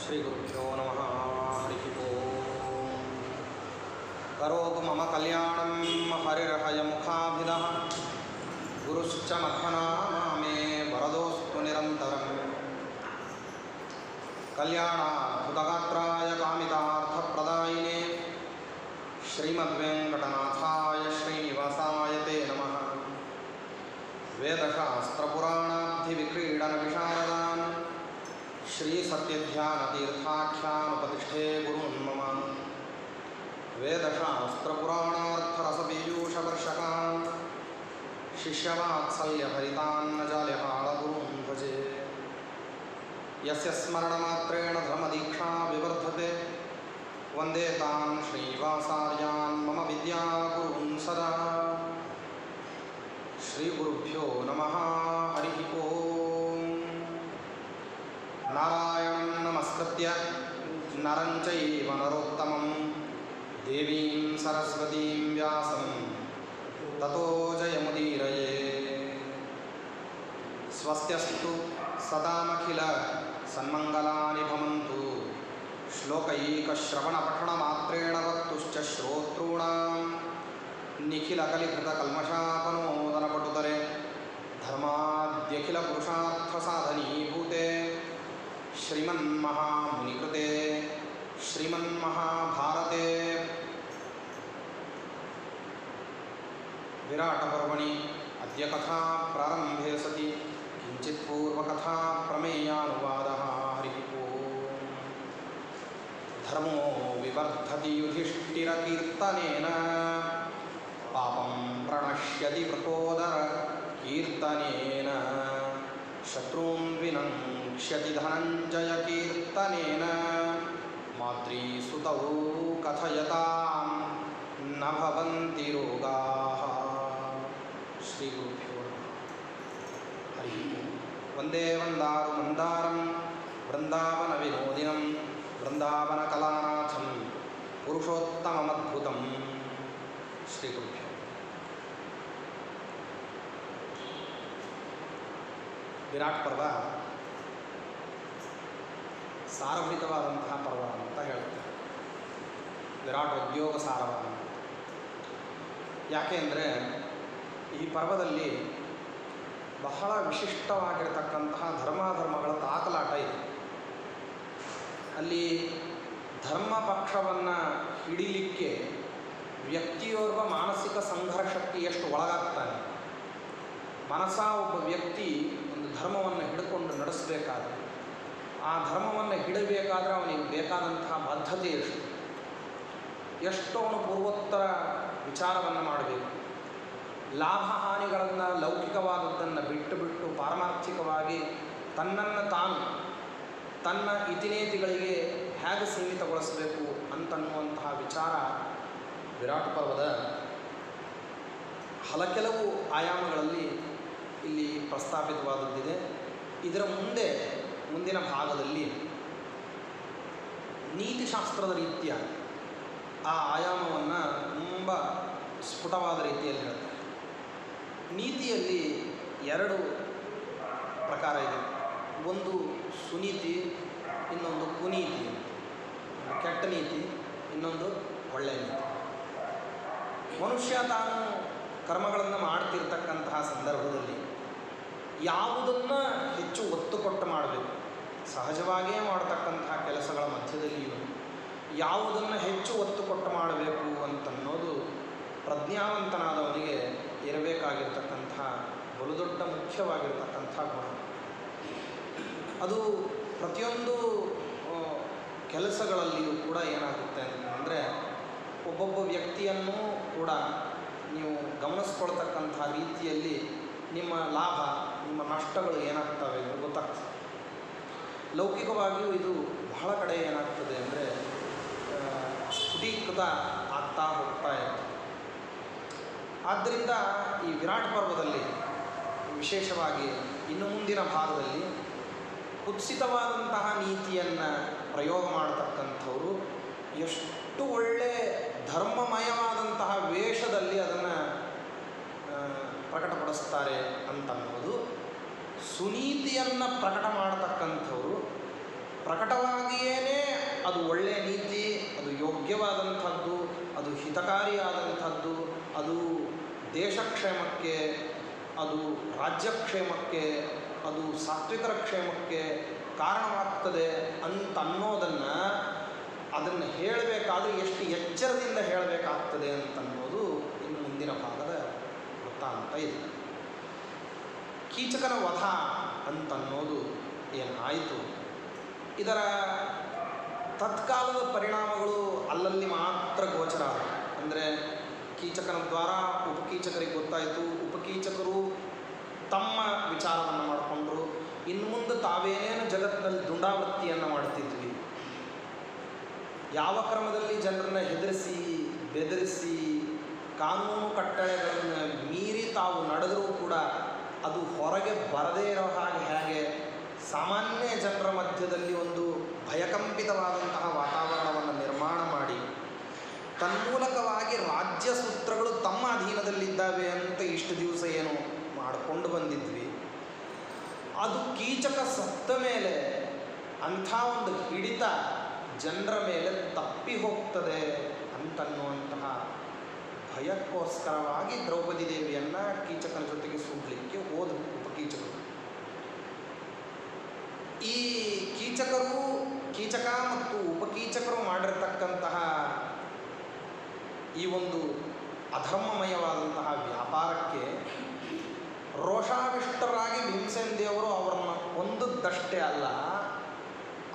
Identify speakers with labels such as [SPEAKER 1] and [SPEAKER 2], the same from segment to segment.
[SPEAKER 1] ಶ್ರೀಗುರುಭ್ಯೋ ನಮಃ. ಹರಿ ಓಂ. ಕರೋತು ಮಮ ಕಲ್ಯಾಣಂ ಹರಿರ್ಹಯಮುಖಾಭಿದಃ ಗುರುಶ್ಚ ಮಧ್ವನಾಮೇ ವರದೋಸ್ತು ನಿರಂತರಂ. ಕಲ್ಯಾಣಾದ್ಭುತಗಾತ್ರಾಯ ಕಾಮಿತಾರ್ಥಪ್ರದಾಯಿನೇ ಶ್ರೀಮದ್ವೆಂಕಟನಾಥಾಯ ಶ್ರೀನಿವಾಸಾಯ ತೇ ನಮಃ. ವೇದಶಾಸ್ತ್ರಪುರಾಣಾಬ್ಧಿವಿಕ್ರೀಡನವಿಶಾರದಾನ್ ಶ್ರೀಸತ್ಯಧ್ಯಾನತೀರ್ಥಾಖ್ಯಾನುಪತಿಷ್ಠೇ ಗುರುನ್ ಮಮ. ವೇದಶಾಸ್ತ್ರಪುರಾಣಾರ್ಥರಸಪೀಯೂಷವರ್ಷಕಾನ್ ಶಿಷ್ಯವಾತ್ಸಲ್ಯಭರಿತಾನ್ನ ಜಾಲಿಹಾಳಗುರುನ್ ಭಜೆ. ಯಸ್ಯ ಸ್ಮರಣಮಾತ್ರೇಣ ಧರ್ಮದೀಕ್ಷಾ ವಿವರ್ಧತೆ ವಂದೇ ತಾನ್ ಶ್ರೀನಿವಾಸಾರ್ಯಾನ್ ಮಮ ವಿದ್ಯಾಗುರುನ್ ಸದಾ. ಶ್ರೀಗುರುಭ್ಯೋ ನಮಃ. ಹರಿ ಓಂ. ನಾರಾಯಣಂ ನಮಸ್ಕೃತ್ಯ ನರಂ ಚೈವ ನರೋತ್ತಮಂ ದೇವೀಂ ಸರಸ್ವತೀಂ ವ್ಯಾಸಂ ತತೋ ಜಯಮುದೀರಯೇ. ಸ್ವಸ್ತ್ಯಸ್ತು ಸದಾಮಖಿಲ ಸನ್ಮಂಗಲಾನಿ ಭವಂತು. ಶ್ಲೋಕೈಕಶ್ರವಣಪಠಣಮಾತ್ರೇಣ ವಕ್ತುಶ್ಚ ಶ್ರೋತॄಣಾಂ ನಿಖಿಲಕಲಿಕೃತಕಲ್ಮಷಾಪನೋದನಪಟುತರೆ ಧರ್ಮಾದ್ಯಖಿಲಪುರುಷಾರ್ಥಸಾಧನೀಭೂತೆ ಶ್ರೀಮನ್ಮಹಾಮುನಿಕೃತೆ ಶ್ರೀಮನ್ಮಹಾಭಾರತೆ ವಿರಾಟಪರ್ವಣಿ ಅದ್ಯ ಕಥಾ ಪ್ರಾರಂಭೆ ಸತಿ ಕಿಂಚಿತ್ ಪೂರ್ವಕಥಾ ಪ್ರಮೇಯಾನುವಾದಃ. ಹರಿ ಓಂ. ಧರ್ಮೋ ವಿವರ್ಧತಿ ಯುಧಿಷ್ಠಿರಕೀರ್ತನೇನ ಪಾಪಂ ಪ್ರಣಶ್ಯತಿ ವೃಕೋದರ ಕೀರ್ತನೇನ ಶತ್ರುನ್ ವಿನಂಕ್ಷ್ಯತಿ ಧನಂಜಯ ಕೀರ್ತನೇನ ಮಾತೃಸುತೌ ಕಥಯತಾಂ ನ ಭವಂತಿ ರೋಗಾಃ. ಶ್ರೀಗುರುಭ್ಯೋ ಹರಿ ಓಂ. ವಂದೇ ವಂದಾರು ಮಂದಾರಂ ವೃಂದಾವನ ವಿನೋದಿನಂ ವೃಂದಾವನ ಕಲಾನಾಥಂ ಪುರುಷೋತ್ತಮಮದ್ಭುತಂ. ಶ್ರೀಗುರುಭ್ಯೋ. ವಿರಾಟ್ ಪರ್ವ ಸಾರಭರಿತವಾದಂತಹ ಪರ್ವ ಅಂತ ಹೇಳ್ತಾರೆ. ವಿರಾಟ್ ಉದ್ಯೋಗ ಸಾರವಾದ. ಯಾಕೆ ಅಂದರೆ ಈ ಪರ್ವದಲ್ಲಿ ಬಹಳ ವಿಶಿಷ್ಟವಾಗಿರತಕ್ಕಂತಹ ಧರ್ಮಾಧರ್ಮಗಳ ತಾಕಲಾಟ ಇದೆ. ಅಲ್ಲಿ ಧರ್ಮ ಪಕ್ಷವನ್ನು ಹಿಡಿಲಿಕ್ಕೆ ವ್ಯಕ್ತಿಯೋರ್ವ ಮಾನಸಿಕ ಸಂಘರ್ಷಕ್ಕೆ ಎಷ್ಟು ಒಳಗಾಗ್ತಾನೆ. ಮನಸ ಒಬ್ಬ ವ್ಯಕ್ತಿ ಒಂದು ಧರ್ಮವನ್ನು ಹಿಡ್ಕೊಂಡು ನಡೆಸಬೇಕಾದ್ರೆ, ಆ ಧರ್ಮವನ್ನು ಹಿಡಬೇಕಾದ್ರೆ ಅವನಿಗೆ ಬೇಕಾದಂತಹ ಬದ್ಧತೆ ಎಷ್ಟು ಅವನು ಪೂರ್ವೋತ್ತರ ವಿಚಾರವನ್ನು ಮಾಡಬೇಕು. ಲಾಭ ಹಾನಿಗಳನ್ನು ಲೌಕಿಕವಾದದ್ದನ್ನು ಬಿಟ್ಟು ಬಿಟ್ಟು ಪಾರಮಾರ್ಥಿಕವಾಗಿ ತನ್ನನ್ನು ತಾನು ತನ್ನ ಇತಿನೇತಿಗಳಿಗೆ ಹೇಗೆ ಸೀಮಿತಗೊಳಿಸಬೇಕು ಅಂತನ್ನುವಂತಹ ವಿಚಾರ ವಿರಾಟ್ ಪರ್ವದ ಕೆಲವು ಆಯಾಮಗಳಲ್ಲಿ ಇಲ್ಲಿ ಪ್ರಸ್ತಾಪಿತವಾದದ್ದಿದೆ. ಇದರ ಮುಂದಿನ ಭಾಗದಲ್ಲಿ ನೀತಿಶಾಸ್ತ್ರದ ರೀತಿಯ ಆ ಆಯಾಮವನ್ನು ತುಂಬ ಸ್ಫುಟವಾದ ರೀತಿಯಲ್ಲಿ ಹೇಳ್ತಾರೆ. ನೀತಿಯಲ್ಲಿ ಎರಡು ಪ್ರಕಾರ ಇದೆ. ಒಂದು ಸುನೀತಿ, ಇನ್ನೊಂದು ಕುನೀತಿ. ಒಂದು ಕೆಟ್ಟ ನೀತಿ, ಇನ್ನೊಂದು ಒಳ್ಳೆಯ ನೀತಿ. ಮನುಷ್ಯ ತಾನು ಕರ್ಮಗಳನ್ನು ಮಾಡ್ತಿರ್ತಕ್ಕಂತಹ ಸಂದರ್ಭದಲ್ಲಿ ಯಾವುದನ್ನು ಹೆಚ್ಚು ಒತ್ತು ಕೊಟ್ಟು ಮಾಡಬೇಕು, ಸಹಜವಾಗಿಯೇ ಮಾಡತಕ್ಕಂತಹ ಕೆಲಸಗಳ ಮಧ್ಯದಲ್ಲಿಯೂ ಯಾವುದನ್ನು ಹೆಚ್ಚು ಒತ್ತು ಕೊಟ್ಟು ಮಾಡಬೇಕು ಅಂತನ್ನೋದು ಪ್ರಜ್ಞಾವಂತನಾದವನಿಗೆ ಇರಬೇಕಾಗಿರ್ತಕ್ಕಂಥ ಬಲುದೊಡ್ಡ ಮುಖ್ಯವಾಗಿರ್ತಕ್ಕಂಥ ಗುಣ. ಅದು ಪ್ರತಿಯೊಂದು ಕೆಲಸಗಳಲ್ಲಿಯೂ ಕೂಡ ಏನಾಗುತ್ತೆ ಅಂತಂದರೆ, ಒಬ್ಬೊಬ್ಬ ವ್ಯಕ್ತಿಯನ್ನು ಕೂಡ ನೀವು ಗಮನಿಸ್ಕೊಳ್ತಕ್ಕಂಥ ರೀತಿಯಲ್ಲಿ ನಿಮ್ಮ ಲಾಭ ನಿಮ್ಮ ನಷ್ಟಗಳು ಏನಾಗ್ತವೆ ಅಂತ ಗೊತ್ತಾಗ್ತದೆ. ಲೌಕಿಕವಾಗಿಯೂ ಇದು ಬಹಳ ಕಡೆ ಏನಾಗ್ತದೆ ಅಂದರೆ ಸ್ಫುಟೀಕೃತ ಆಗ್ತಾ ಹೋಗ್ತಾ ಇರ್ತದೆ. ಆದ್ದರಿಂದ ಈ ವಿರಾಟ್ ಪರ್ವದಲ್ಲಿ ವಿಶೇಷವಾಗಿ ಇನ್ನು ಮುಂದಿನ ಭಾಗದಲ್ಲಿ ಕುತ್ಸಿತವಾದಂತಹ ನೀತಿಯನ್ನು ಪ್ರಯೋಗ ಮಾಡತಕ್ಕಂಥವರು ಎಷ್ಟು ಒಳ್ಳೆ ಧರ್ಮಮಯವಾದಂತಹ ವೇಷದಲ್ಲಿ ಅದನ್ನು ಪ್ರಕಟಪಡಿಸ್ತಾರೆ ಅಂತನ್ನೋದು. ಸುನೀತಿಯನ್ನು ಪ್ರಕಟ ಮಾಡತಕ್ಕಂಥವರು ಪ್ರಕಟವಾಗಿಯೇ ಅದು ಒಳ್ಳೆಯ ನೀತಿ, ಅದು ಯೋಗ್ಯವಾದಂಥದ್ದು, ಅದು ಹಿತಕಾರಿಯಾದಂಥದ್ದು, ಅದು ದೇಶಕ್ಷೇಮಕ್ಕೆ, ಅದು ರಾಜ್ಯಕ್ಷೇಮಕ್ಕೆ, ಅದು ಸಾತ್ವಿಕರ ಕ್ಷೇಮಕ್ಕೆ ಕಾರಣವಾಗ್ತದೆ ಅನ್ನೋದನ್ನು ಅದನ್ನು ಹೇಳಬೇಕಾದ್ರೆ ಎಷ್ಟು ಎಚ್ಚರದಿಂದ ಹೇಳಬೇಕಾಗ್ತದೆ ಅಂತನ್ನೋದು ಇನ್ನು ಮುಂದಿನ ಭಾಗದ ವೃತ್ತಾಂತ ಇದೆ. ಕೀಚಕನ ವಧ ಅಂತನ್ನೋದು ಏನಾಯಿತು, ಇದರ ತತ್ಕಾಲದ ಪರಿಣಾಮಗಳು ಅಲ್ಲಲ್ಲಿ ಮಾತ್ರ ಗೋಚರ. ಅಂದರೆ ಕೀಚಕನ ದ್ವಾರ ಉಪಕೀಚಕರಿಗೆ ಗೊತ್ತಾಯಿತು, ಉಪಕೀಚಕರು ತಮ್ಮ ವಿಚಾರವನ್ನು ಮಾಡಿಕೊಂಡ್ರು. ಇನ್ನು ಮುಂದೆ ತಾವೇನೇನು ಜಗತ್ತಿನಲ್ಲಿ ದುಂಡಾವೃತ್ತಿಯನ್ನು ಮಾಡ್ತಿದ್ವಿ, ಯಾವ ಕ್ರಮದಲ್ಲಿ ಜನರನ್ನು ಹೆದರಿಸಿ ಬೆದರಿಸಿ ಕಾನೂನು ಕಟ್ಟಳೆಗಳನ್ನು ಮೀರಿ ತಾವು ನಡೆದರೂ ಕೂಡ ಅದು ಹೊರಗೆ ಬರದೇ ಇರೋ ಹೇಗೆ ಸಾಮಾನ್ಯ ಜನರ ಮಧ್ಯದಲ್ಲಿ ಒಂದು ಭಯಕಂಪಿತವಾದಂತಹ ವಾತಾವರಣವನ್ನು ನಿರ್ಮಾಣ ಮಾಡಿ ತನ್ಮೂಲಕವಾಗಿ ರಾಜ್ಯ ಸೂತ್ರಗಳು ತಮ್ಮ ಅಧೀನದಲ್ಲಿದ್ದಾವೆ ಅಂತ ಇಷ್ಟು ದಿವಸ ಏನು ಮಾಡಿಕೊಂಡು ಬಂದಿದ್ವಿ, ಅದು ಕೀಚಕ ಸತ್ತ ಮೇಲೆ ಅಂಥ ಒಂದು ಹಿಡಿತ ಜನರ ಮೇಲೆ ತಪ್ಪಿ ಹೋಗ್ತದೆ ಅಂತನ್ನುವಂತಹ ಭಯಕ್ಕೋಸ್ಕರವಾಗಿ ದ್ರೌಪದಿ ದೇವಿಯನ್ನು ಕೀಚಕನ ಜೊತೆಗೆ ಸುಡಲಿಕ್ಕೆ ಹೋದರು ಉಪಕೀಚಕರು. ಈ ಕೀಚಕ ಮತ್ತು ಉಪಕೀಚಕರು ಮಾಡಿರ್ತಕ್ಕಂತಹ ಈ ಒಂದು ಅಧರ್ಮಮಯವಾದಂತಹ ವ್ಯಾಪಾರಕ್ಕೆ ರೋಷಾವಿಷ್ಟರಾಗಿ ಭೀಮಸೇನ ದೇವರು ಅವರನ್ನು ಕೊಂದದ್ದಷ್ಟೇ ಅಲ್ಲ,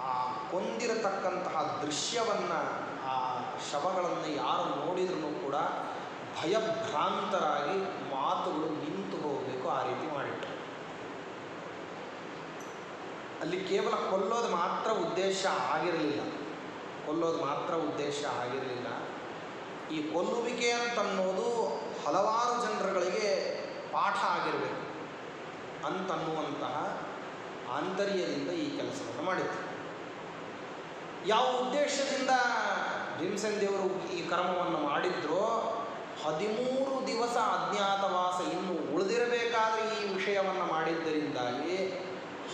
[SPEAKER 1] ಆ ಕೊಂದಿರತಕ್ಕಂತಹ ದೃಶ್ಯವನ್ನು, ಆ ಶವಗಳನ್ನು ಯಾರು ನೋಡಿದ್ರೂ ಕೂಡ ಭಯಭ್ರಾಂತರಾಗಿ ಮಾತುಗಳು ನಿಂತು ಹೋಗಬೇಕು, ಆ ರೀತಿ ಮಾಡಿಟ್ಟರು. ಅಲ್ಲಿ ಕೇವಲ ಕೊಲ್ಲೋದು ಮಾತ್ರ ಉದ್ದೇಶ ಆಗಿರಲಿಲ್ಲ, ಈ ಕೊಲ್ಲುವಿಕೆ ಅಂತನ್ನೋದು ಹಲವಾರು ಜನರುಗಳಿಗೆ ಪಾಠ ಆಗಿರಬೇಕು ಅಂತನ್ನುವಂತಹ ಆಂತರ್ಯದಿಂದ ಈ ಕೆಲಸವನ್ನು ಮಾಡಿದ್ರು. ಯಾವ ಉದ್ದೇಶದಿಂದ ಭೀಮಸೇನ ದೇವರು ಈ ಕರ್ಮವನ್ನು ಮಾಡಿದ್ರೋ 13 ದಿವಸ ಅಜ್ಞಾತವಾಸ ಇನ್ನು ಉಳಿದಿರಬೇಕಾದ್ರೆ ಈ ವಿಷಯವನ್ನು ಮಾಡಿದ್ದರಿಂದಾಗಿ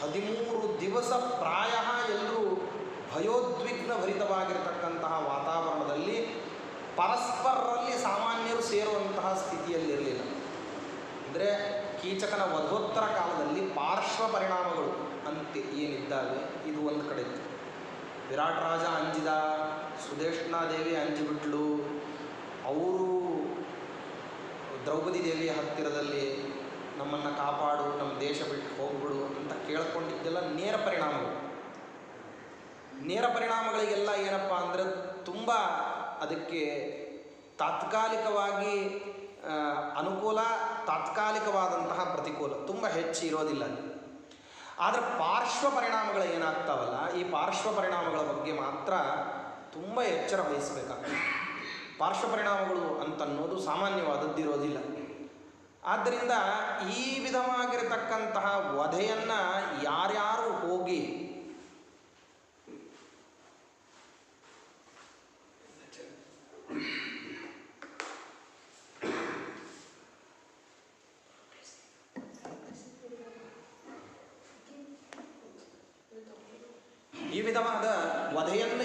[SPEAKER 1] 13 ದಿವಸ ಪ್ರಾಯ ಎಲ್ಲರೂ ಭಯೋದ್ವಿಗ್ನ ಭರಿತವಾಗಿರತಕ್ಕಂತಹ ವಾತಾವರಣದಲ್ಲಿ ಪರಸ್ಪರರಲ್ಲಿ ಸಾಮಾನ್ಯರು ಸೇರುವಂತಹ ಸ್ಥಿತಿಯಲ್ಲಿರಲಿಲ್ಲ. ಅಂದರೆ ಕೀಚಕನ ವಧೋತ್ತರ ಕಾಲದಲ್ಲಿ ಪಾರ್ಶ್ವ ಪರಿಣಾಮಗಳು ಅಂತ ಏನಿದ್ದಾವೆ ಇದು ಒಂದು ಕಡೆ ಇತ್ತು. ವಿರಾಟ್ ರಾಜ ಅಂಜಿದ, ಸುದೇಶ್ನಾದೇವಿ ಅಂಜಿಬಿಟ್ಲು, ಅವರು ದ್ರೌಪದಿ ದೇವಿಯ ಹತ್ತಿರದಲ್ಲಿ ನಮ್ಮನ್ನು ಕಾಪಾಡು, ನಮ್ಮ ದೇಶ ಬಿಟ್ಟು ಹೋಗ್ಬಿಡು ಅಂತ ಕೇಳ್ಕೊಂಡಿದ್ದೆಲ್ಲ ನೇರ ಪರಿಣಾಮಗಳಿಗೆಲ್ಲ ಏನಪ್ಪ ಅಂದರೆ ತುಂಬ ಅದಕ್ಕೆ ತಾತ್ಕಾಲಿಕವಾಗಿ ಅನುಕೂಲ, ತಾತ್ಕಾಲಿಕವಾದಂತಹ ಪ್ರತಿಕೂಲ ತುಂಬ ಹೆಚ್ಚು ಇರೋದಿಲ್ಲ. ಆದರೆ ಪಾರ್ಶ್ವ ಪರಿಣಾಮಗಳು ಏನಾಗ್ತಾವಲ್ಲ, ಈ ಪಾರ್ಶ್ವ ಪರಿಣಾಮಗಳ ಬಗ್ಗೆ ಮಾತ್ರ ತುಂಬ ಎಚ್ಚರ ವಹಿಸಬೇಕಾಗ್ತದೆ. ಪಾರ್ಶ್ವ ಪರಿಣಾಮಗಳು ಅಂತನ್ನೋದು ಸಾಮಾನ್ಯವಾದದ್ದಿರೋದಿಲ್ಲ. ಆದ್ದರಿಂದ ಈ ವಿಧವಾಗಿರತಕ್ಕಂತಹ ವಧೆಯನ್ನು ಯಾರ್ಯಾರು ಹೋಗಿ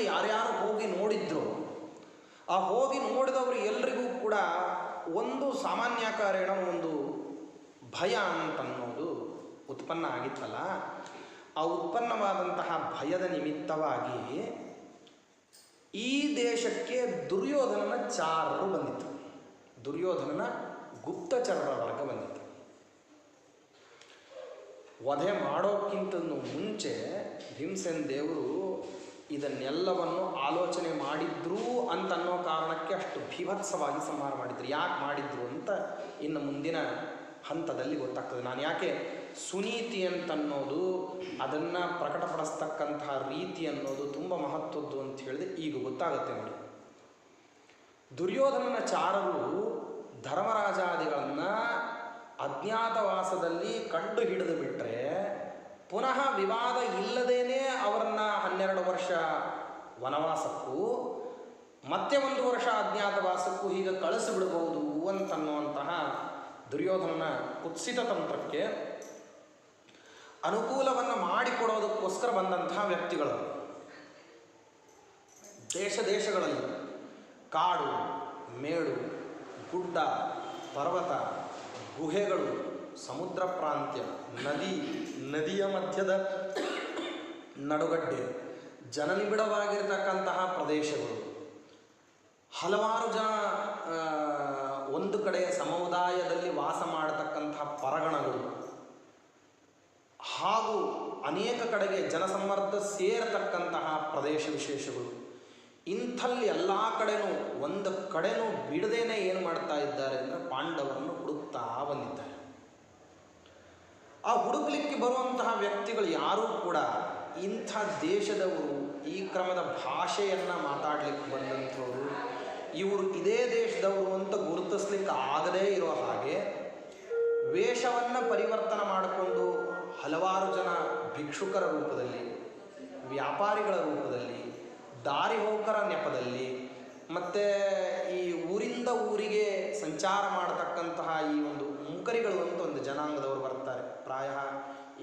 [SPEAKER 1] ಯಾರ್ಯಾರು ಹೋಗಿ ನೋಡಿದ್ರು, ಆ ಹೋಗಿ ನೋಡಿದವರು ಎಲ್ರಿಗೂ ಕೂಡ ಒಂದು ಸಾಮಾನ್ಯಕಾರೇಣ ಒಂದು ಭಯ ಅಂತನ್ನೋದು ಉತ್ಪನ್ನ ಆಗಿತ್ತಲ್ಲ, ಆ ಉತ್ಪನ್ನವಾದಂತಹ ಭಯದ ನಿಮಿತ್ತವಾಗಿ ಈ ದೇಶಕ್ಕೆ ದುರ್ಯೋಧನನ ಚಾರರು ಬಂದಿತ್ತು, ದುರ್ಯೋಧನನ ಗುಪ್ತಚರರ ವರ್ಗ ಬಂದಿತ್ತು. ವಧೆ ಮಾಡೋಕ್ಕಿಂತ ಮುಂಚೆ ಭೀಮಸೇನ ದೇವರು ಇದನ್ನೆಲ್ಲವನ್ನು ಆಲೋಚನೆ ಮಾಡಿದ್ರು ಅಂತನ್ನೋ ಕಾರಣಕ್ಕೆ ಅಷ್ಟು ಭೀಭತ್ಸವಾಗಿ ಸಂಹಾರ ಮಾಡಿದ್ರು. ಯಾಕೆ ಮಾಡಿದ್ರು ಅಂತ ಇನ್ನು ಮುಂದಿನ ಹಂತದಲ್ಲಿ ಗೊತ್ತಾಗ್ತದೆ. ನಾನು ಯಾಕೆ ಸುನೀತಿ ಅಂತನ್ನೋದು, ಅದನ್ನು ಪ್ರಕಟಪಡಿಸ್ತಕ್ಕಂತಹ ರೀತಿ ಅನ್ನೋದು ತುಂಬ ಮಹತ್ವದ್ದು ಅಂತ ಹೇಳಿದೆ ಈಗ ಗೊತ್ತಾಗುತ್ತೆ ನೋಡಿ. ದುರ್ಯೋಧನನ ಚಾರರು ಧರ್ಮರಾಜಾದಿಗಳನ್ನು ಅಜ್ಞಾತವಾಸದಲ್ಲಿ ಕಂಡು ಹಿಡಿದು ಬಿಟ್ಟರೆ ಪುನಃ ವಿವಾದ ಇಲ್ಲದೇನೆ ಅವರನ್ನು 12 ವರ್ಷ ವನವಾಸಕ್ಕೂ ಮತ್ತೆ 1 ವರ್ಷ ಅಜ್ಞಾತವಾಸಕ್ಕೂ ಹೀಗೆ ಕಳಿಸಿಬಿಡ್ಬೋದು ಅಂತನ್ನುವಂತಹ ದುರ್ಯೋಧನನ ಕುತ್ಸಿತ ತಂತ್ರಕ್ಕೆ ಅನುಕೂಲವನ್ನು ಮಾಡಿಕೊಡೋದಕ್ಕೋಸ್ಕರ ಬಂದಂತಹ ವ್ಯಕ್ತಿಗಳು. ದೇಶ ದೇಶಗಳಲ್ಲಿ ಕಾಡು, ಮೇಡು, ಗುಡ್ಡ, ಪರ್ವತ, ಗುಹೆಗಳು, ಸಮುದ್ರ ಪ್ರಾಂತ್ಯ, ನದಿಯ ಮಧ್ಯದ ನಡುಗಡ್ಡೆ, ಜನನಿಬಿಡವಾಗಿರತಕ್ಕಂತಹ ಪ್ರದೇಶಗಳು, ಹಲವಾರು ಜನ ಒಂದು ಕಡೆಯ ಸಮುದಾಯದಲ್ಲಿ ವಾಸ ಮಾಡತಕ್ಕಂತಹ ಪರಗಣಗಳು, ಹಾಗೂ ಅನೇಕ ಕಡೆಗೆ ಜನಸಮ್ಮರ್ದ ಸೇರತಕ್ಕಂತಹ ಪ್ರದೇಶ ವಿಶೇಷಗಳು, ಇಂಥಲ್ಲಿ ಎಲ್ಲ ಕಡೆನೂ ಒಂದು ಕಡೆನೂ ಬಿಡದೇನೆ ಏನು ಮಾಡ್ತಾ ಇದ್ದಾರೆ ಅಂದರೆ ಪಾಂಡವರನ್ನು ಹುಡುಕ್ತಾ ಬಂದಿದ್ದಾರೆ. ಆ ಹುಡುಕ್ಲಿಕ್ಕೆ ಬರುವಂತಹ ವ್ಯಕ್ತಿಗಳು ಯಾರೂ ಕೂಡ ಇಂಥ ದೇಶದವರು, ಈ ಕ್ರಮದ ಭಾಷೆಯನ್ನು ಮಾತಾಡಲಿಕ್ಕೆ ಬಂದಂಥವರು, ಇವರು ಇದೇ ದೇಶದವರು ಅಂತ ಗುರುತಿಸ್ಲಿಕ್ಕೆ ಆಗದೇ ಇರೋ ಹಾಗೆ ವೇಷವನ್ನು ಪರಿವರ್ತನೆ ಮಾಡಿಕೊಂಡು ಹಲವಾರು ಜನ ಭಿಕ್ಷುಕರ ರೂಪದಲ್ಲಿ, ವ್ಯಾಪಾರಿಗಳ ರೂಪದಲ್ಲಿ, ದಾರಿ ಹೋಕರ ನೆಪದಲ್ಲಿ, ಮತ್ತು ಈ ಊರಿಂದ ಊರಿಗೆ ಸಂಚಾರ ಮಾಡತಕ್ಕಂತಹ ಈ ಒಂದು ಮುಂಕರಿಗಳು ಅಂತ ಒಂದು ಜನಾಂಗದವರು ಬರ್ತಾರೆ. ಪ್ರಾಯ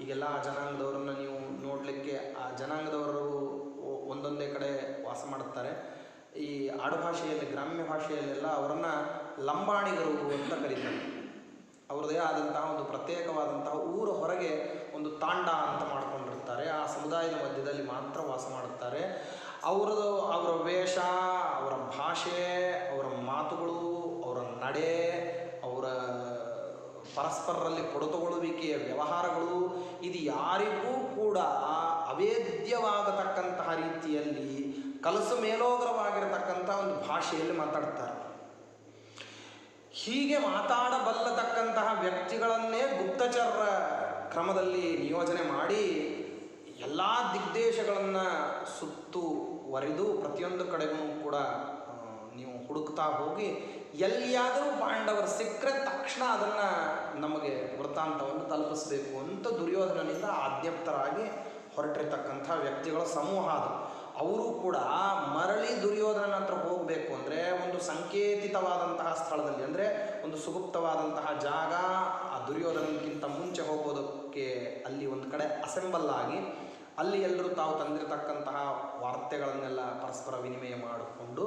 [SPEAKER 1] ಈಗೆಲ್ಲ ಆ ಜನಾಂಗದವರನ್ನು ನೀವು ನೋಡಲಿಕ್ಕೆ, ಆ ಜನಾಂಗದವರು ಒಂದೊಂದೇ ಕಡೆ ವಾಸ ಮಾಡುತ್ತಾರೆ. ಈ ಆಡುಭಾಷೆಯಲ್ಲಿ, ಗ್ರಾಮ್ಯ ಭಾಷೆಯಲ್ಲೆಲ್ಲ ಅವರನ್ನು ಲಂಬಾಣಿಗರು ಅಂತ ಕರೀತಾರೆ. ಅವ್ರದ್ದೇ ಆದಂತಹ ಒಂದು ಪ್ರತ್ಯೇಕವಾದಂತಹ ಊರ ಹೊರಗೆ ಒಂದು ತಾಂಡ ಅಂತ ಮಾಡ್ಕೊಂಡಿರ್ತಾರೆ. ಆ ಸಮುದಾಯದ ಮಧ್ಯದಲ್ಲಿ ಮಾತ್ರ ವಾಸ ಮಾಡುತ್ತಾರೆ. ಅವರ ವೇಷ, ಅವರ ಭಾಷೆ, ಅವರ ಮಾತುಗಳು, ಅವರ ನಡೆ, ಅವರ ಪರಸ್ಪರರಲ್ಲಿ ಕೊಡುತಗೊಳ್ಳುವಿಕೆಯ ವ್ಯವಹಾರಗಳು, ಇದು ಯಾರಿಗೂ ಕೂಡ ಅವೇದ್ಯವಾಗತಕ್ಕಂತಹ ರೀತಿಯಲ್ಲಿ ಕಲಸು ಮೇಲೋಗರವಾಗಿರತಕ್ಕಂಥ ಒಂದು ಭಾಷೆಯಲ್ಲಿ ಮಾತಾಡ್ತಾರೆ. ಹೀಗೆ ಮಾತಾಡಬಲ್ಲತಕ್ಕಂತಹ ವ್ಯಕ್ತಿಗಳನ್ನೇ ಗುಪ್ತಚರ ಕ್ರಮದಲ್ಲಿ ನಿಯೋಜನೆ ಮಾಡಿ ಎಲ್ಲ ದಿಗ್ದೇಶಗಳನ್ನು ಸುತ್ತುವರಿದು ಪ್ರತಿಯೊಂದು ಕಡೆಗೂ ಕೂಡ ನೀವು ಹುಡುಕ್ತಾ ಹೋಗಿ ಎಲ್ಲಿಯಾದರೂ ಪಾಂಡವರು ಸಿಕ್ಕರೆ ತಕ್ಷಣ ಅದನ್ನು ನಮಗೆ ವೃತ್ತಾಂತವನ್ನು ತಲುಪಿಸಬೇಕು ಅಂತ ದುರ್ಯೋಧನನಿಂದ ಆಜ್ಞಪ್ತರಾಗಿ ಹೊರಟಿರ್ತಕ್ಕಂಥ ವ್ಯಕ್ತಿಗಳ ಸಮೂಹ ಅದು. ಅವರು ಕೂಡ ಮರಳಿ ದುರ್ಯೋಧನನ ಹತ್ರ ಹೋಗಬೇಕು ಅಂದರೆ ಒಂದು ಸಂಕೇತಿತವಾದಂತಹ ಸ್ಥಳದಲ್ಲಿ, ಅಂದರೆ ಒಂದು ಸುಗುಪ್ತವಾದಂತಹ ಜಾಗ, ಆ ದುರ್ಯೋಧನಕ್ಕಿಂತ ಮುಂಚೆ ಹೋಗೋದಕ್ಕೆ ಅಲ್ಲಿ ಒಂದು ಕಡೆ ಅಸೆಂಬಲ್ ಆಗಿ ಅಲ್ಲಿ ಎಲ್ಲರೂ ತಾವು ತಂದಿರತಕ್ಕಂತಹ ವಾರ್ತೆಗಳನ್ನೆಲ್ಲ ಪರಸ್ಪರ ವಿನಿಮಯ ಮಾಡಿಕೊಂಡು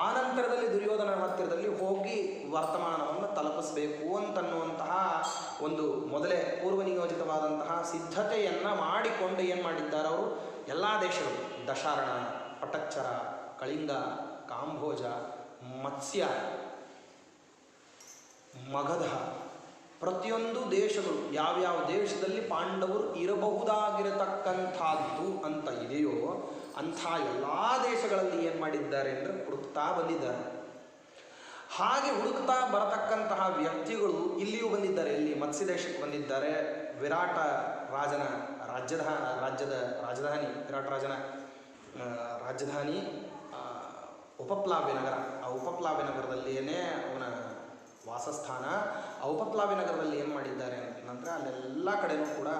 [SPEAKER 1] ಆನಂತರದಲ್ಲಿ ದುರ್ಯೋಧನ ಹತ್ತಿರದಲ್ಲಿ ಹೋಗಿ ವರ್ತಮಾನವನ್ನು ತಲುಪಿಸಬೇಕು ಅಂತನ್ನುವಂತಹ ಒಂದು ಮೊದಲೇ ಪೂರ್ವನಿಯೋಜಿತವಾದಂತಹ ಸಿದ್ಧತೆಯನ್ನು ಮಾಡಿಕೊಂಡು ಏನು ಮಾಡಿದ್ದಾರೆ ಅವರು, ಎಲ್ಲ ದೇಶಗಳು ದಶಾರಣ, ಪಟಚ್ಚರ, ಕಳಿಂಗ, ಕಾಂಭೋಜ, ಮತ್ಸ್ಯ, ಮಗಧ, ಪ್ರತಿಯೊಂದು ದೇಶಗಳು ಯಾವ್ಯಾವ ದೇಶದಲ್ಲಿ ಪಾಂಡವರು ಇರಬಹುದಾಗಿರತಕ್ಕಂಥದ್ದು ಅಂತ ಇದೆಯೋ ಅಂಥ ಎಲ್ಲ ದೇಶಗಳಲ್ಲಿ ಏನು ಮಾಡಿದ್ದಾರೆ ಅಂದರೆ ಹುಡುಕ್ತಾ ಬಂದಿದ್ದಾರೆ. ಹಾಗೆ ಹುಡುಕ್ತಾ ಬರತಕ್ಕಂತಹ ವ್ಯಕ್ತಿಗಳು ಇಲ್ಲಿಯೂ ಬಂದಿದ್ದಾರೆ. ಇಲ್ಲಿ ಮತ್ಸ್ಯ ದೇಶಕ್ಕೆ ಬಂದಿದ್ದಾರೆ. ವಿರಾಟ ರಾಜನ ರಾಜ್ಯದ ರಾಜಧಾನಿ, ವಿರಾಟ ರಾಜನ ರಾಜಧಾನಿ ಉಪಪ್ಲಾವ್ಯ ನಗರ. ಆ ಉಪಪ್ಲಾವ್ಯ ನಗರದಲ್ಲಿಯೇ ಅವನ ವಾಸಸ್ಥಾನ. ಆ ಉಪಪ್ಲಾವ್ಯ ನಗರದಲ್ಲಿ ಏನು ಮಾಡಿದ್ದಾರೆ ಅಂತಂದರೆ ಅಲ್ಲೆಲ್ಲ ಕಡೆಯೂ ಕೂಡ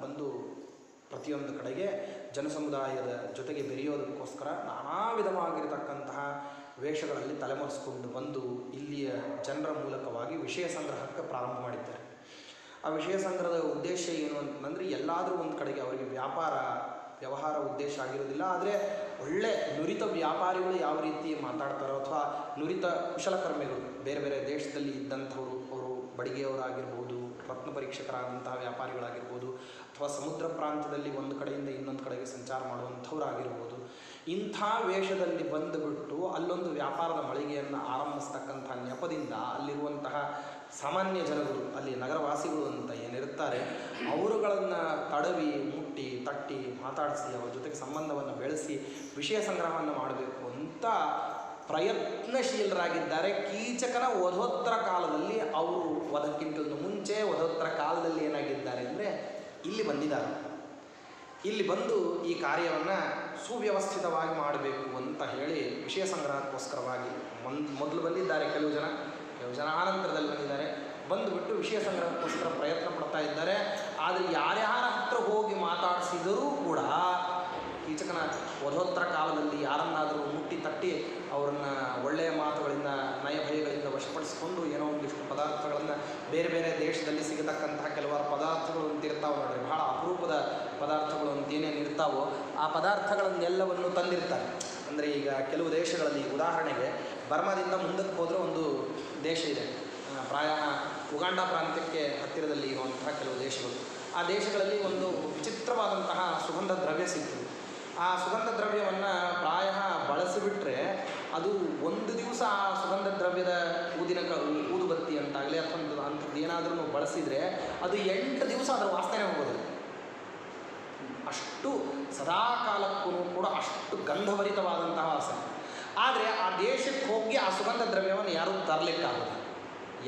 [SPEAKER 1] ಬಂದು ಪ್ರತಿಯೊಂದು ಕಡೆಗೆ ಜನಸಮುದಾಯದ ಜೊತೆಗೆ ಬೆರೆಯೋದಕ್ಕೋಸ್ಕರ ನಾನಾ ವಿಧವಾಗಿರತಕ್ಕಂತಹ ವೇಷಗಳಲ್ಲಿ ತಲೆಮರೆಸ್ಕೊಂಡು ಬಂದು ಇಲ್ಲಿಯ ಜನರ ಮೂಲಕವಾಗಿ ವಿಷಯ ಸಂಗ್ರಹಕ್ಕೆ ಪ್ರಾರಂಭ ಮಾಡಿದ್ದಾರೆ. ಆ ವಿಷಯ ಸಂಗ್ರಹದ ಉದ್ದೇಶ ಏನು ಅಂತಂದರೆ ಎಲ್ಲಾದರೂ ಒಂದು ಕಡೆಗೆ ಅವರಿಗೆ ವ್ಯವಹಾರ ಉದ್ದೇಶ ಆಗಿರೋದಿಲ್ಲ. ಆದರೆ ಒಳ್ಳೆ ನುರಿತ ವ್ಯಾಪಾರಿಗಳು ಯಾವ ರೀತಿ ಮಾತಾಡ್ತಾರೋ ಅಥವಾ ನುರಿತ ಕುಶಲಕರ್ಮಿಗಳು ಬೇರೆ ಬೇರೆ ದೇಶದಲ್ಲಿ ಇದ್ದಂಥವರು, ಅವರು ಬಡಿಗೆಯವರಾಗಿರ್ಬೋದು, ರತ್ನ ಪರೀಕ್ಷಕರಾದಂತಹ ವ್ಯಾಪಾರಿಗಳಾಗಿರ್ಬೋದು, ಅಥವಾ ಸಮುದ್ರ ಪ್ರಾಂತ್ಯದಲ್ಲಿ ಒಂದು ಕಡೆಯಿಂದ ಇನ್ನೊಂದು ಕಡೆಗೆ ಸಂಚಾರ ಮಾಡುವಂಥವರಾಗಿರ್ಬೋದು, ಇಂಥ ವೇಷದಲ್ಲಿ ಬಂದುಬಿಟ್ಟು ಅಲ್ಲೊಂದು ವ್ಯಾಪಾರದ ಮಳಿಗೆಯನ್ನು ಆರಂಭಿಸ್ತಕ್ಕಂಥ ನೆಪದಿಂದ ಅಲ್ಲಿರುವಂತಹ ಸಾಮಾನ್ಯ ಜನಗಳು, ಅಲ್ಲಿ ನಗರವಾಸಿಗಳು ಅಂತ ಏನಿರ್ತಾರೆ, ಅವರುಗಳನ್ನು ತಡವಿ, ಮುಟ್ಟಿ, ತಟ್ಟಿ, ಮಾತಾಡಿಸಿ ಅವರ ಜೊತೆಗೆ ಸಂಬಂಧವನ್ನು ಬೆಳೆಸಿ ವಿಷಯ ಸಂಗ್ರಹವನ್ನು ಮಾಡಬೇಕು ಅಂತ ಪ್ರಯತ್ನಶೀಲರಾಗಿದ್ದಾರೆ. ಕೀಚಕನ ವಧೋತ್ತರ ಕಾಲದಲ್ಲಿ ಅವರು ಅದಕ್ಕಿಂತ ಮುಂಚೆ ವಧೋತ್ತರ ಕಾಲದಲ್ಲಿ ಏನಾಗಿದ್ದಾರೆ ಅಂದರೆ ಇಲ್ಲಿ ಬಂದಿದ್ದಾರೆ. ಇಲ್ಲಿ ಬಂದು ಈ ಕಾರ್ಯವನ್ನು ಸುವ್ಯವಸ್ಥಿತವಾಗಿ ಮಾಡಬೇಕು ಅಂತ ಹೇಳಿ ವಿಷಯ ಸಂಗ್ರಹಕ್ಕೋಸ್ಕರವಾಗಿ ಮೊದಲು ಬಂದಿದ್ದಾರೆ. ಕೆಲವು ಜನ ಆನಂತರದಲ್ಲಿ ಬಂದಿದ್ದಾರೆ. ಬಂದುಬಿಟ್ಟು ವಿಷಯ ಸಂಗ್ರಹಕ್ಕೋಸ್ಕರ ಪ್ರಯತ್ನ ಪಡ್ತಾ ಇದ್ದಾರೆ. ಆದರೆ ಯಾರ್ಯಾರ ಹತ್ರ ಹೋಗಿ ಮಾತಾಡಿಸಿದರೂ ಕೂಡ ಕೀಚಕನ ವಧೋತ್ತರ ಕಾಲದಲ್ಲಿ ಯಾರನ್ನಾದರೂ ಮುಟ್ಟಿ ತಟ್ಟಿ ಅವರನ್ನು ಒಳ್ಳೆಯ ಮಾತುಗಳಿಂದ, ನಯಭಯಗಳಿಂದ ವಶಪಡಿಸಿಕೊಂಡು ಏನೋ ಒಂದಿಷ್ಟು ಪದಾರ್ಥಗಳನ್ನು, ಬೇರೆ ಬೇರೆ ದೇಶದಲ್ಲಿ ಸಿಗತಕ್ಕಂತಹ ಕೆಲವಾರು ಪದಾರ್ಥಗಳು ಅಂತಿರ್ತಾವೆ ನೋಡ್ರಿ, ಬಹಳ ಅಪರೂಪದ ಪದಾರ್ಥಗಳು ಅಂತ ಏನೇನು ಇರ್ತಾವೋ ಆ ಪದಾರ್ಥಗಳನ್ನೆಲ್ಲವನ್ನು ತಂದಿರ್ತಾರೆ. ಅಂದರೆ ಈಗ ಕೆಲವು ದೇಶಗಳಲ್ಲಿ, ಉದಾಹರಣೆಗೆ ಬರ್ಮಾದಿಂದ ಮುಂದಕ್ಕೆ ಹೋದರೆ ಒಂದು ದೇಶ ಇದೆ, ಪ್ರಾಯ ಉಗಾಂಡ ಪ್ರಾಂತ್ಯಕ್ಕೆ ಹತ್ತಿರದಲ್ಲಿ ಇರುವಂತಹ ಕೆಲವು ದೇಶಗಳು. ಆ ದೇಶಗಳಲ್ಲಿ ಒಂದು ವಿಚಿತ್ರವಾದಂತಹ ಸುಗಂಧ ದ್ರವ್ಯ ಸಿಗ್ತದೆ. ಆ ಸುಗಂಧ ದ್ರವ್ಯವನ್ನು ಪ್ರಾಯ ಬಳಸಿಬಿಟ್ರೆ ಅದು ಒಂದು ದಿವಸ ಆ ಸುಗಂಧ ದ್ರವ್ಯದ ಊದುಬತ್ತಿ ಅಂತಾಗಲಿ ಅಥವಾ ಅಂಥದ್ದು ಏನಾದರೂ ಬಳಸಿದರೆ ಅದು 8 ದಿವಸ ಅದರ ವಾಸನೆ ಹೋಗೋದಿಲ್ಲ. ಅಷ್ಟು ಸದಾಕಾಲಕ್ಕೂ ಕೂಡ ಅಷ್ಟು ಗಂಧಭರಿತವಾದಂತಹ ವಾಸನೆ. ಆದರೆ ಆ ದೇಶಕ್ಕೆ ಹೋಗಿ ಆ ಸುಗಂಧ ದ್ರವ್ಯವನ್ನು ಯಾರೂ ತರಲಿಕ್ಕಾಗೋದು.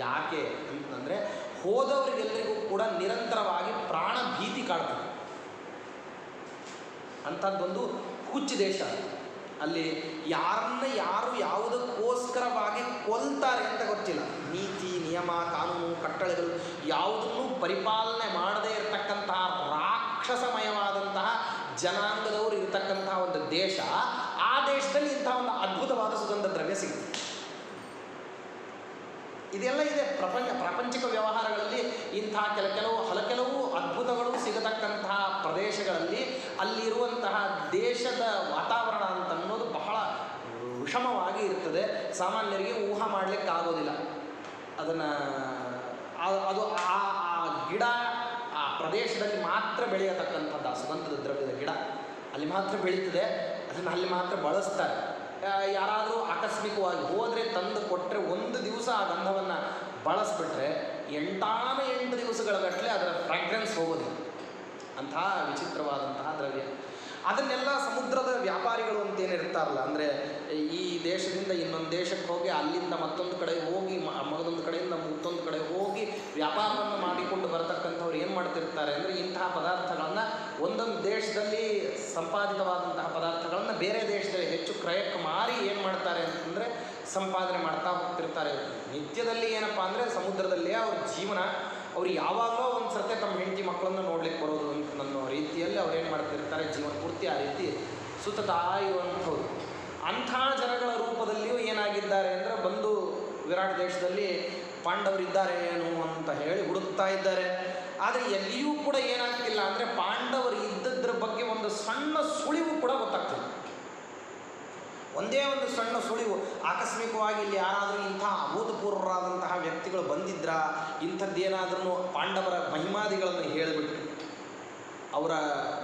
[SPEAKER 1] ಯಾಕೆ ಅಂತಂದರೆ ಹೋದವರಿಗೆಲ್ಲರಿಗೂ ಕೂಡ ನಿರಂತರವಾಗಿ ಪ್ರಾಣ ಭೀತಿ ಕಾಡ್ತದೆ. ಅಂಥದ್ದೊಂದು ಹುಚ್ಚು ದೇಶ. ಅಲ್ಲಿ ಯಾರನ್ನ ಯಾರು ಯಾವುದಕ್ಕೋಸ್ಕರವಾಗಿ ಕೊಲ್ತಾರೆ ಅಂತ ಗೊತ್ತಿಲ್ಲ. ನೀತಿ ನಿಯಮ ಕಾನೂನು ಕಟ್ಟಳೆಗಳು ಯಾವುದನ್ನೂ ಪರಿಪಾಲನೆ ಮಾಡದೇ ಇರತಕ್ಕಂತಹ ರಾಕ್ಷಸಮಯವಾದಂತಹ ಜನಾಂಗದವರು ಇರತಕ್ಕಂತಹ ಒಂದು ದೇಶ. ಆ ದೇಶದಲ್ಲಿ ಇಂತಹ ಒಂದು ಅದ್ಭುತವಾದ ಸುಗಂಧ ದ್ರವ್ಯ ಸಿಗುತ್ತೆ. ಇದೆಲ್ಲ ಇದೆ ಪ್ರಾಪಂಚಿಕ ವ್ಯವಹಾರಗಳಲ್ಲಿ. ಇಂತಹ ಕೆಲವು ಅದ್ಭುತಗಳು ಸಿಗತಕ್ಕಂತಹ ಪ್ರದೇಶಗಳಲ್ಲಿ ಅಲ್ಲಿರುವಂತಹ ದೇಶದ ವಾತಾವರಣ ಅಂತ ಅನ್ನೋದು ಬಹಳ ವಿಷಮವಾಗಿ ಇರ್ತದೆ. ಸಾಮಾನ್ಯರಿಗೆ ಊಹೆ ಮಾಡಲಿಕ್ಕಾಗೋದಿಲ್ಲ ಅದನ್ನು. ಅದು ಆ ಗಿಡ ಆ ಪ್ರದೇಶದಲ್ಲಿ ಮಾತ್ರ ಬೆಳೆಯತಕ್ಕಂಥದ್ದು. ಆ ಸುಗಂಧದ ದ್ರವ್ಯದ ಗಿಡ ಅಲ್ಲಿ ಮಾತ್ರ ಬೆಳೀತದೆ, ಅದನ್ನು ಅಲ್ಲಿ ಮಾತ್ರ ಬಳಸ್ತಾರೆ. ಯಾರಾದರೂ ಆಕಸ್ಮಿಕವಾಗಿ ಹೋದರೆ ತಂದು ಕೊಟ್ಟರೆ ಒಂದು ದಿವಸ ಆ ಗಂಧವನ್ನು ಬಳಸಿಬಿಟ್ರೆ 8 ದಿವಸಗಳ ಗಟ್ಟಲೆ ಅದರ ಫ್ರಾಗ್ರೆನ್ಸ್ ಹೋಗೋದಿಲ್ಲ. ಅಂತಹ ವಿಚಿತ್ರವಾದಂತಹ ದ್ರವ್ಯ. ಅದನ್ನೆಲ್ಲ ಸಮುದ್ರದ ವ್ಯಾಪಾರಿಗಳು ಅಂತೇನಿರ್ತಾರಲ್ಲ, ಅಂದರೆ ಈ ದೇಶದಿಂದ ಇನ್ನೊಂದು ದೇಶಕ್ಕೆ ಹೋಗಿ ಅಲ್ಲಿಂದ ಮತ್ತೊಂದು ಕಡೆ ಹೋಗಿ ಮಗದೊಂದು ಕಡೆಯಿಂದ ಮತ್ತೊಂದು ಕಡೆ ಹೋಗಿ ವ್ಯಾಪಾರವನ್ನು ಮಾಡಿಕೊಂಡು ಬರತಕ್ಕಂಥವ್ರು ಏನು ಮಾಡ್ತಿರ್ತಾರೆ ಅಂದರೆ ಇಂತಹ ಪದಾರ್ಥಗಳನ್ನು ಒಂದೊಂದು ದೇಶದಲ್ಲಿ ಸಂಪಾದಿತವಾದಂತಹ ಪದಾರ್ಥಗಳನ್ನು ಬೇರೆ ದೇಶದಲ್ಲಿ ಹೆಚ್ಚು ಕ್ರಯಕ್ಕೆ ಮಾರಿ ಏನು ಮಾಡ್ತಾರೆ ಅಂತಂದರೆ ಸಂಪಾದನೆ ಮಾಡ್ತಾ ಹೋಗ್ತಿರ್ತಾರೆ. ನಿತ್ಯದಲ್ಲಿ ಏನಪ್ಪ ಅಂದರೆ ಸಮುದ್ರದಲ್ಲೇ ಅವ್ರ ಜೀವನ. ಅವ್ರು ಯಾವಾಗಲೂ ಒಂದು ಸರ್ತೆ ತಮ್ಮ ಹೆಂಡತಿ ಮಕ್ಕಳನ್ನು ನೋಡ್ಲಿಕ್ಕೆ ಬರೋದು ಅಂತ ಅನ್ನೋ ರೀತಿಯಲ್ಲಿ ಅವ್ರು ಏನು ಮಾಡ್ತಿರ್ತಾರೆ, ಜೀವನ ಪೂರ್ತಿ ಆ ರೀತಿ ಸುತ್ತಾ ಇರುವಂಥವ್ರು. ಅಂಥ ಜನಗಳ ರೂಪದಲ್ಲಿಯೂ ಏನಾಗಿದ್ದಾರೆ ಅಂದರೆ ಬಂದು ವಿರಾಟ್ ದೇಶದಲ್ಲಿ ಪಾಂಡವರಿದ್ದಾರೆ ಏನು ಅಂತ ಹೇಳಿ ಹುಡುಕ್ತಾ ಇದ್ದಾರೆ. ಆದರೆ ಎಲ್ಲಿಯೂ ಕೂಡ ಏನಾಗ್ತಿಲ್ಲ ಅಂದರೆ ಪಾಂಡವರು ಇದ್ದದ್ರ ಬಗ್ಗೆ ಒಂದು ಸಣ್ಣ ಸುಳಿವು ಕೂಡ ಗೊತ್ತಾಗ್ತಿಲ್ಲ. ಒಂದೇ ಒಂದು ಸಣ್ಣ ಸುಳಿವು. ಆಕಸ್ಮಿಕವಾಗಿ ಇಲ್ಲಿ ಯಾರಾದರೂ ಇಂಥ ಅಭೂತಪೂರ್ವರಾದಂತಹ ವ್ಯಕ್ತಿಗಳು ಬಂದಿದ್ರಾ, ಇಂಥದ್ದೇನಾದ್ರೂ ಪಾಂಡವರ ಮಹಿಮಾದಿಗಳನ್ನು ಹೇಳಿಬಿಟ್ಟು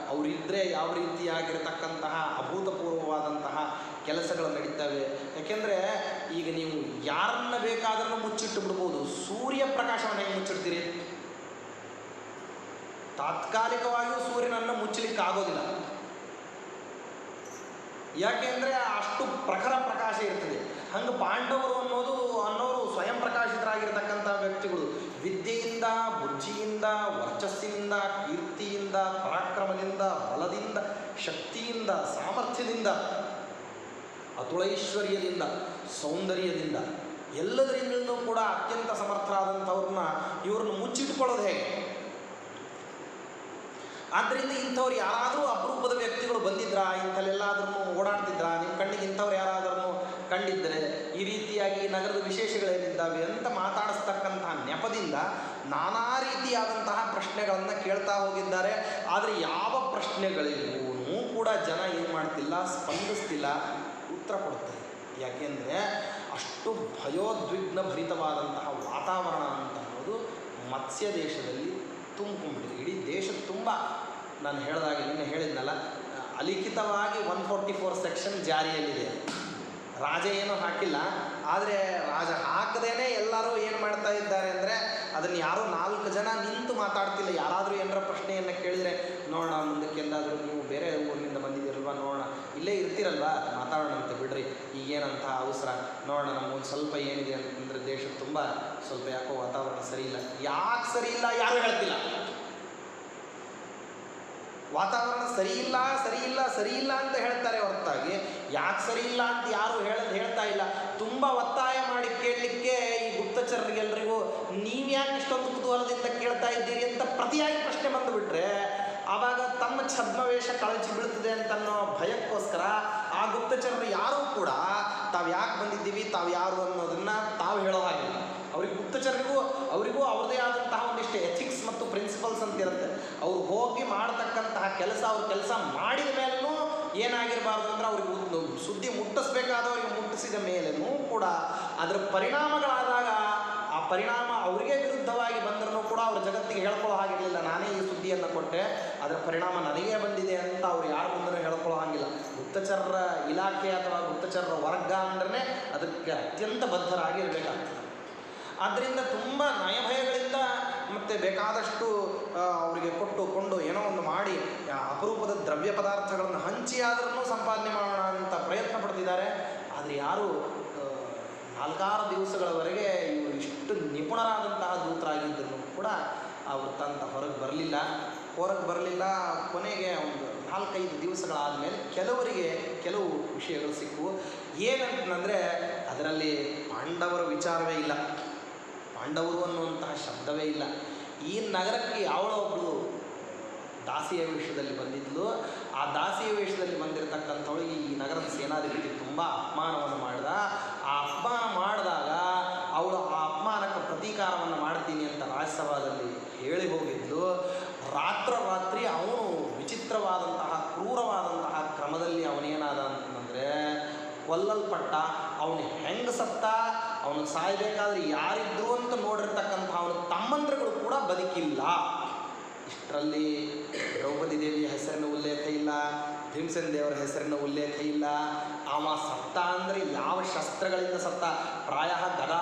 [SPEAKER 1] ಅವರಿದ್ದರೆ ಯಾವ ರೀತಿಯಾಗಿರತಕ್ಕಂತಹ ಅಭೂತಪೂರ್ವವಾದಂತಹ ಕೆಲಸಗಳು ನಡೀತವೆ. ಯಾಕೆಂದರೆ ಈಗ ನೀವು ಯಾರನ್ನ ಬೇಕಾದ್ರೂ ಮುಚ್ಚಿಟ್ಟು ಬಿಡ್ಬೋದು. ಸೂರ್ಯ ಪ್ರಕಾಶವನ್ನು ಹೆಂಗೆ ಮುಚ್ಚಿಡ್ತೀರಿ? ತಾತ್ಕಾಲಿಕವಾಗಿಯೂ ಸೂರ್ಯನನ್ನು ಮುಚ್ಚಲಿಕ್ಕಾಗೋದಿಲ್ಲ. ಯಾಕೆಂದರೆ ಅಷ್ಟು ಪ್ರಖರ ಪ್ರಕಾಶ ಇರ್ತದೆ. ಹಂಗೆ ಪಾಂಡವರು ಅನ್ನೋರು ಸ್ವಯಂ ಪ್ರಕಾಶಿತರಾಗಿರ್ತಕ್ಕಂಥ ವ್ಯಕ್ತಿಗಳು. ವಿದ್ಯೆಯಿಂದ, ಬುದ್ಧಿಯಿಂದ, ವರ್ಚಸ್ಸಿನಿಂದ, ಕೀರ್ತಿಯಿಂದ, ಪರಾಕ್ರಮದಿಂದ, ಬಲದಿಂದ, ಶಕ್ತಿಯಿಂದ, ಸಾಮರ್ಥ್ಯದಿಂದ, ಅತುಳೈಶ್ವರ್ಯದಿಂದ, ಸೌಂದರ್ಯದಿಂದ, ಎಲ್ಲದರಿಂದಲೂ ಕೂಡ ಅತ್ಯಂತ ಸಮರ್ಥರಾದಂಥವ್ರನ್ನ ಇವ್ರನ್ನ ಮುಚ್ಚಿಟ್ಕೊಳ್ಳೋದು ಹೇಗೆ? ಆದ್ದರಿಂದ ಇಂಥವ್ರು ಯಾರಾದರೂ ಅಪರೂಪದ ವ್ಯಕ್ತಿಗಳು ಬಂದಿದ್ರಾ, ಇಂಥಲ್ಲೆಲ್ಲಾದ್ರೂ ಓಡಾಡ್ತಿದ್ರಾ, ನಿಮ್ಮ ಕಣ್ಣಿಗೆ ಇಂಥವ್ರು ಯಾರಾದ್ರೂ ಕಂಡಿದ್ದರೆ ಈ ರೀತಿಯಾಗಿ ನಗರದ ವಿಶೇಷಗಳೇನಿದ್ದಾವೆ ಅಂತ ಮಾತಾಡಿಸ್ತಕ್ಕಂತಹ ನೆಪದಿಂದ ನಾನಾ ರೀತಿಯಾದಂತಹ ಪ್ರಶ್ನೆಗಳನ್ನು ಕೇಳ್ತಾ ಹೋಗಿದ್ದಾರೆ. ಆದರೆ ಯಾವ ಪ್ರಶ್ನೆಗಳಿಗೂ ಕೂಡ ಜನ ಏನು ಮಾಡ್ತಿಲ್ಲ, ಸ್ಪಂದಿಸ್ತಿಲ್ಲ, ಉತ್ತರ ಕೊಡ್ತಾರೆ. ಯಾಕೆಂದರೆ ಅಷ್ಟು ಭಯೋದ್ವಿಗ್ನ ಭರಿತವಾದಂತಹ ವಾತಾವರಣ ಅಂತ ಅನ್ನೋದು ಮತ್ಸ್ಯ ದೇಶದಲ್ಲಿ ತುಂಬಿಕೊಂಡಿದೆ. ಇಡೀ ದೇಶ ತುಂಬ, ನಾನು ನಿನ್ನೆ ಹೇಳಿದ್ನಲ್ಲ, ಅಲಿಖಿತವಾಗಿ 144 ಸೆಕ್ಷನ್ ಜಾರಿಯಲ್ಲಿದೆ. ರಾಜ ಏನೂ ಹಾಕಿಲ್ಲ. ಆದರೆ ರಾಜ ಹಾಕದೇನೆ ಎಲ್ಲರೂ ಏನು ಮಾಡ್ತಾ ಇದ್ದಾರೆ ಅಂದರೆ ಅದನ್ನು ಯಾರೂ 4 ಜನ ನಿಂತು ಮಾತಾಡ್ತಿಲ್ಲ. ಯಾರಾದರೂ ಏನಾರ ಪ್ರಶ್ನೆಯನ್ನು ಕೇಳಿದರೆ ನೋಡೋಣ, ಮುಂದಕ್ಕೆ ಎಂದಾದರೂ ನೀವು ಬೇರೆ ಊರಿನಿಂದ ಬಂದಿದ್ದೀರಲ್ವ, ನೋಡೋಣ, ಇಲ್ಲೇ ಇರ್ತೀರಲ್ವ, ಮಾತಾಡೋಣ ಅಂತ ಬಿಡ್ರಿ, ಈಗೇನಂತ ಅವಸರ, ನೋಡೋಣ, ನಮಗೊಂದು ಸ್ವಲ್ಪ ಏನಿದೆ ಅಂತಂದರೆ ದೇಶ ತುಂಬ ಸ್ವಲ್ಪ ಯಾಕೋ ವಾತಾವರಣ ಸರಿ ಇಲ್ಲ. ಯಾಕೆ ಸರಿ ಇಲ್ಲ ಯಾರೂ ಹೇಳ್ತಿಲ್ಲ. ವಾತಾವರಣ ಸರಿ ಇಲ್ಲ ಅಂತ ಹೇಳ್ತಾರೆ ಹೊರತಾಗಿ ಯಾಕೆ ಸರಿ ಇಲ್ಲ ಅಂತ ಯಾರು ಹೇಳ್ತಾ ಇಲ್ಲ. ತುಂಬ ಒತ್ತಾಯ ಮಾಡಿ ಕೇಳಲಿಕ್ಕೆ ಈ ಗುಪ್ತಚರರಿಗೆಲ್ಲರಿಗೂ ನೀವ್ಯಾಕೆ ಇಷ್ಟೊಂದು ಕುತೂಹಲದಿಂದ ಕೇಳ್ತಾ ಇದ್ದೀರಿ ಅಂತ ಪ್ರತಿಯಾಗಿ ಪ್ರಶ್ನೆ ಬಂದುಬಿಟ್ರೆ ಆವಾಗ ತಮ್ಮ ಛದ್ಮವೇಷ ಕಳಚಿ ಬೀಳ್ತದೆ ಅಂತನ್ನೋ ಭಯಕ್ಕೋಸ್ಕರ ಆ ಗುಪ್ತಚರರು ಯಾರೂ ಕೂಡ ತಾವು ಯಾಕೆ ಬಂದಿದ್ದೀವಿ, ತಾವು ಯಾರು ಅನ್ನೋದನ್ನು ತಾವು ಹೇಳೋ ಹಾಗಿಲ್ಲ. ಅವರಿಗೂ ಅವ್ರದೇ ಆದಂತಹ ಒಂದಿಷ್ಟು ಎಥಿಕ್ಸ್ ಮತ್ತು ಪ್ರಿನ್ಸಿಪಲ್ಸ್ ಅಂತ ಇರುತ್ತೆ. ಅವ್ರು ಹೋಗಿ ಮಾಡತಕ್ಕಂತಹ ಕೆಲಸ, ಅವ್ರ ಕೆಲಸ ಮಾಡಿದ ಮೇಲೂ ಏನಾಗಿರಬಾರ್ದು ಅಂದರೆ ಅವ್ರಿಗೆ ಸುದ್ದಿ ಮುಟ್ಟಿಸ್ಬೇಕಾದವರಿಗೆ ಮುಟ್ಟಿಸಿದ ಮೇಲೂ ಕೂಡ ಅದರ ಪರಿಣಾಮಗಳಾದಾಗ ಆ ಪರಿಣಾಮ ಅವರಿಗೆ ವಿರುದ್ಧವಾಗಿ ಬಂದರೂ ಕೂಡ ಅವ್ರ ಜಗತ್ತಿಗೆ ಹೇಳ್ಕೊಳ್ಳೋ ಹಾಗಿರಲಿಲ್ಲ. ನಾನೇ ಈ ಸುದ್ದಿಯನ್ನು ಕೊಟ್ಟೆ, ಅದರ ಪರಿಣಾಮ ನನಗೇ ಬಂದಿದೆ ಅಂತ ಅವ್ರು ಯಾರ ಮುಂದೂ ಹೇಳ್ಕೊಳ್ಳೋ ಹಾಗಿಲ್ಲ. ಗುಪ್ತಚರರ ಇಲಾಖೆ ಅಥವಾ ಗುಪ್ತಚರರ ವರ್ಗ ಅಂದ್ರೆ ಅದಕ್ಕೆ ಅತ್ಯಂತ ಬದ್ಧರಾಗಿರಬೇಕಾಗ್ತದೆ. ಆದ್ದರಿಂದ ತುಂಬ ನಯಭಯಗಳಿಂದ ಮತ್ತು ಬೇಕಾದಷ್ಟು ಅವರಿಗೆ ಕೊಟ್ಟು ಏನೋ ಒಂದು ಮಾಡಿ ಅಪರೂಪದ ದ್ರವ್ಯ ಪದಾರ್ಥಗಳನ್ನು ಹಂಚಿ ಆದ್ರೂ ಸಂಪಾದನೆ ಮಾಡೋಣ ಅಂತ ಪ್ರಯತ್ನ ಪಡ್ತಿದ್ದಾರೆ. ಆದರೆ ಯಾರು 4-6 ದಿವಸಗಳವರೆಗೆ ಇವರು ಇಷ್ಟು ನಿಪುಣರಾದಂತಹ ದೂತರಾಗಿದ್ದರೂ ಕೂಡ ಆ ವೃತ್ತಾಂತ ಹೊರಗೆ ಬರಲಿಲ್ಲ. ಕೊನೆಗೆ ಒಂದು 4-5 ದಿವಸಗಳಾದ ಮೇಲೆ ಕೆಲವರಿಗೆ ಕೆಲವು ವಿಷಯಗಳು ಸಿಕ್ಕವು. ಏನಂತಂದರೆ ಅದರಲ್ಲಿ ಪಾಂಡವರ ವಿಚಾರವೇ ಇಲ್ಲ, ಪಾಂಡವರು ಅನ್ನುವಂತಹ ಶಬ್ದವೇ ಇಲ್ಲ. ಈ ನಗರಕ್ಕೆ ಯಾವಳೋ ಒಬ್ಬಳು ದಾಸಿಯ ವೇಷದಲ್ಲಿ ಬಂದಿದ್ಲು. ಆ ದಾಸಿಯ ವೇಷದಲ್ಲಿ ಬಂದಿರತಕ್ಕಂಥವಳಿಗೆ ಈ ನಗರದ ಸೇನಾಧಿಪತಿ ತುಂಬ ಅಪಮಾನವನ್ನು ಮಾಡಿದ. ಆ ಅಪಮಾನ ಮಾಡಿದಾಗ ಅವಳು ಆ ಅಪಮಾನಕ್ಕೆ ಪ್ರತೀಕಾರವನ್ನು ಮಾಡ್ತೀನಿ ಅಂತ ರಾಜ್ಯಸಭಾದಲ್ಲಿ ಹೇಳಿ ಹೋಗಿದ್ಲು. ರಾತ್ರಿ ಅವನು ವಿಚಿತ್ರವಾದಂತಹ ಕ್ರೂರವಾದಂತಹ ಕ್ರಮದಲ್ಲಿ ಅವನೇನಾದ ಅಂತಂದರೆ ಕೊಲ್ಲಲ್ಪಟ್ಟ. ಅವನು ಹೆಂಗೆ ಸತ್ತ, ಅವನು ಸಾಯಬೇಕಾದ್ರೆ ಯಾರಿದ್ರು ಅಂತ ನೋಡಿರ್ತಕ್ಕಂಥ ಅವನ ತಮ್ಮಂದ್ರಗಳು ಕೂಡ ಬದುಕಿಲ್ಲ. ಇಷ್ಟರಲ್ಲಿ ದ್ರೌಪದಿ ದೇವಿಯ ಹೆಸರಿನ ಉಲ್ಲೇಖ ಇಲ್ಲ, ಭೀಮಸೇನ ದೇವರ ಹೆಸರಿನ ಉಲ್ಲೇಖ ಇಲ್ಲ. ಅವ ಸತ್ತ ಅಂದರೆ ಯಾವ ಶಸ್ತ್ರಗಳಿಂದ ಸತ್ತ? ಪ್ರಾಯ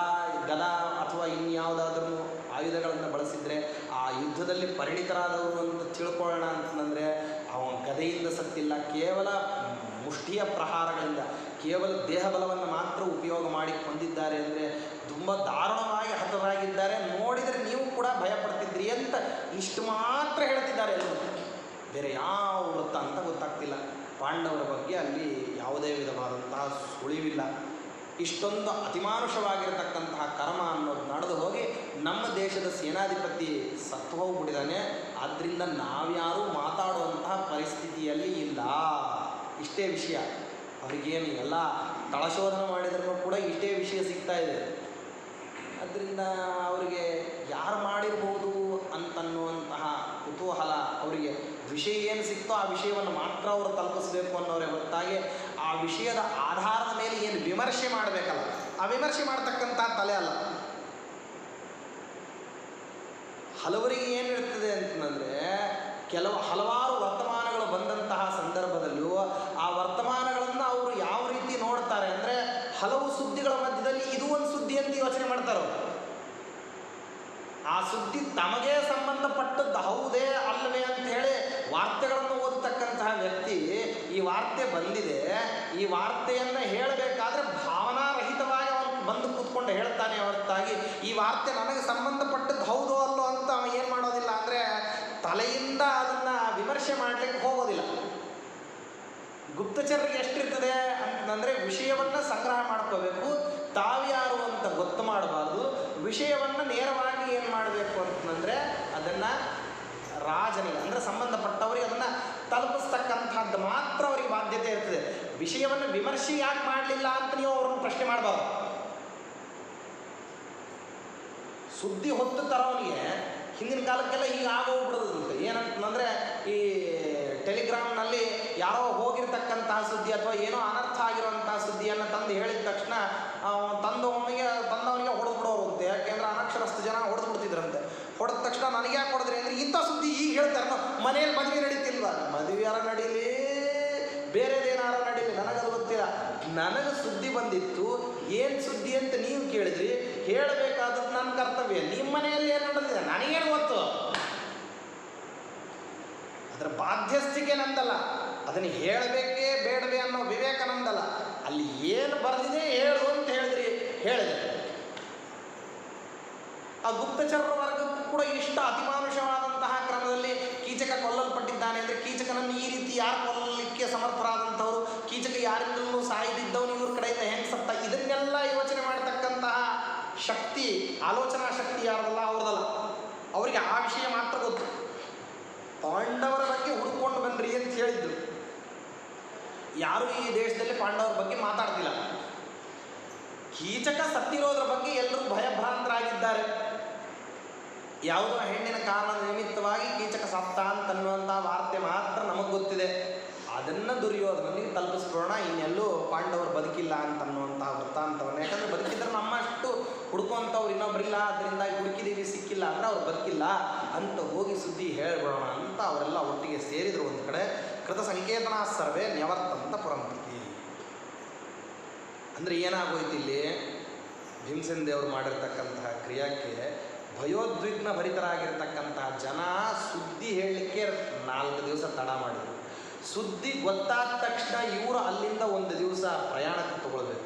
[SPEAKER 1] ಗದಾ ಅಥವಾ ಇನ್ಯಾವುದಾದ್ರೂ ಆಯುಧಗಳನ್ನು ಬಳಸಿದರೆ ಆ ಯುದ್ಧದಲ್ಲಿ ಪರಿಣಿತರಾದವರು ಅಂತ ತಿಳ್ಕೊಳ್ಳೋಣ ಅಂತಂದರೆ ಅವನ ಗದೆಯಿಂದ ಸತ್ತಿಲ್ಲ, ಕೇವಲ ಮುಷ್ಟಿಯ ಪ್ರಹಾರಗಳಿಂದ, ಕೇವಲ ದೇಹ ಬಲವನ್ನು ಮಾತ್ರ ಉಪಯೋಗ ಮಾಡಿ ಹೊಂದಿದ್ದಾರೆ. ಅಂದರೆ ತುಂಬ ದಾರುಣವಾಗಿ ಹತರಾಗಿದ್ದಾರೆ. ನೋಡಿದರೆ ನೀವು ಕೂಡ ಭಯಪಡ್ತಿದ್ರಿ ಅಂತ ಇಷ್ಟು ಮಾತ್ರ ಹೇಳ್ತಿದ್ದಾರೆ ಎಲ್ಲರೂ. ಬೇರೆ ಯಾವ ವೃತ್ತ ಅಂತ ಗೊತ್ತಾಗ್ತಿಲ್ಲ. ಪಾಂಡವರ ಬಗ್ಗೆ ಅಲ್ಲಿ ಯಾವುದೇ ವಿಧವಾದಂತಹ ಸುಳಿವಿಲ್ಲ. ಇಷ್ಟೊಂದು ಅತಿಮಾನುಷವಾಗಿರತಕ್ಕಂತಹ ಕರ್ಮ ಅನ್ನೋದು ನಡೆದು ಹೋಗಿ ನಮ್ಮ ದೇಶದ ಸೇನಾಧಿಪತಿ ಸತ್ತು ಹೋಗ್ಬಿಟ್ಟಿದ್ದಾನೆ. ಆದ್ದರಿಂದ ನಾವ್ಯಾರೂ ಮಾತಾಡುವಂತಹ ಪರಿಸ್ಥಿತಿಯಲ್ಲಿ ಇಲ್ಲ. ಇಷ್ಟೇ ವಿಷಯ. ಅವರಿಗೇನು ಎಲ್ಲ ತಳಶೋಧನೆ ಮಾಡಿದ್ರೂ ಕೂಡ ಇಷ್ಟೇ ವಿಷಯ ಸಿಗ್ತಾ ಇದೆ. ಅದರಿಂದ ಅವರಿಗೆ ಯಾರು ಮಾಡಿರ್ಬೋದು ಅಂತನ್ನುವಂತಹ ಕುತೂಹಲ, ಅವರಿಗೆ ವಿಷಯ ಏನು ಸಿಕ್ತೋ ಆ ವಿಷಯವನ್ನು ಮಾತ್ರ ಅವರು ತಲುಪಿಸ್ಬೇಕು ಅನ್ನೋರೇ ಹೊರತಾಗಿ ಆ ವಿಷಯದ ಆಧಾರದ ಮೇಲೆ ಏನು ವಿಮರ್ಶೆ ಮಾಡಬೇಕಲ್ಲ, ಆ ವಿಮರ್ಶೆ ಮಾಡ್ತಕ್ಕಂಥ ತಲೆ ಅಲ್ಲ. ಹಲವರಿಗೆ ಏನಿರ್ತದೆ ಅಂತಂದರೆ ಹಲವಾರು ವರ್ತಮಾನಗಳು ಬಂದಂತಹ ಸಂದರ್ಭದಲ್ಲೂ ಆ ವರ್ತಮಾನಗಳನ್ನು ಅವರು ಯಾವ ರೀತಿ ನೋಡ್ತಾರೆ ಅಂದರೆ ಹಲವು ಸುದ್ದಿಗಳ ಮಧ್ಯದಲ್ಲಿ ಇದು ಒಂದು ಸುದ್ದಿ ಅಂತ ಯೋಚನೆ ಮಾಡ್ತಾರೆ. ಆ ಸುದ್ದಿ ತಮಗೆ ಸಂಬಂಧಪಟ್ಟದ್ದು ಹೌದೇ ಅಲ್ಲವೇ ಅಂತ ಹೇಳಿ ವಾರ್ತೆಗಳನ್ನು ಓದತಕ್ಕಂತಹ ವ್ಯಕ್ತಿ ಈ ವಾರ್ತೆ ಬಂದಿದೆ, ಈ ವಾರ್ತೆಯನ್ನು ಹೇಳಬೇಕಾದ್ರೆ ಭಾವನಾರಹಿತವಾಗಿ ಅವನು ಬಂದು ಕೂತ್ಕೊಂಡು ಹೇಳ್ತಾನೆ ಹೊರತಾಗಿ ಈ ವಾರ್ತೆ ನನಗೆ ಸಂಬಂಧಪಟ್ಟದ್ದು ಹೌದೋ ಅಲ್ಲೋ ಅಂತ ಅವ ಏನು ಮಾಡೋದಿಲ್ಲ ಅಂದರೆ ತಲೆಯಿಂದ ಅದನ್ನು ವಿಮರ್ಶೆ ಮಾಡಲಿಕ್ಕೆ ಹೋಗೋದಿಲ್ಲ. ಗುಪ್ತಚರರಿಗೆ ಎಷ್ಟಿರ್ತದೆ ಅಂತಂದರೆ ವಿಷಯವನ್ನು ಸಂಗ್ರಹ ಮಾಡ್ಕೋಬೇಕು, ತಾವ್ಯಾರು ಅಂತ ಗೊತ್ತು ಮಾಡಬಾರ್ದು. ವಿಷಯವನ್ನು ನೇರವಾಗಿ ಏನು ಮಾಡಬೇಕು ಅಂತಂದರೆ ಅದನ್ನು ರಾಜನಿಗೆ ಅಂದರೆ ಸಂಬಂಧಪಟ್ಟವರಿಗೆ ಅದನ್ನು ತಲುಪಿಸ್ತಕ್ಕಂಥದ್ದು ಮಾತ್ರ ಅವರಿಗೆ ಬಾಧ್ಯತೆ ಇರ್ತದೆ. ವಿಷಯವನ್ನು ವಿಮರ್ಶೆ ಯಾಕೆ ಮಾಡಲಿಲ್ಲ ಅಂತ ನೀವು ಅವ್ರನ್ನ ಪ್ರಶ್ನೆ ಮಾಡಬಾರ್ದು. ಸುದ್ದಿ ಹೊತ್ತು ತರೋನಿಗೆ ಹಿಂದಿನ ಕಾಲಕ್ಕೆಲ್ಲ ಈಗ ಆಗೋಗ್ಬಿಡೋದಂತೆ. ಏನಂತಂದರೆ ಈ ಟೆಲಿಗ್ರಾಮ್ನಲ್ಲಿ ಯಾರೋ ಹೋಗಿರ್ತಕ್ಕಂತಹ ಸುದ್ದಿ ಅಥವಾ ಏನೋ ಅನರ್ಥ ಆಗಿರುವಂತಹ ಸುದ್ದಿಯನ್ನು ತಂದು ಹೇಳಿದ ತಕ್ಷಣ ತಂದವನಿಗೆ ಹೊಡೆದು ಬಿಡೋರಂತೆ. ಯಾಕೆಂದ್ರೆ ಅನಕ್ಷರಸ್ಥ ಜನ ಹೊಡೆದು ಬಿಡ್ತಿದ್ರಂತೆ. ಹೊಡೆದ ತಕ್ಷಣ ನನಗೆ ಯಾಕೆ ಹೊಡೆದ್ರಿ ಅಂದರೆ ಇಂಥ ಸುದ್ದಿ ಈಗ ಹೇಳ್ತಾರೆ. ಮನೆಯಲ್ಲಿ ಮದುವೆ ನಡೀತಿಲ್ವ, ಮದುವೆಯಾರ ನಡೀಲಿ ಬೇರೆದೇನಾರ ನಡೀಲಿ ನನಗದು ಗೊತ್ತಿಲ್ಲ. ನನಗೆ ಸುದ್ದಿ ಬಂದಿತ್ತು, ಏನು ಸುದ್ದಿ ಅಂತ ನೀವು ಕೇಳಿದ್ರಿ, ಹೇಳಬೇಕಾದದ್ದು ನನ್ನ ಕರ್ತವ್ಯ. ನಿಮ್ಮ ಮನೆಯಲ್ಲಿ ಏನು ನಡೆದಿದೆ ನನಗೇನು ಗೊತ್ತು, ಅದರ ಬಾಧ್ಯಸ್ಥಿಕೆ ನಂದಲ್ಲ. ಅದನ್ನು ಹೇಳಬೇಕೇ ಬೇಡವೇ ಅನ್ನೋ ವಿವೇಕ ನಂದಲ್ಲ. ಅಲ್ಲಿ ಏನು ಬರೆದಿದೆ ಹೇಳು ಅಂತ ಹೇಳಿದೆ. ಆ ಗುಪ್ತಚರರ ವರ್ಗಕ್ಕೂ ಕೂಡ ಇಷ್ಟ ಅತಿಮಾನುಷವಾದಂತಹ ಕ್ರಮದಲ್ಲಿ ಕೀಚಕ ಕೊಲ್ಲಲ್ಪಟ್ಟಿದ್ದಾನೆ ಅಂದರೆ ಕೀಚಕನನ್ನು ಈ ರೀತಿ ಯಾರು ಕೊಲ್ಲಲಿಕ್ಕೆ ಸಮರ್ಥರಾದಂಥವ್ರು, ಕೀಚಕ ಯಾರಿಂದಲೂ ಸಾಯದಿದ್ದವನು ಇವ್ರ ಕಡೆಯಿಂದ ಹೆಂಗೆ ಸತ್ತ, ಇದನ್ನೆಲ್ಲ ಯೋಚನೆ ಮಾಡತಕ್ಕಂತಹ ಶಕ್ತಿ, ಆಲೋಚನಾ ಶಕ್ತಿ ಯಾರದಲ್ಲ ಅವ್ರದಲ್ಲ. ಅವರಿಗೆ ಆ ವಿಷಯ ಮಾತ್ರ ಗೊತ್ತು. ಪಾಂಡವರ ಬಗ್ಗೆ ಹುಡ್ಕೊಂಡು ಬನ್ನಿರಿ ಅಂತ ಹೇಳಿದ್ರು. ಯಾರು ಈ ದೇಶದಲ್ಲಿ ಪಾಂಡವರ ಬಗ್ಗೆ ಮಾತಾಡ್ತಿಲ್ಲ. ಕೀಚಕ ಸತ್ತಿರೋದ್ರ ಬಗ್ಗೆ ಎಲ್ಲರೂ ಭಯಭ್ರಾಂತರಾಗಿದ್ದಾರೆ. ಯಾವುದೋ ಹೆಣ್ಣಿನ ಕಾರಣದ ನಿಮಿತ್ತವಾಗಿ ಕೀಚಕ ಸತ್ತ ಅಂತನ್ನುವಂಥ ವಾರ್ತೆ ಮಾತ್ರ ನಮಗೆ ಗೊತ್ತಿದೆ. ಅದನ್ನು ದುರ್ಯೋಧನನಿಗೆ ತಲುಪಿಸ್ಕೊಳ್ಳೋಣ. ಇನ್ನೆಲ್ಲೂ ಪಾಂಡವರು ಬದುಕಿಲ್ಲ ಅಂತನ್ನುವಂತಹ ವೃತ್ತಾಂತವನ್ನು, ಯಾಕಂದರೆ ಬದುಕಿದ್ರೆ ನಮ್ಮಷ್ಟು ಹುಡ್ಕೊಂಥವ್ರು ಇನ್ನೊಬ್ಬರಿಲ್ಲ, ಅದರಿಂದ ಹುಡುಕಿದೀವಿ ಸಿಕ್ಕಿಲ್ಲ ಅಂದರೆ ಅವ್ರು ಬದುಕಿಲ್ಲ ಅಂತ ಹೋಗಿ ಸುದ್ದಿ ಹೇಳ್ಬಿಡೋಣ ಅಂತ ಅವರೆಲ್ಲ ಒಟ್ಟಿಗೆ ಸೇರಿದರು ಒಂದು ಕಡೆ. ಕೃತ ಸಂಕೇತನ ಸರ್ವೇ ನ್ಯವರ್ತಂತ ಪುರಂಪತಿ. ಅಂದರೆ ಏನಾಗೋಯ್ತು ಇಲ್ಲಿ, ಭೀಮಸೇನ ದೇವರು ಮಾಡಿರ್ತಕ್ಕಂತಹ ಕ್ರಿಯಾಕ್ಕೆ ಭಯೋದ್ವಿಗ್ನ ಭರಿತರಾಗಿರ್ತಕ್ಕಂತಹ ಜನ ಸುದ್ದಿ ಹೇಳಲಿಕ್ಕೆ 4 ದಿವಸ ತಡ ಮಾಡಿದರು. ಸುದ್ದಿ ಗೊತ್ತಾದ ತಕ್ಷಣ ಇವರು ಅಲ್ಲಿಂದ ಒಂದು ದಿವಸ ಪ್ರಯಾಣಕ್ಕೆ ತಗೊಳ್ಬೇಕು.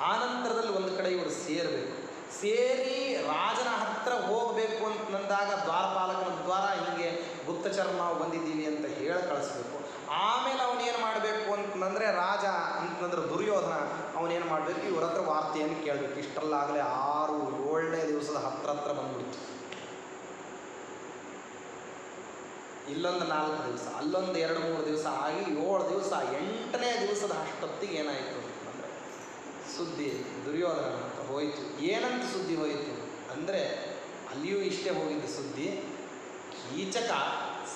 [SPEAKER 1] ಆನಂತರದಲ್ಲಿ ಒಂದು ಕಡೆ ಇವರು ಸೇರಬೇಕು. ಸೇರಿ ರಾಜನ ಹತ್ರ ಹೋಗಬೇಕು ಅಂತಂದಾಗ ದ್ವಾರಪಾಲಕನ ದ್ವಾರ ಹಿಂಗೆ ಗುಪ್ತಚರ ನಾವು ಬಂದಿದ್ದೀವಿ ಅಂತ ಹೇಳಿ ಕಳಿಸ್ಬೇಕು. ಆಮೇಲೆ ಅವನೇನು ಮಾಡಬೇಕು ಅಂತಂದರೆ ರಾಜ ಅಂತಂದ್ರೆ ದುರ್ಯೋಧನ ಅವನೇನು ಮಾಡಬೇಕು, ಇವ್ರ ಹತ್ರ ವಾರ್ತೆಯನ್ನು ಕೇಳಬೇಕು. ಇಷ್ಟರಲ್ಲಾಗಲೇ 6-7ನೇ ದಿವಸದ ಹತ್ರ ಬಂದ್ಬಿಡ್ತು. ಇಲ್ಲೊಂದು 4 ದಿವಸ, ಅಲ್ಲೊಂದು 2-3 ದಿವಸ ಆಗಿ 7 ದಿವಸ, 8ನೇ ದಿವಸದ ಅಷ್ಟೊತ್ತಿಗೆ ಏನಾಯಿತು ಅಂತಂದರೆ ಸುದ್ದಿ ದುರ್ಯೋಧನ ಹತ್ರ ಹೋಯಿತು. ಏನಂತ ಸುದ್ದಿ ಹೋಯಿತು ಅಂದರೆ ಅಲ್ಲಿಯೂ ಇಷ್ಟೇ ಹೋಗಿದ್ದ ಸುದ್ದಿ, ಕೀಚಕ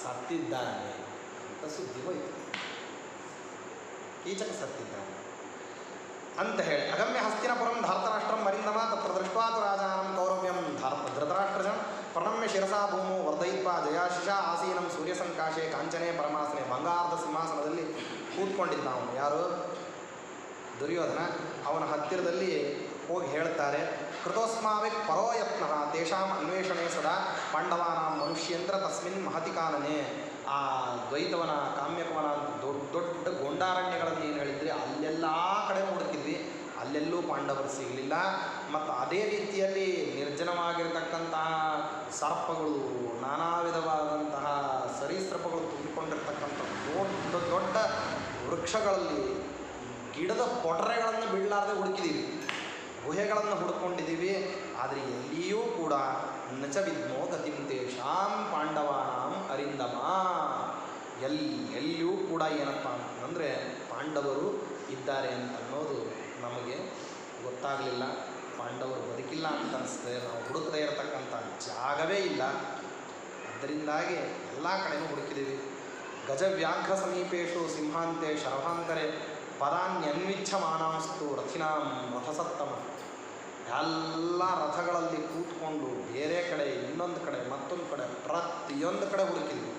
[SPEAKER 1] ಸತ್ತಿದ್ದಾನೆ ಅಂತ ಸುದ್ದಿ ಹೋಯಿತು. ಕೀಚಕ ಸತ್ತಿದ್ದಾನೆ ಅಂತ ಹೇಳಿ ಅಗಮ್ಯ ಹಸ್ತಿನಪುರಂ ಧಾರ್ತರಾಷ್ಟ್ರಂ ಮರಿಂದಮ ತತ್ರ ದೃಷ್ಟ್ವಾತು ರಾಜಾನಂ ಕೌರವ್ಯಂ ಧೃತರಾಷ್ಟ್ರಜಂ ಪ್ರಣಮ್ಯ ಶಿರಸಾ ಭೂಮೋ ವರ್ಧಯಿತ್ವಾ ಜಯಾಶಿಷ ಆಸೀನಂ ಸೂರ್ಯಸಂಕಾಶೆ ಕಾಂಚನೆ ಪರಮಾಸನೆ. ಬಂಗಾರದ ಸಿಂಹಾಸನದಲ್ಲಿ ಕೂತ್ಕೊಂಡಿದ್ದ ಅವನು. ಯಾರು? ದುರ್ಯೋಧನ. ಅವನ ಹತ್ತಿರದಲ್ಲಿ ಹೋಗಿ ಹೇಳ್ತಾರೆ, ಕೃತೋಸ್ಮಾವಿಕ್ ಪರೋ ಯತ್ನಃ ತೇಷಾಂ ಅನ್ವೇಷಣೆ ಸದಾ ಪಾಂಡವಾನಾಂ ಮನುಷ್ಯಂತ್ರ ತಸ್ಮಿನ್ ಮಹತಿ ಕಾನನೆ. ಆ ದ್ವೈತವನ, ಕಾಮ್ಯಕವನ ಅಂತ ದೊಡ್ಡ ದೊಡ್ಡ ಗೊಂಡಾರಣ್ಯಗಳನ್ನು ಏನು ಹೇಳಿದ್ರಿ ಅಲ್ಲೆಲ್ಲ ಕಡೆ ಹುಡುಕಿದ್ವಿ, ಅಲ್ಲೆಲ್ಲೂ ಪಾಂಡವರು ಸಿಗಲಿಲ್ಲ. ಮತ್ತು ಅದೇ ರೀತಿಯಲ್ಲಿ ನಿರ್ಜನವಾಗಿರತಕ್ಕಂತಹ ಸರ್ಪಗಳು, ನಾನಾ ವಿಧವಾದಂತಹ ಸರೀಸೃಪಗಳು ತುಂಬಿಕೊಂಡಿರ್ತಕ್ಕಂಥ ದೊಡ್ಡ ದೊಡ್ಡ ವೃಕ್ಷಗಳಲ್ಲಿ ಗಿಡದ ಪೊಟರೆಗಳನ್ನು ಬಿಡಲಾರದೆ ಹುಡುಕಿದ್ದೀವಿ, ಗುಹೆಗಳನ್ನು ಹುಡ್ಕೊಂಡಿದ್ದೀವಿ. ಆದರೆ ಎಲ್ಲಿಯೂ ಕೂಡ ನಚ ವಿದ್ಮೋ ಗತಿಂ ತೇಷಾಂ ಪಾಂಡವಾನಾಂ ಅರಿಂದಮ. ಎಲ್ಲಿಯೂ ಕೂಡ ಏನಪ್ಪ ಅಂತಂದರೆ ಪಾಂಡವರು ಇದ್ದಾರೆ ಅಂತ ಅನ್ನೋದು ನಮಗೆ ಗೊತ್ತಾಗಲಿಲ್ಲ. ಪಾಂಡವರು ಬದುಕಿಲ್ಲ ಅಂತ ಅನಿಸ್ತದೆ. ನಾವು ಹುಡುಕದೇ ಇರತಕ್ಕಂಥ ಜಾಗವೇ ಇಲ್ಲ. ಅದರಿಂದಾಗಿ ಎಲ್ಲ ಕಡೆಯೂ ಹುಡುಕಿದ್ದೀವಿ. ಗಜವ್ಯಾಘ್ರ ಸಮೀಪೇಶು ಸಿಂಹಾಂತೆ ಶರಭಾಂತರೆ ಪದಾನ್ಯನ್ವಿಚ್ಛಮಾನಾಂಸ್ತು ರಥಿನಾಂ ರಥಸತ್ತಮ. ಎಲ್ಲ ರಥಗಳಲ್ಲಿ ಕೂತ್ಕೊಂಡು ಬೇರೆ ಕಡೆ, ಇನ್ನೊಂದು ಕಡೆ, ಮತ್ತೊಂದು ಕಡೆ, ಪ್ರತಿಯೊಂದು ಕಡೆ ಹುಡುಕಿದ್ವಿ.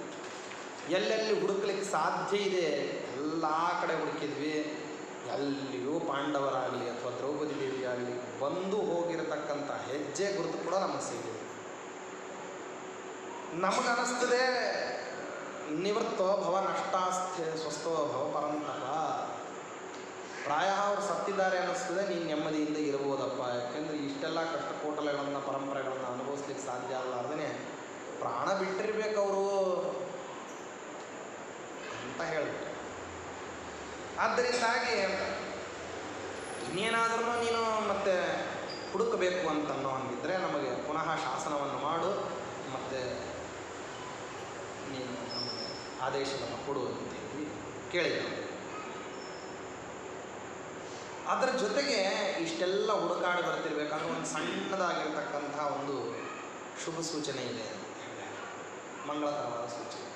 [SPEAKER 1] ಎಲ್ಲೆಲ್ಲಿ ಹುಡುಕ್ಲಿಕ್ಕೆ ಸಾಧ್ಯ ಇದೆ ಎಲ್ಲ ಕಡೆ ಹುಡುಕಿದ್ವಿ. ಎಲ್ಲಿಯೂ ಪಾಂಡವರಾಗಲಿ ಅಥವಾ ದ್ರೌಪದಿ ದೇವಿಯಾಗಲಿ ಬಂದು ಹೋಗಿರತಕ್ಕಂಥ ಹೆಜ್ಜೆ ಗುರುತು ಕೂಡ ನಮಗೆ ಸಿಗಿದೆ. ನಮಗನಿಸ್ತದೆ ನಿವೃತ್ತೋ ಭವ ನಷ್ಟಾಸ್ಥೆ ಸ್ವಸ್ಥೋ ಭವ ಪರಂತಪ. ಪ್ರಾಯ ಅವ್ರು ಸತ್ತಿದ್ದಾರೆ ಅನ್ನಿಸ್ತದೆ, ನೀನು ನೆಮ್ಮದಿಯಿಂದ ಇರ್ಬೋದಪ್ಪ. ಯಾಕೆಂದರೆ ಇಷ್ಟೆಲ್ಲ ಕಷ್ಟಕೋಟಲೆಗಳನ್ನು, ಪರಂಪರೆಗಳನ್ನು ಅನುಭವಿಸ್ಲಿಕ್ಕೆ ಸಾಧ್ಯ ಅಲ್ಲಾರ್ದೇ ಪ್ರಾಣ ಬಿಟ್ಟಿರ್ಬೇಕು ಅವರು ಅಂತ ಹೇಳಿಬಿಟ್ಟು. ಆದ್ದರಿಂದಾಗಿ ಇನ್ನೇನಾದ್ರೂ ನೀನು ಮತ್ತೆ ಹುಡುಕಬೇಕು ಅಂತನ್ನೋ ಹಂಗಿದ್ರೆ ನಮಗೆ ಪುನಃ ಶಾಸನವನ್ನು ಮಾಡು, ಮತ್ತು ನೀನು ನಮಗೆ ಆದೇಶವನ್ನು ಕೊಡು ಅಂತ ಹೇಳಿ ಕೇಳಿದ. ಅದರ ಜೊತೆಗೆ ಇಷ್ಟೆಲ್ಲ ಹುಡುಕಾಡಿ ಬರ್ತಿರ್ಬೇಕಾದ್ರೆ ಒಂದು ಸಣ್ಣದಾಗಿರ್ತಕ್ಕಂಥ ಒಂದು ಶುಭ ಸೂಚನೆ ಇದೆ ಅಂತ ಹೇಳಿ, ಮಂಗಳಕರವಾದ ಸೂಚನೆ.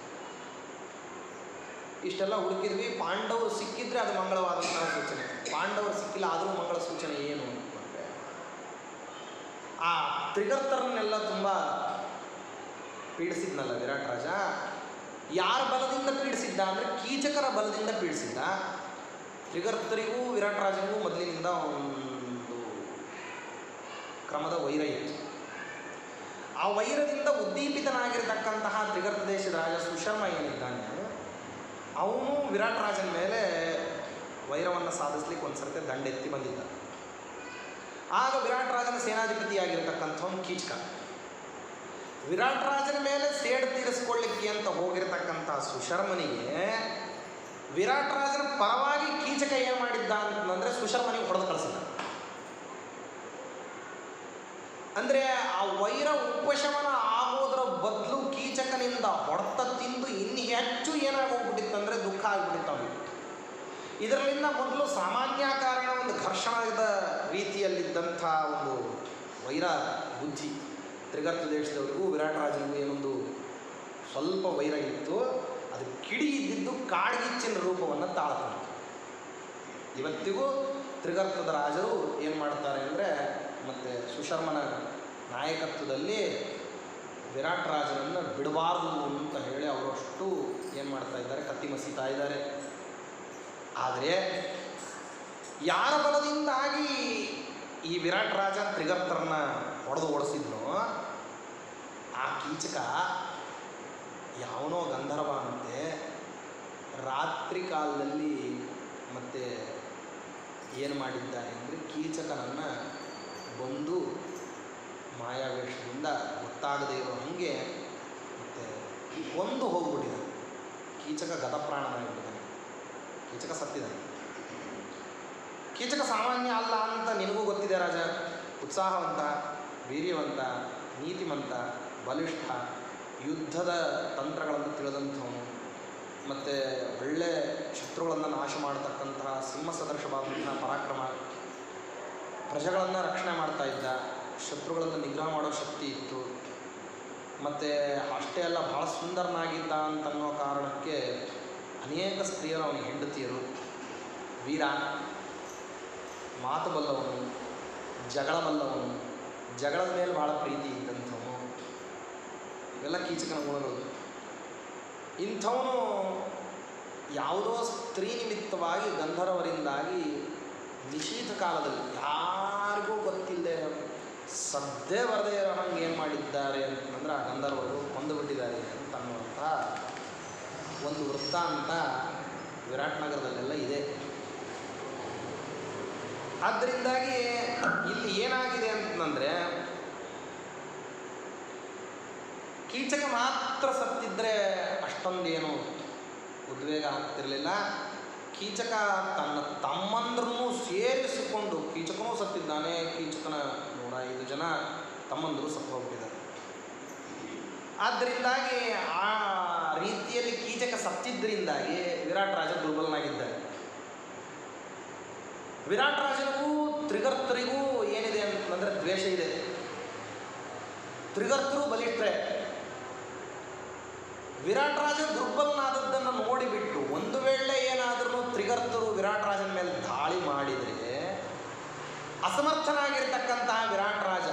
[SPEAKER 1] ಇಷ್ಟೆಲ್ಲ ಹುಡುಕಿದ್ವಿ, ಪಾಂಡವರು ಸಿಕ್ಕಿದ್ರೆ ಅದು ಮಂಗಳವಾದಂತಹ ಸೂಚನೆ. ಪಾಂಡವರು ಸಿಕ್ಕಿಲ್ಲ ಆದರೂ ಮಂಗಳ ಸೂಚನೆ ಏನು ಅಂತಂದರೆ, ಆ ತ್ರಿಗರ್ತರನ್ನೆಲ್ಲ ತುಂಬ ಪೀಡಿಸಿದ್ನಲ್ಲ ವಿರಾಟ್ ರಾಜ. ಯಾರ ಬಲದಿಂದ ಪೀಡಿಸಿದ್ದ ಅಂದರೆ ಕೀಚಕರ ಬಲದಿಂದ ಪೀಡಿಸಿದ್ದ. ತ್ರಿಗರ್ತರಿಗೂ ವಿರಾಟ್ ರಾಜನಿಗೂ ಮೊದಲಿನಿಂದ ಒಂದು ಕ್ರಮದ ವೈರ ಇತ್ತು. ಆ ವೈರದಿಂದ ಉದ್ದೀಪಿತನಾಗಿರ್ತಕ್ಕಂತಹ ತ್ರಿಗರ್ತ ದೇಶದ ರಾಜ ಸುಶರ್ಮ ಏನಿದ್ದಾನೆ, ಅವನು ವಿರಾಟ್ ರಾಜನ ಮೇಲೆ ವೈರವನ್ನು ಸಾಧಿಸ್ಲಿಕ್ಕೆ ಒಂದು ಸರ್ತಿ ದಂಡೆತ್ತಿ ಬಂದಿದ್ದ. ಆಗ ವಿರಾಟ್ ರಾಜನ ಸೇನಾಧಿಪತಿಯಾಗಿರ್ತಕ್ಕಂಥವನು ಕೀಚಕ. ವಿರಾಟ್ ರಾಜನ ಮೇಲೆ ಸೇಡು ತೀರಿಸ್ಕೊಳ್ಳಿಕ್ಕೆ ಅಂತ ಹೋಗಿರ್ತಕ್ಕಂಥ ಸುಶರ್ಮನಿಗೆ ವಿರಾಟ್ ರಾಜನ ಪರವಾಗಿ ಕೀಚಕ ಏನು ಮಾಡಿದ್ದ ಅಂತಂದರೆ ಸುಶರ್ಮನಿಗೆ ಹೊಡೆದು ಕಳಿಸಿದ. ಅಂದರೆ ಆ ವೈರ ಉಪಶಮನ ಆಗೋದರ ಬದಲು ಕೀಚಕನಿಂದ ಹೊಡೆತ ತಿಂದು ಇನ್ನು ಹೆಚ್ಚು ಏನಾಗೋಗ್ಬಿಟ್ಟಿತ್ತಂದರೆ ದುಃಖ ಆಗಿಬಿಟ್ಟಿತ್ತು ಅವನಿಗೆ. ಇದರಲ್ಲಿಂದ ಮೊದಲು ಸಾಮಾನ್ಯ ಕಾರಣ ಒಂದು ಘರ್ಷಣದ ರೀತಿಯಲ್ಲಿದ್ದಂಥ ಒಂದು ವೈರ ಬುದ್ಧಿ. ತ್ರಿಗರ್ತ ದೇಶದವರಿಗೂ ವಿರಾಟ್ ರಾಜನಿಗೂ ಏನೊಂದು ಸ್ವಲ್ಪ ವೈರ ಇತ್ತು. ಅದು ಕಿಡಿ ಇದ್ದಿದ್ದು ಕಾಡ್ಗಿಚ್ಚಿನ ರೂಪವನ್ನು ತಾಳ್ತಾನೆ. ಇವತ್ತಿಗೂ ತ್ರಿಗರ್ತದ ರಾಜರು ಏನು ಮಾಡ್ತಾರೆ ಅಂದರೆ, ಮತ್ತು ಸುಶರ್ಮನ ನಾಯಕತ್ವದಲ್ಲಿ ವಿರಾಟ್ ರಾಜನನ್ನು ಬಿಡಬಾರ್ದು ಅಂತ ಹೇಳಿ ಅವರಷ್ಟು ಏನು ಮಾಡ್ತಾ ಇದ್ದಾರೆ, ಕತ್ತಿ ಮಸೀತಾ ಇದ್ದಾರೆ. ಆದರೆ ಯಾರ ಬಲದಿಂದಾಗಿ ಈ ವಿರಾಟ್ ರಾಜ ತ್ರಿಗರ್ತರನ್ನ ಹೊಡೆದು ಓಡಿಸಿದ್ನೋ ಆ ಕೀಚಕ ಯಾವನೋ ಗಂಧರ್ವ ಅಂತೆ ರಾತ್ರಿ ಕಾಲದಲ್ಲಿ ಮತ್ತೆ ಏನು ಮಾಡಿದ್ದಾನೆ ಅಂದರೆ, ಕೀಚಕನನ್ನು ಬಂದು ಮಾಯಾವೇಷದಿಂದ ಗೊತ್ತಾಗದೇ ಇರೋ ಹಾಗೆ ಮತ್ತು ಕೊಂದು ಹೋಗ್ಬಿಟ್ಟಿದ್ದಾನೆ. ಕೀಚಕ ಗತಪ್ರಾಣನಾಗಿಬಿಟ್ಟಿದ್ದಾನೆ. ಕೀಚಕ ಸತ್ತಿದ್ದಾನೆ. ಕೀಚಕ ಸಾಮಾನ್ಯ ಅಲ್ಲ ಅಂತ ನಿನಗೂ ಗೊತ್ತಿದೆ ರಾಜ. ಉತ್ಸಾಹವಂತ, ವೀರ್ಯವಂತ, ನೀತಿವಂತ, ಬಲಿಷ್ಠ, ಯುದ್ಧದ ತಂತ್ರಗಳನ್ನು ತಿಳಿದಂಥವನು, ಮತ್ತು ಒಳ್ಳೆ ಶತ್ರುಗಳನ್ನು ನಾಶ ಮಾಡತಕ್ಕಂತಹ ಸಿಂಹ ಸದೃಶವಾದಂತಹ ಪರಾಕ್ರಮ, ಪ್ರಜೆಗಳನ್ನು ರಕ್ಷಣೆ ಮಾಡ್ತಾ ಇದ್ದ, ಶತ್ರುಗಳನ್ನು ನಿಗ್ರಹ ಮಾಡೋ ಶಕ್ತಿ ಇತ್ತು. ಮತ್ತು ಅಷ್ಟೇ ಅಲ್ಲ, ಭಾಳ ಸುಂದರನಾಗಿದ್ದ ಅಂತನ್ನೋ ಕಾರಣಕ್ಕೆ ಅನೇಕ ಸ್ತ್ರೀಯರು ಅವನಿಗೆ ಹೆಂಡತಿಯರು. ವೀರ, ಮಾತು ಬಲ್ಲವನು, ಜಗಳ ಬಲ್ಲವನು, ಜಗಳದ ಮೇಲೆ ಭಾಳ ಪ್ರೀತಿ ಇದ್ದಂಥವನು. ಇವೆಲ್ಲ ಕೀಚಕನ ಗುಣಗಳು. ಇಂಥವನು ಯಾವುದೋ ಸ್ತ್ರೀ ನಿಮಿತ್ತವಾಗಿ ಗಂಧರ್ವರಿಂದಾಗಿ ನಿಶೀಥ ಕಾಲದಲ್ಲಿ ಯಾರಿಗೂ ಗೊತ್ತಿಲ್ಲದೆ ಸದ್ದೇ ಬರದೇ ಇರೋ ಹಂಗೆ ಏನು ಮಾಡಿದ್ದಾರೆ ಅಂತಂದ್ರೆ ಆ ಗಂಧರ್ವರು ಕೊಂದು ಬಿಟ್ಟಿದ್ದಾರೆ ಅಂತ ಅನ್ನುವಂಥ ಒಂದು ವೃತ್ತಾಂತ ವಿರಾಟ್ ನಗರದಲ್ಲೆಲ್ಲ ಇದೆ. ಆದ್ದರಿಂದಾಗಿ ಇಲ್ಲಿ ಏನಾಗಿದೆ ಅಂತಂದರೆ, ಕೀಚಕ ಮಾತ್ರ ಸತ್ತಿದ್ರೆ ಅಷ್ಟೊಂದೇನು ಉದ್ವೇಗ ಆಗ್ತಿರಲಿಲ್ಲ. ಕೀಚಕ ತನ್ನ ತಮ್ಮಂದ್ರನ್ನೂ ಸೇರಿಸಿಕೊಂಡು, ಕೀಚಕನೂ ಸತ್ತಿದ್ದಾನೆ, ಕೀಚಕನ 105 ಜನ ತಮ್ಮಂದರು ಸತ್ತು ಹೋಗ್ಬಿಟ್ಟಿದ್ದಾರೆ. ಆದ್ದರಿಂದಾಗಿ ಆ ರೀತಿಯಲ್ಲಿ ಕೀಚಕ ಸತ್ತಿದ್ದರಿಂದಾಗಿ ವಿರಾಟ್ ರಾಜ ದುರ್ಬಲನಾಗಿದ್ದಾನೆ. ವಿರಾಟ್ ರಾಜನಿಗೂ ತ್ರಿಗರ್ತರಿಗೂ ಏನಿದೆ ಅಂತಂದರೆ ದ್ವೇಷ ಇದೆ. ತ್ರಿಗರ್ತರು ಬಲಿಷ್ಠರೇ. ವಿರಾಟ್ ರಾಜ ದುರ್ಬಲನಾದದ್ದನ್ನು ನೋಡಿಬಿಟ್ಟು ಒಂದು ವೇಳೆ ಏನಾದರೂ ತ್ರಿಗರ್ತರು ವಿರಾಟ್ ರಾಜನ ಮೇಲೆ ದಾಳಿ ಮಾಡಿದರೆ, ಅಸಮರ್ಥನಾಗಿರ್ತಕ್ಕಂತಹ ವಿರಾಟ್ ರಾಜ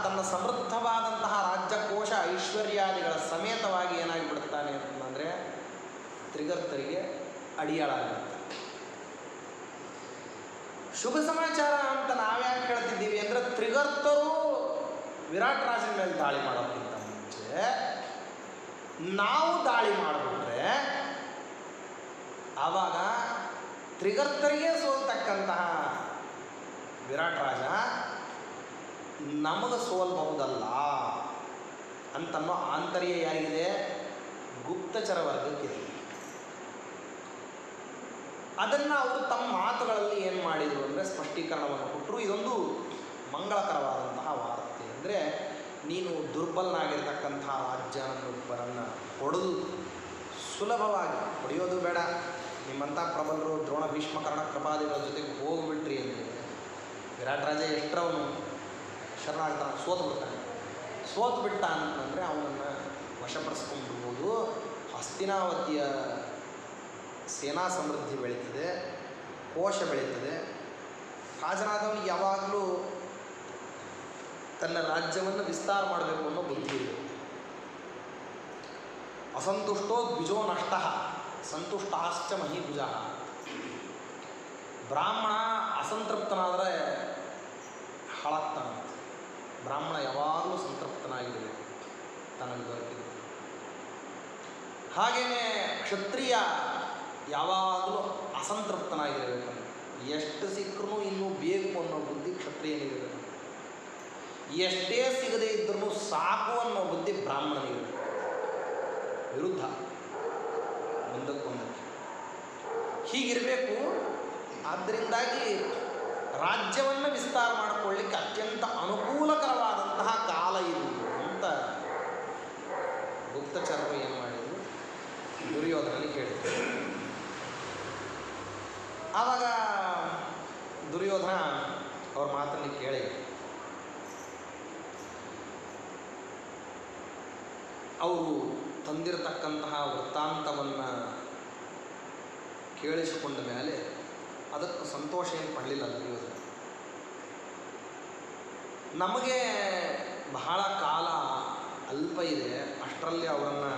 [SPEAKER 1] ತನ್ನ ಸಮೃದ್ಧವಾದಂತಹ ರಾಜ್ಯಕೋಶ ಐಶ್ವರ್ಯಾದಿಗಳ ಸಮೇತವಾಗಿ ಏನಾಗಿಬಿಡ್ತಾನೆ ಅಂತಂದರೆ ತ್ರಿಗರ್ತರಿಗೆ ಅಡಿಯಾಳಾಗಿರ್ತಾನೆ. ಶುಭ ಸಮಾಚಾರ ಅಂತ ನಾವ್ಯಾಕೆ ಹೇಳ್ತಿದ್ದೀವಿ ಅಂದರೆ, ತ್ರಿಗರ್ತರು ವಿರಾಟ್ ರಾಜನ ಮೇಲೆ ದಾಳಿ ಮಾಡೋಕ್ಕಿಂತ ಮುಂಚೆ ನಾವು ದಾಳಿ ಮಾಡಿಬಿಟ್ರೆ ಆವಾಗ ತ್ರಿಗರ್ತರಿಗೆ ಸೋಲ್ತಕ್ಕಂತಹ ವಿರಾಟ್ ರಾಜ ನಮಗೆ ಸೋಲ್ಬಹುದಲ್ಲ ಅಂತನ್ನೋ ಆಂತರ್ಯ ಯಾರಿಗಿದೆ? ಗುಪ್ತಚರ ವರ್ಗಕ್ಕಿದೆ. ಅದನ್ನು ಅವರು ತಮ್ಮ ಮಾತುಗಳಲ್ಲಿ ಏನು ಮಾಡಿದರು ಅಂದರೆ ಸ್ಪಷ್ಟೀಕರಣವನ್ನು ಕೊಟ್ಟರು. ಇದೊಂದು ಮಂಗಳಕರವಾದಂತಹ ವಾರ್ತೆ. ಅಂದರೆ ನೀನು ದುರ್ಬಲನಾಗಿರ್ತಕ್ಕಂತಹ ರಾಜ್ಯನೊಬ್ಬರನ್ನು ಹೊಡೆದು ಸುಲಭವಾಗಿ ಹೊಡೆಯೋದು ಬೇಡ, ನಿಮ್ಮಂಥ ಪ್ರಬಲರು ದ್ರೋಣ ಭೀಷ್ಮ ಕರ್ಣ ಕೃಪಾದಿಗಳ ಜೊತೆಗೆ ಹೋಗಿಬಿಟ್ರಿ ಅಂದರೆ ವಿರಾಟ್ ರಾಜ ಎಷ್ಟರವನು ಶರಣಾಗ್ತಾನೆ, ಸೋತು ಬಿಟ್ಟ ಅಂತಂದರೆ ಅವನನ್ನು ವಶಪಡಿಸ್ಕೊಂಡ್ಬಿಡ್ಬೋದು. ಹಸ್ತಿನಾವತಿಯ ಸೇನಾ ಸಮೃದ್ಧಿ ಬೆಳೀತದೆ, ಕೋಶ ಬೆಳೀತದೆ. ರಾಜನಾದವನಿಗೆ ಯಾವಾಗಲೂ ತನ್ನ ರಾಜ್ಯವನ್ನು ವಿಸ್ತಾರ ಮಾಡಬೇಕು ಅನ್ನೋ ಬುದ್ಧಿ ಇದೆ. ಅಸಂತುಷ್ಟೋ ದ್ವಿಜೋ ನಷ್ಟ ಸಂತುಷ್ಟಾಶ್ಚ ಮಹೀಭುಜ. ಬ್ರಾಹ್ಮಣ ಅಸಂತೃಪ್ತನಾದರೆ ಹಾಳಾಗ್ತಾನಂತೆ. ಬ್ರಾಹ್ಮಣ ಯಾವಾಗಲೂ ಸಂತೃಪ್ತನಾಗಿರಬೇಕು ತನಗೆ ದೊರಕಿದ್ದು. ಹಾಗೆಯೇ ಕ್ಷತ್ರಿಯ ಯಾವಾಗಲೂ ಅಸಂತೃಪ್ತನಾಗಿರಬೇಕಂತ. ಎಷ್ಟು ಸಿಕ್ಕರೂ ಇನ್ನೂ ಬೇಕು ಅನ್ನೋ ಬುದ್ಧಿ ಕ್ಷತ್ರಿಯನಿರಬೇಕು. ಎಷ್ಟೇ ಸಿಗದೇ ಇದ್ರೂ ಸಾಕು ಅನ್ನೋ ಬುದ್ಧಿ ಬ್ರಾಹ್ಮಣನಿರಬೇಕು. ವಿರುದ್ಧ ಒಂದಕ್ಕೊಂದಕ್ಕೆ ಹೀಗಿರಬೇಕು. ಆದ್ದರಿಂದಾಗಿ ರಾಜ್ಯವನ್ನು ವಿಸ್ತಾರ ಮಾಡಿಕೊಳ್ಳಿಕ್ಕೆ ಅತ್ಯಂತ ಅನುಕೂಲಕರವಾದಂತಹ ಕಾಲ ಇದು ಅಂತ ಗುಪ್ತಚರರು ಏನು ಮಾಡಿದರು, ದುರ್ಯೋಧನನಿಗೆ ಹೇಳಿದರು. ಆವಾಗ ದುರ್ಯೋಧನ ಅವ್ರ ಮಾತನ್ನು ಕೇಳಿ ಅವರು ತಂದಿರತಕ್ಕಂತಹ ವೃತ್ತಾಂತವನ್ನು ಕೇಳಿಸಿಕೊಂಡ ಮೇಲೆ ಅದಕ್ಕೆ ಸಂತೋಷ ಏನು ಪಡಲಿಲ್ಲ ದುರ್ಯೋಧನ. ನಮಗೆ ಬಹಳ ಕಾಲ ಅಲ್ಪ ಇದೆ, ಅಷ್ಟರಲ್ಲಿ ಅವರನ್ನು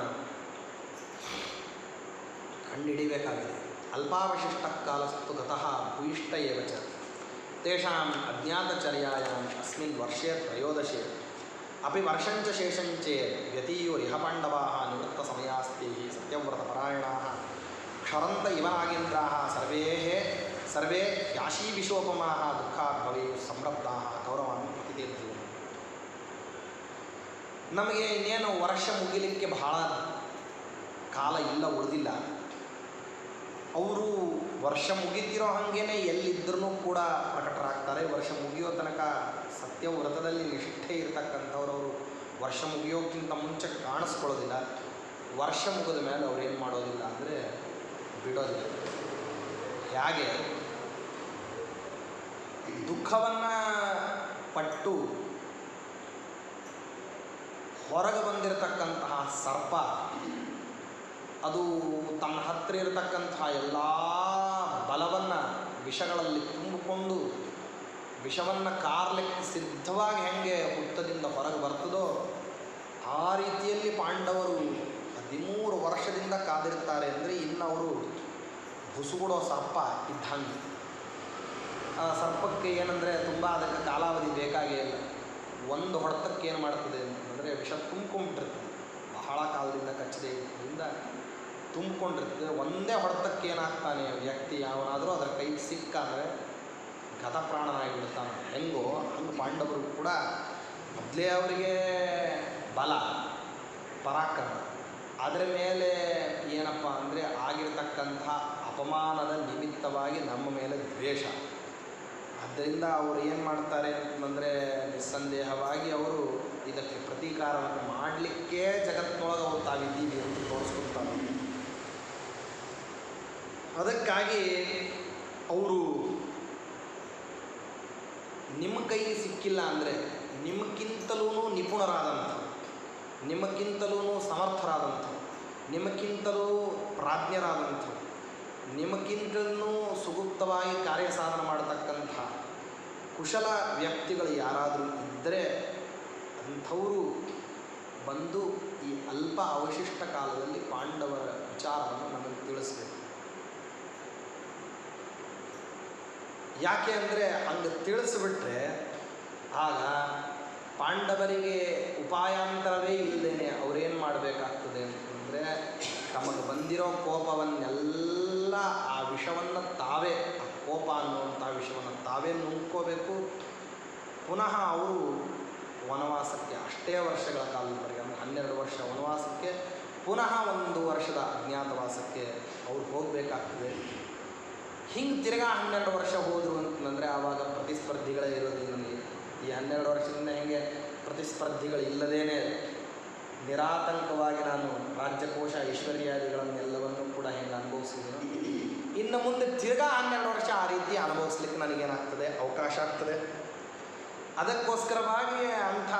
[SPEAKER 1] ಕಂಡುಹಿಡಿಬೇಕಾಗಿದೆ. ಅಲ್ಪಾವಶಿಷ್ಟ ಕಾಲಸ್ತು ಗತಃ ಭೂಯಿಷ್ಠ ಏವ ಚ ತೇಷಾಂ ಅಜ್ಞಾತಚರ್ಯಾಯಾಂ ಅಸ್ಮಿನ್ ವರ್ಷೇ ತ್ರಯೋದಶೆ ಅಪಿ ವರ್ಷಂಚ ಶೇಷಂಚೇತ್ ವ್ಯತೀಯೋರಿಹ ಪಾಂಡವಾಃ ನಿವೃತ್ತ ಸಮಯಾಸ್ತಿ ಸತ್ಯವ್ರತಪರಾಯಣಾಃ ಕ್ಷರಂತ ಇವ ನಾಗೇಂದ್ರಾಃ ಸರ್ವೇ ಹ್ಯಾಶೀವಿಶೋಪಮಾಃ ದುಃಖಾತ್ ಭವೇಯುಃ ಸಂರಬ್ಧಾಃ ಕೌರವಾನ್ ಪ್ರತಿತೇಜು. ನಮಗೆ ಇನ್ನೇನು ವರ್ಷ ಮುಗಿಲಿಕ್ಕೆ ಬಹಳ ಕಾಲ ಇಲ್ಲ, ಉಳಿದಿಲ್ಲ. ಅವರು ವರ್ಷ ಮುಗಿದಿರೋ ಹಾಗೇನೆ ಎಲ್ಲಿದ್ದರೂ ಕೂಡ ಪ್ರಕಟರಾಗ್ತಾರೆ. ವರ್ಷ ಮುಗಿಯೋ ತನಕ ಸತ್ಯವ್ರತದಲ್ಲಿ ನಿಷ್ಠೆ ಇರತಕ್ಕಂಥವ್ರು ಅವರು ವರ್ಷ ಮುಗಿಯೋಕ್ಕಿಂತ ಮುಂಚೆ ಕಾಣಿಸ್ಕೊಳ್ಳೋದಿಲ್ಲ. ವರ್ಷ ಮುಗಿದ ಮೇಲೆ ಅವ್ರೇನು ಮಾಡೋದಿಲ್ಲ ಅಂದರೆ ಬಿಡೋದಿಲ್ಲ. ಹೇಗೆ ದುಃಖವನ್ನು ಪಟ್ಟು ಹೊರಗೆ ಬಂದಿರತಕ್ಕಂತಹ ಸರ್ಪ ಅದು ತನ್ನ ಹತ್ತಿರ ಇರತಕ್ಕಂತಹ ಎಲ್ಲ ಬಲವನ್ನು ವಿಷಗಳಲ್ಲಿ ತುಂಬಿಕೊಂಡು ವಿಷವನ್ನು ಕಾರ್ಲಿಕ್ಕೆ ಸಿದ್ಧವಾಗಿ ಹೆಂಗೆ ಹುತ್ತದಿಂದ ಹೊರಗೆ ಬರ್ತದೋ ಆ ರೀತಿಯಲ್ಲಿ ಪಾಂಡವರು 13 ವರ್ಷದಿಂದ ಕಾದಿರ್ತಾರೆ. ಅಂದರೆ ಇನ್ನು ಅವರು ಬುಸುಗುಡೋ ಸರ್ಪ ಇದ್ದಂಗೆ. ಆ ಸರ್ಪಕ್ಕೆ ಏನಂದರೆ ತುಂಬ ಅದಕ್ಕೆ ಕಾಲಾವಧಿ ಬೇಕಾಗೇ ಇಲ್ಲ. ಒಂದು ಹೊಡೆತಕ್ಕೆ ಏನು ಮಾಡ್ತದೆ ಅಂತಂದರೆ ವಿಷ ತುಂಬ್ಕೊಂಡ್ಬಿಟ್ಟಿರ್ತದೆ. ಬಹಳ ಕಾಲದಿಂದ ಕಚ್ಚದೆ ಇದರಿಂದ ತುಂಬಿಕೊಂಡಿರ್ತದೆ. ಒಂದೇ ಹೊಡೆತಕ್ಕೆ ಏನಾಗ್ತಾನೆ ವ್ಯಕ್ತಿ ಯಾವನಾದರೂ ಅದರ ಕೈಗೆ ಸಿಕ್ಕ ಅಂದರೆ ಗತಪ್ರಾಣನಾಗಿಬಿಡ್ತಾನೆ. ಹೆಂಗೋ ಹಂಗೆ ಪಾಂಡವರು ಕೂಡ ಮೊದಲೇ ಅವರಿಗೆ ಬಲ ಪರಾಕ್ರಮ, ಅದರ ಮೇಲೆ ಏನಪ್ಪ ಅಂದರೆ ಆಗಿರ್ತಕ್ಕಂಥ ಅಪಮಾನದ ನಿಮಿತ್ತವಾಗಿ ನಮ್ಮ ಮೇಲೆ ದ್ವೇಷ. ಆದ್ದರಿಂದ ಅವರು ಏನು ಮಾಡ್ತಾರೆ ಅಂತಂದರೆ ನಿಸ್ಸಂದೇಹವಾಗಿ ಅವರು ಇದಕ್ಕೆ ಪ್ರತೀಕಾರವನ್ನು ಮಾಡಲಿಕ್ಕೆ ಜಗತ್ತಿನೊಳಗೆ ಅವರು ತಾವಿದ್ದೀವಿ ಅಂತ ತೋರಿಸ್ಕೊಡ್ತಾರೆ. ಅದಕ್ಕಾಗಿ ಅವರು ನಿಮ್ಮ ಕೈಗೆ ಸಿಕ್ಕಿಲ್ಲ ಅಂದರೆ ನಿಮಗಿಂತಲೂ ನಿಪುಣರಾದಂಥವು, ನಿಮಗಿಂತಲೂ ಸಮರ್ಥರಾದಂಥವು, ನಿಮಗಿಂತಲೂ ಪ್ರಾಜ್ಞರಾದಂಥವು, ನಿಮಗಿಂತಲೂ ಸುಗುಪ್ತವಾಗಿ ಕಾರ್ಯಸಾಧನ ಮಾಡತಕ್ಕಂಥ ಕುಶಲ ವ್ಯಕ್ತಿಗಳು ಯಾರಾದರೂ ಇದ್ದರೆ ಅಂಥವರು ಬಂದು ಈ ಅಲ್ಪ ಅವಶಿಷ್ಟ ಕಾಲದಲ್ಲಿ ಪಾಂಡವರ ವಿಚಾರವನ್ನು ನಮಗೆ ತಿಳಿಸ್ಬೇಕು. ಯಾಕೆ ಅಂದರೆ ಹಂಗೆ ತಿಳಿಸ್ಬಿಟ್ರೆ ಆಗ ಪಾಂಡವರಿಗೆ ಉಪಾಯಾಂತರವೇ ಇಲ್ಲದೇನೆ ಅವರೇನು ಮಾಡಬೇಕಾಗ್ತದೆ ಅಂತಂದರೆ ತಮಗೆ ಬಂದಿರೋ ಕೋಪವನ್ನೆಲ್ಲ ಆ ವಿಷವನ್ನು ತಾವೇ, ಆ ಕೋಪ ಅನ್ನುವಂಥ ವಿಷಯವನ್ನು ತಾವೇ ನುಂಗ್ಕೋಬೇಕು. ಪುನಃ ಅವರು ವನವಾಸಕ್ಕೆ ಅಷ್ಟೇ ವರ್ಷಗಳ ಕಾಲದವರೆಗೆ ಅಂದರೆ 12 ವರ್ಷ ವನವಾಸಕ್ಕೆ ಪುನಃ 1 ವರ್ಷದ ಅಜ್ಞಾತವಾಸಕ್ಕೆ ಅವ್ರು ಹೋಗಬೇಕಾಗ್ತದೆ. ಹಿಂಗೆ ತಿರ್ಗಾ 12 ವರ್ಷ ಹೋದರು ಅಂತಂದರೆ ಆವಾಗ ಪ್ರತಿಸ್ಪರ್ಧಿಗಳೇ ಇರೋದಿಲ್ಲ. ನನಗೆ ಈ 12 ವರ್ಷದಿಂದ ಹೆಂಗೆ ಪ್ರತಿಸ್ಪರ್ಧಿಗಳು ಇಲ್ಲದೇನೆ ನಿರಾತಂಕವಾಗಿ ನಾನು ರಾಜ್ಯಕೋಶ ಐಶ್ವರ್ಯಾದಿಗಳನ್ನೆಲ್ಲವನ್ನೂ ಕೂಡ ಹೆಂಗೆ ಅನುಭವಿಸಿದನು, ಇನ್ನು ಮುಂದೆ ತಿರ್ಗಾ 12 ವರ್ಷ ಆ ರೀತಿ ಅನುಭವಿಸ್ಲಿಕ್ಕೆ ನನಗೇನಾಗ್ತದೆ ಅವಕಾಶ ಆಗ್ತದೆ. ಅದಕ್ಕೋಸ್ಕರವಾಗಿ ಅಂಥ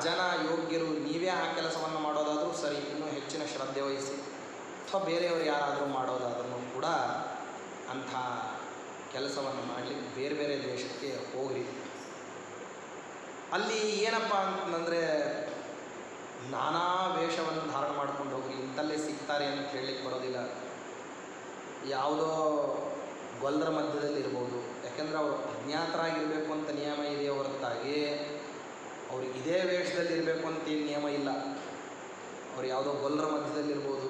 [SPEAKER 1] ಜನ ಯೋಗ್ಯರು ನೀವೇ ಆ ಕೆಲಸವನ್ನು ಮಾಡೋದಾದರೂ ಸರಿ, ಇನ್ನೂ ಹೆಚ್ಚಿನ ಶ್ರದ್ಧೆ ವಹಿಸಿ, ಅಥವಾ ಬೇರೆಯವರು ಯಾರಾದರೂ ಮಾಡೋದಾದ್ರೂ ಕೂಡ ಅಂಥ ಕೆಲಸವನ್ನು ಮಾಡಲಿಕ್ಕೆ ಬೇರೆ ಬೇರೆ ದೇಶಕ್ಕೆ ಹೋಗ್ರಿ. ಅಲ್ಲಿ ಏನಪ್ಪ ಅಂತಂದರೆ ನಾನಾ ವೇಷವನ್ನು ಧಾರಣ ಮಾಡ್ಕೊಂಡು ಹೋಗ್ರಿ. ಇಂಥಲ್ಲೇ ಸಿಗ್ತಾರೆ ಅಂತ ಹೇಳಲಿಕ್ಕೆ ಬರೋದಿಲ್ಲ. ಯಾವುದೋ ಗೊಲ್ಲರ ಮಧ್ಯದಲ್ಲಿ ಇರ್ಬೋದು. ಯಾಕೆಂದರೆ ಅವರು ಅಜ್ಞಾತರಾಗಿರಬೇಕು ಅಂತ ನಿಯಮ ಇದೆಯೋ ಹೊರತಾಗಿ ಅವರು ಇದೇ ವೇಷದಲ್ಲಿ ಇರಬೇಕು ಅಂತ ಏನು ನಿಯಮ ಇಲ್ಲ. ಅವ್ರು ಯಾವುದೋ ಗೊಲ್ಲರ ಮಧ್ಯದಲ್ಲಿರ್ಬೋದು,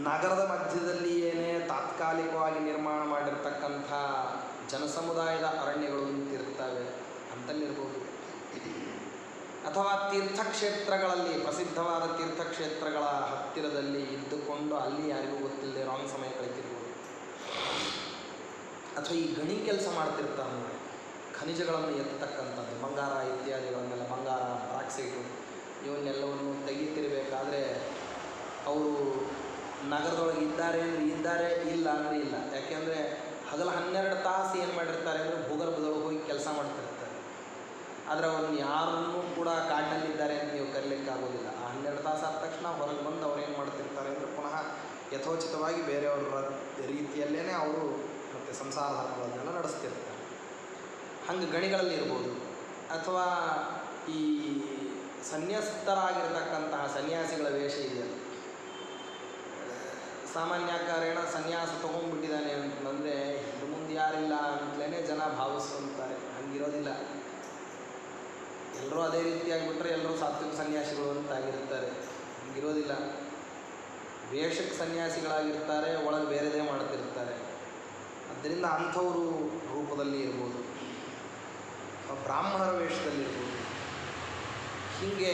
[SPEAKER 1] ನಗರದ ಮಧ್ಯದಲ್ಲಿ ಏನೇ ತಾತ್ಕಾಲಿಕವಾಗಿ ನಿರ್ಮಾಣ ಮಾಡಿರ್ತಕ್ಕಂಥ ಜನಸಮುದಾಯದ ಅರಣ್ಯಗಳು ಅಂತಿರ್ತವೆ ಅಂತಲ್ಲಿರ್ಬೋದು, ಅಥವಾ ತೀರ್ಥಕ್ಷೇತ್ರಗಳಲ್ಲಿ ಪ್ರಸಿದ್ಧವಾದ ತೀರ್ಥಕ್ಷೇತ್ರಗಳ ಹತ್ತಿರದಲ್ಲಿ ಇದ್ದುಕೊಂಡು ಅಲ್ಲಿ ಯಾರಿಗೂ ಗೊತ್ತಿಲ್ಲದೆ ರಾಂಗ್ ಸಮಯ ಕಳೀತಿರ್ಬೋದು. ಅಥವಾ ಈ ಗಣಿ ಕೆಲಸ ಮಾಡ್ತಿರ್ತಾರೆ ನೋಡಿ, ಖನಿಜಗಳನ್ನು ಎತ್ತತಕ್ಕಂಥದ್ದು, ಬಂಗಾರ ಇತ್ಯಾದಿಗಳನ್ನೆಲ್ಲ, ಬಂಗಾರ ಬಾಕ್ಸೈಟು ಇವನ್ನೆಲ್ಲವನ್ನು ತೆಗಿತಿರಬೇಕಾದ್ರೆ ಅವರು ನಗರದೊಳಗೆ ಇದ್ದಾರೆ ಇಲ್ಲ ಅಂದರೆ ಇಲ್ಲ. ಯಾಕೆಂದರೆ ಹಗಲು 12 ತಾಸು ಏನು ಮಾಡಿರ್ತಾರೆ ಅಂದರೆ ಭೂಗರ್ಭದೊಳಗೆ ಹೋಗಿ ಕೆಲಸ ಮಾಡ್ತಿರ್ತಾರೆ. ಆದರೆ ಅವ್ರನ್ನ ಯಾರನ್ನೂ ಕೂಡ ಕಾಡಿನಲ್ಲಿದ್ದಾರೆ ಅಂತ ನೀವು ಕರೀಲಿಕ್ಕಾಗೋದಿಲ್ಲ. ಆ 12 ತಾಸಾದ ತಕ್ಷಣ ಹೊರಗೆ ಬಂದು ಅವ್ರು ಏನು ಮಾಡ್ತಿರ್ತಾರೆ ಅಂದರೆ ಪುನಃ ಯಥೋಚಿತವಾಗಿ ಬೇರೆಯವರ ರೀತಿಯಲ್ಲೇ ಅವರು ಮತ್ತು ಸಂಸಾರ ಧರ್ಮಗಳನ್ನೆಲ್ಲ ನಡೆಸ್ತಿರ್ತಾರೆ. ಹಂಗೆ ಗಣಿಗಳಲ್ಲಿ ಇರ್ಬೋದು, ಅಥವಾ ಈ ಸನ್ಯಸ್ತರಾಗಿರ್ತಕ್ಕಂತಹ ಸನ್ಯಾಸಿಗಳ ವೇಷ ಇದೆಯಲ್ಲ, ಸಾಮಾನ್ಯಕಾರೇಣ ಸನ್ಯಾಸ ತೊಗೊಂಡ್ಬಿಟ್ಟಿದ್ದಾನೆ ಅಂತಂದರೆ ಹಿಂದೆ ಮುಂದೆ ಯಾರಿಲ್ಲ ಅಂತಲೇ ಜನ ಭಾವಿಸ್ಕೊಂತಾರೆ. ಹಂಗಿರೋದಿಲ್ಲ. ಎಲ್ಲರೂ ಅದೇ ರೀತಿಯಾಗಿಬಿಟ್ರೆ ಎಲ್ಲರೂ ಸಾತ್ವಿಕ ಸನ್ಯಾಸಿಗಳು ಅಂತಾಗಿರ್ತಾರೆ. ಹಂಗಿರೋದಿಲ್ಲ. ವೇಷಕ್ಕೆ ಸನ್ಯಾಸಿಗಳಾಗಿರ್ತಾರೆ, ಒಳಗೆ ಬೇರೆದೇ ಮಾಡ್ತಿರ್ತಾರೆ. ಆದ್ದರಿಂದ ಅಂಥವರು ರೂಪದಲ್ಲಿ ಇರ್ಬೋದು, ಬ್ರಾಹ್ಮಣರ ವೇಷದಲ್ಲಿರ್ಬೋದು. ಹೀಗೆ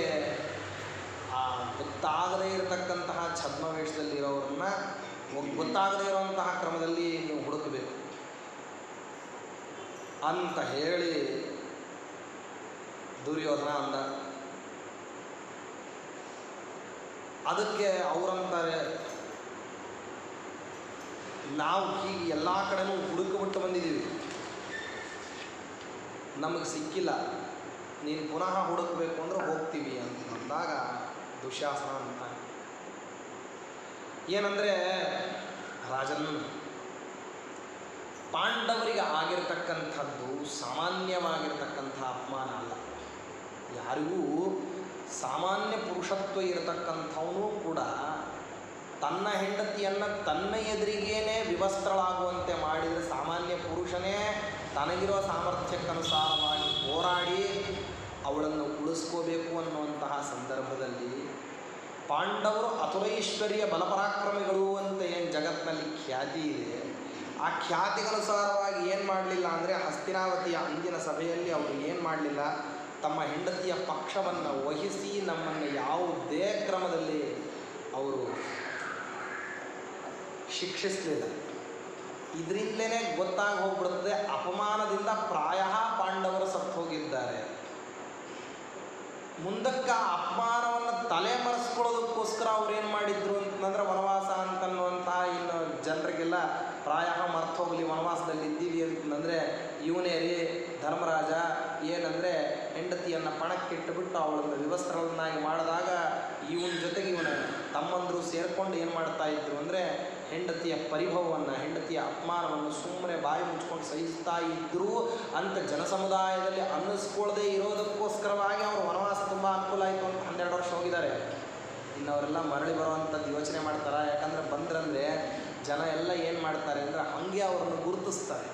[SPEAKER 1] ಆ ಗೊತ್ತಾಗದೇ ಇರತಕ್ಕಂತಹ ಛದ್ಮ ವೇಷದಲ್ಲಿರೋರನ್ನ ಗೊತ್ತಾಗದೇ ಇರುವಂತಹ ಕ್ರಮದಲ್ಲಿ ನೀವು ಹುಡುಕಬೇಕು ಅಂತ ಹೇಳಿ ದುರ್ಯೋಧನ ಅಂದ. ಅದಕ್ಕೆ ಅವರಂತಾರೆ, ನಾವು ಹೀಗೆ ಎಲ್ಲ ಕಡೆನೂ ಹುಡುಕಿಬಿಟ್ಟು ಬಂದಿದ್ದೀವಿ, ನಮಗೆ ಸಿಕ್ಕಿಲ್ಲ, ನೀನು ಪುನಃ ಹುಡುಕಬೇಕು ಅಂದ್ರೆ ಹೋಗ್ತೀವಿ ಅಂತ ಅಂದಾಗ ದುಶ್ಯಾಸನ ಅಂತ ಏನಂದರೆ, ರಾಜನ್, ಪಾಂಡವರಿಗೆ ಆಗಿರ್ತಕ್ಕಂಥದ್ದು ಸಾಮಾನ್ಯವಾಗಿರ್ತಕ್ಕಂಥ ಅಪಮಾನ ಅಲ್ಲ. ಯಾರಿಗೂ ಸಾಮಾನ್ಯ ಪುರುಷತ್ವ ಇರತಕ್ಕಂಥವನು ಕೂಡ ತನ್ನ ಹೆಂಡತಿಯನ್ನು ತನ್ನ ಎದುರಿಗೇನೆ ವಿವಸ್ತ್ರಳಾಗುವಂತೆ ಮಾಡಿದರೆ ಸಾಮಾನ್ಯ ಪುರುಷನೇ ತನಗಿರೋ ಸಾಮರ್ಥ್ಯಕ್ಕನುಸಾರವಾಗಿ ಹೋರಾಡಿ ಅವಳನ್ನು ಉಳಿಸ್ಕೋಬೇಕು ಅನ್ನುವಂತಹ ಸಂದರ್ಭದಲ್ಲಿ ಪಾಂಡವರು ಅತುರೈಶ್ವರ್ಯ ಬಲಪರಾಕ್ರಮಿಗಳು ಅಂತ ಏನು ಜಗತ್ತಿನಲ್ಲಿ ಖ್ಯಾತಿ ಇದೆ, ಆ ಖ್ಯಾತಿಗನುಸಾರವಾಗಿ ಏನು ಮಾಡಲಿಲ್ಲ ಅಂದರೆ ಹಸ್ತಿನಾವತಿಯ ಅಂದಿನ ಸಭೆಯಲ್ಲಿ ಅವರು ಏನು ಮಾಡಲಿಲ್ಲ, ತಮ್ಮ ಹೆಂಡತಿಯ ಪಕ್ಷವನ್ನು ವಹಿಸಿ ನಮ್ಮನ್ನು ಯಾವುದೇ ಕ್ರಮದಲ್ಲಿ ಅವರು ಶಿಕ್ಷಿಸಲಿಲ್ಲ. ಇದರಿಂದಲೇ ಗೊತ್ತಾಗಿ ಹೋಗ್ಬಿಡುತ್ತದೆ ಅಪಮಾನದಿಂದ ಪ್ರಾಯ ಪಾಂಡವರು ಸತ್ತು ಹೋಗಿದ್ದಾರೆ. ಮುಂದಕ್ಕೆ ಆ ಅಪಮಾನವನ್ನು ತಲೆ ಮರೆಸ್ಕೊಳ್ಳೋದಕ್ಕೋಸ್ಕರ ಅವ್ರು ಏನು ಮಾಡಿದ್ರು ಅಂತಂದ್ರೆ ವನವಾಸ ಅಂತನ್ನುವಂತಹ ಇನ್ನು ಜನರಿಗೆಲ್ಲ ಪ್ರಾಯ ಮರ್ತು ಹೋಗಲಿ, ವನವಾಸದಲ್ಲಿ ಇದ್ದೀವಿ ಅಂತಂದರೆ ಇವನೇ ರೀ ಧರ್ಮರಾಜ ಏನಂದರೆ ಹೆಂಡತಿಯನ್ನು ಪಣಕ್ಕಿಟ್ಟುಬಿಟ್ಟು ಅವಳನ್ನು ವಿವಸ್ತ್ರವನ್ನಾಗಿ ಮಾಡಿದಾಗ ಇವನ ಜೊತೆಗೆ ಇವನ ತಮ್ಮಂದರು ಸೇರಿಕೊಂಡು ಏನು ಮಾಡ್ತಾ ಇದ್ರು ಅಂದರೆ ಹೆಂಡತಿಯ ಪರಿಭವವನ್ನು, ಹೆಂಡತಿಯ ಅಪಮಾನವನ್ನು ಸುಮ್ಮನೆ ಬಾಯಿ ಮುಚ್ಕೊಂಡು ಸಹಿಸ್ತಾ ಇದ್ದರು ಅಂತ ಜನಸಮುದಾಯದಲ್ಲಿ ಅನ್ನಿಸ್ಕೊಳ್ಳದೆ ಇರೋದಕ್ಕೋಸ್ಕರವಾಗಿ ಅವರು ವನವಾಸ ತುಂಬ ಅನುಕೂಲ ಆಯಿತು ಅಂತ 12 ವರ್ಷ ಹೋಗಿದ್ದಾರೆ. ಇನ್ನು ಅವರೆಲ್ಲ ಮರಳಿ ಬರುವಂಥದ್ದು ಯೋಚನೆ ಮಾಡ್ತಾರೆ. ಯಾಕಂದರೆ ಬಂದ್ರಂದರೆ ಜನ ಎಲ್ಲ ಏನು ಮಾಡ್ತಾರೆ ಅಂದರೆ ಹಾಗೆ ಅವರನ್ನು ಗುರುತಿಸ್ತಾರೆ.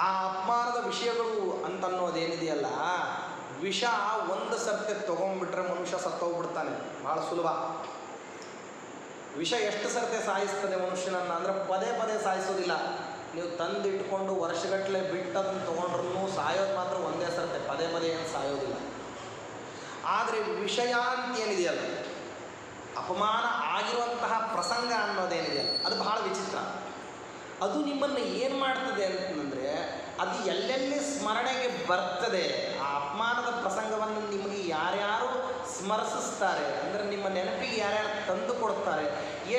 [SPEAKER 1] ಆ ಅಪಮಾನದ ವಿಷಯಗಳು ಅಂತನ್ನೋದೇನಿದೆಯಲ್ಲ, ವಿಷ ಒಂದು ಸರ್ತಿ ತೊಗೊಂಡ್ಬಿಟ್ರೆ ಮನುಷ್ಯ ಸತ್ತೋಗ್ಬಿಡ್ತಾನೆ, ಭಾಳ ಸುಲಭ. ವಿಷ ಎಷ್ಟು ಸರ್ತಿ ಸಾಯಿಸ್ತದೆ ಮನುಷ್ಯನನ್ನು ಅಂದರೆ ಪದೇ ಪದೇ ಸಾಯಿಸೋದಿಲ್ಲ. ನೀವು ತಂದಿಟ್ಕೊಂಡು ವರ್ಷಗಟ್ಟಲೆ ಬಿಟ್ಟು ಅದನ್ನು ತೊಗೊಂಡ್ರೂ ಸಾಯೋದು ಮಾತ್ರ ಒಂದೇ ಸರ್ತೆ, ಪದೇ ಪದೇ ಏನು ಸಾಯೋದಿಲ್ಲ. ಆದರೆ ವಿಷಯ ಅಂತೇನಿದೆಯಲ್ಲ, ಅಪಮಾನ ಆಗಿರುವಂತಹ ಪ್ರಸಂಗ ಅನ್ನೋದೇನಿದೆಯಲ್ಲ, ಅದು ಬಹಳ ವಿಚಿತ್ರ. ಅದು ನಿಮ್ಮನ್ನು ಏನು ಮಾಡ್ತದೆ ಅಂತಂದರೆ, ಅದು ಎಲ್ಲೆಲ್ಲಿ ಸ್ಮರಣೆಗೆ ಬರ್ತದೆ, ಆ ಅಪಮಾನದ ಪ್ರಸಂಗವನ್ನು ನಿಮಗೆ ಯಾರ್ಯಾರು ಸ್ಮರಿಸ್ತಾರೆ ಅಂದರೆ ನಿಮ್ಮ ನೆನಪಿಗೆ ಯಾರ್ಯಾರು ತಂದು ಕೊಡ್ತಾರೆ,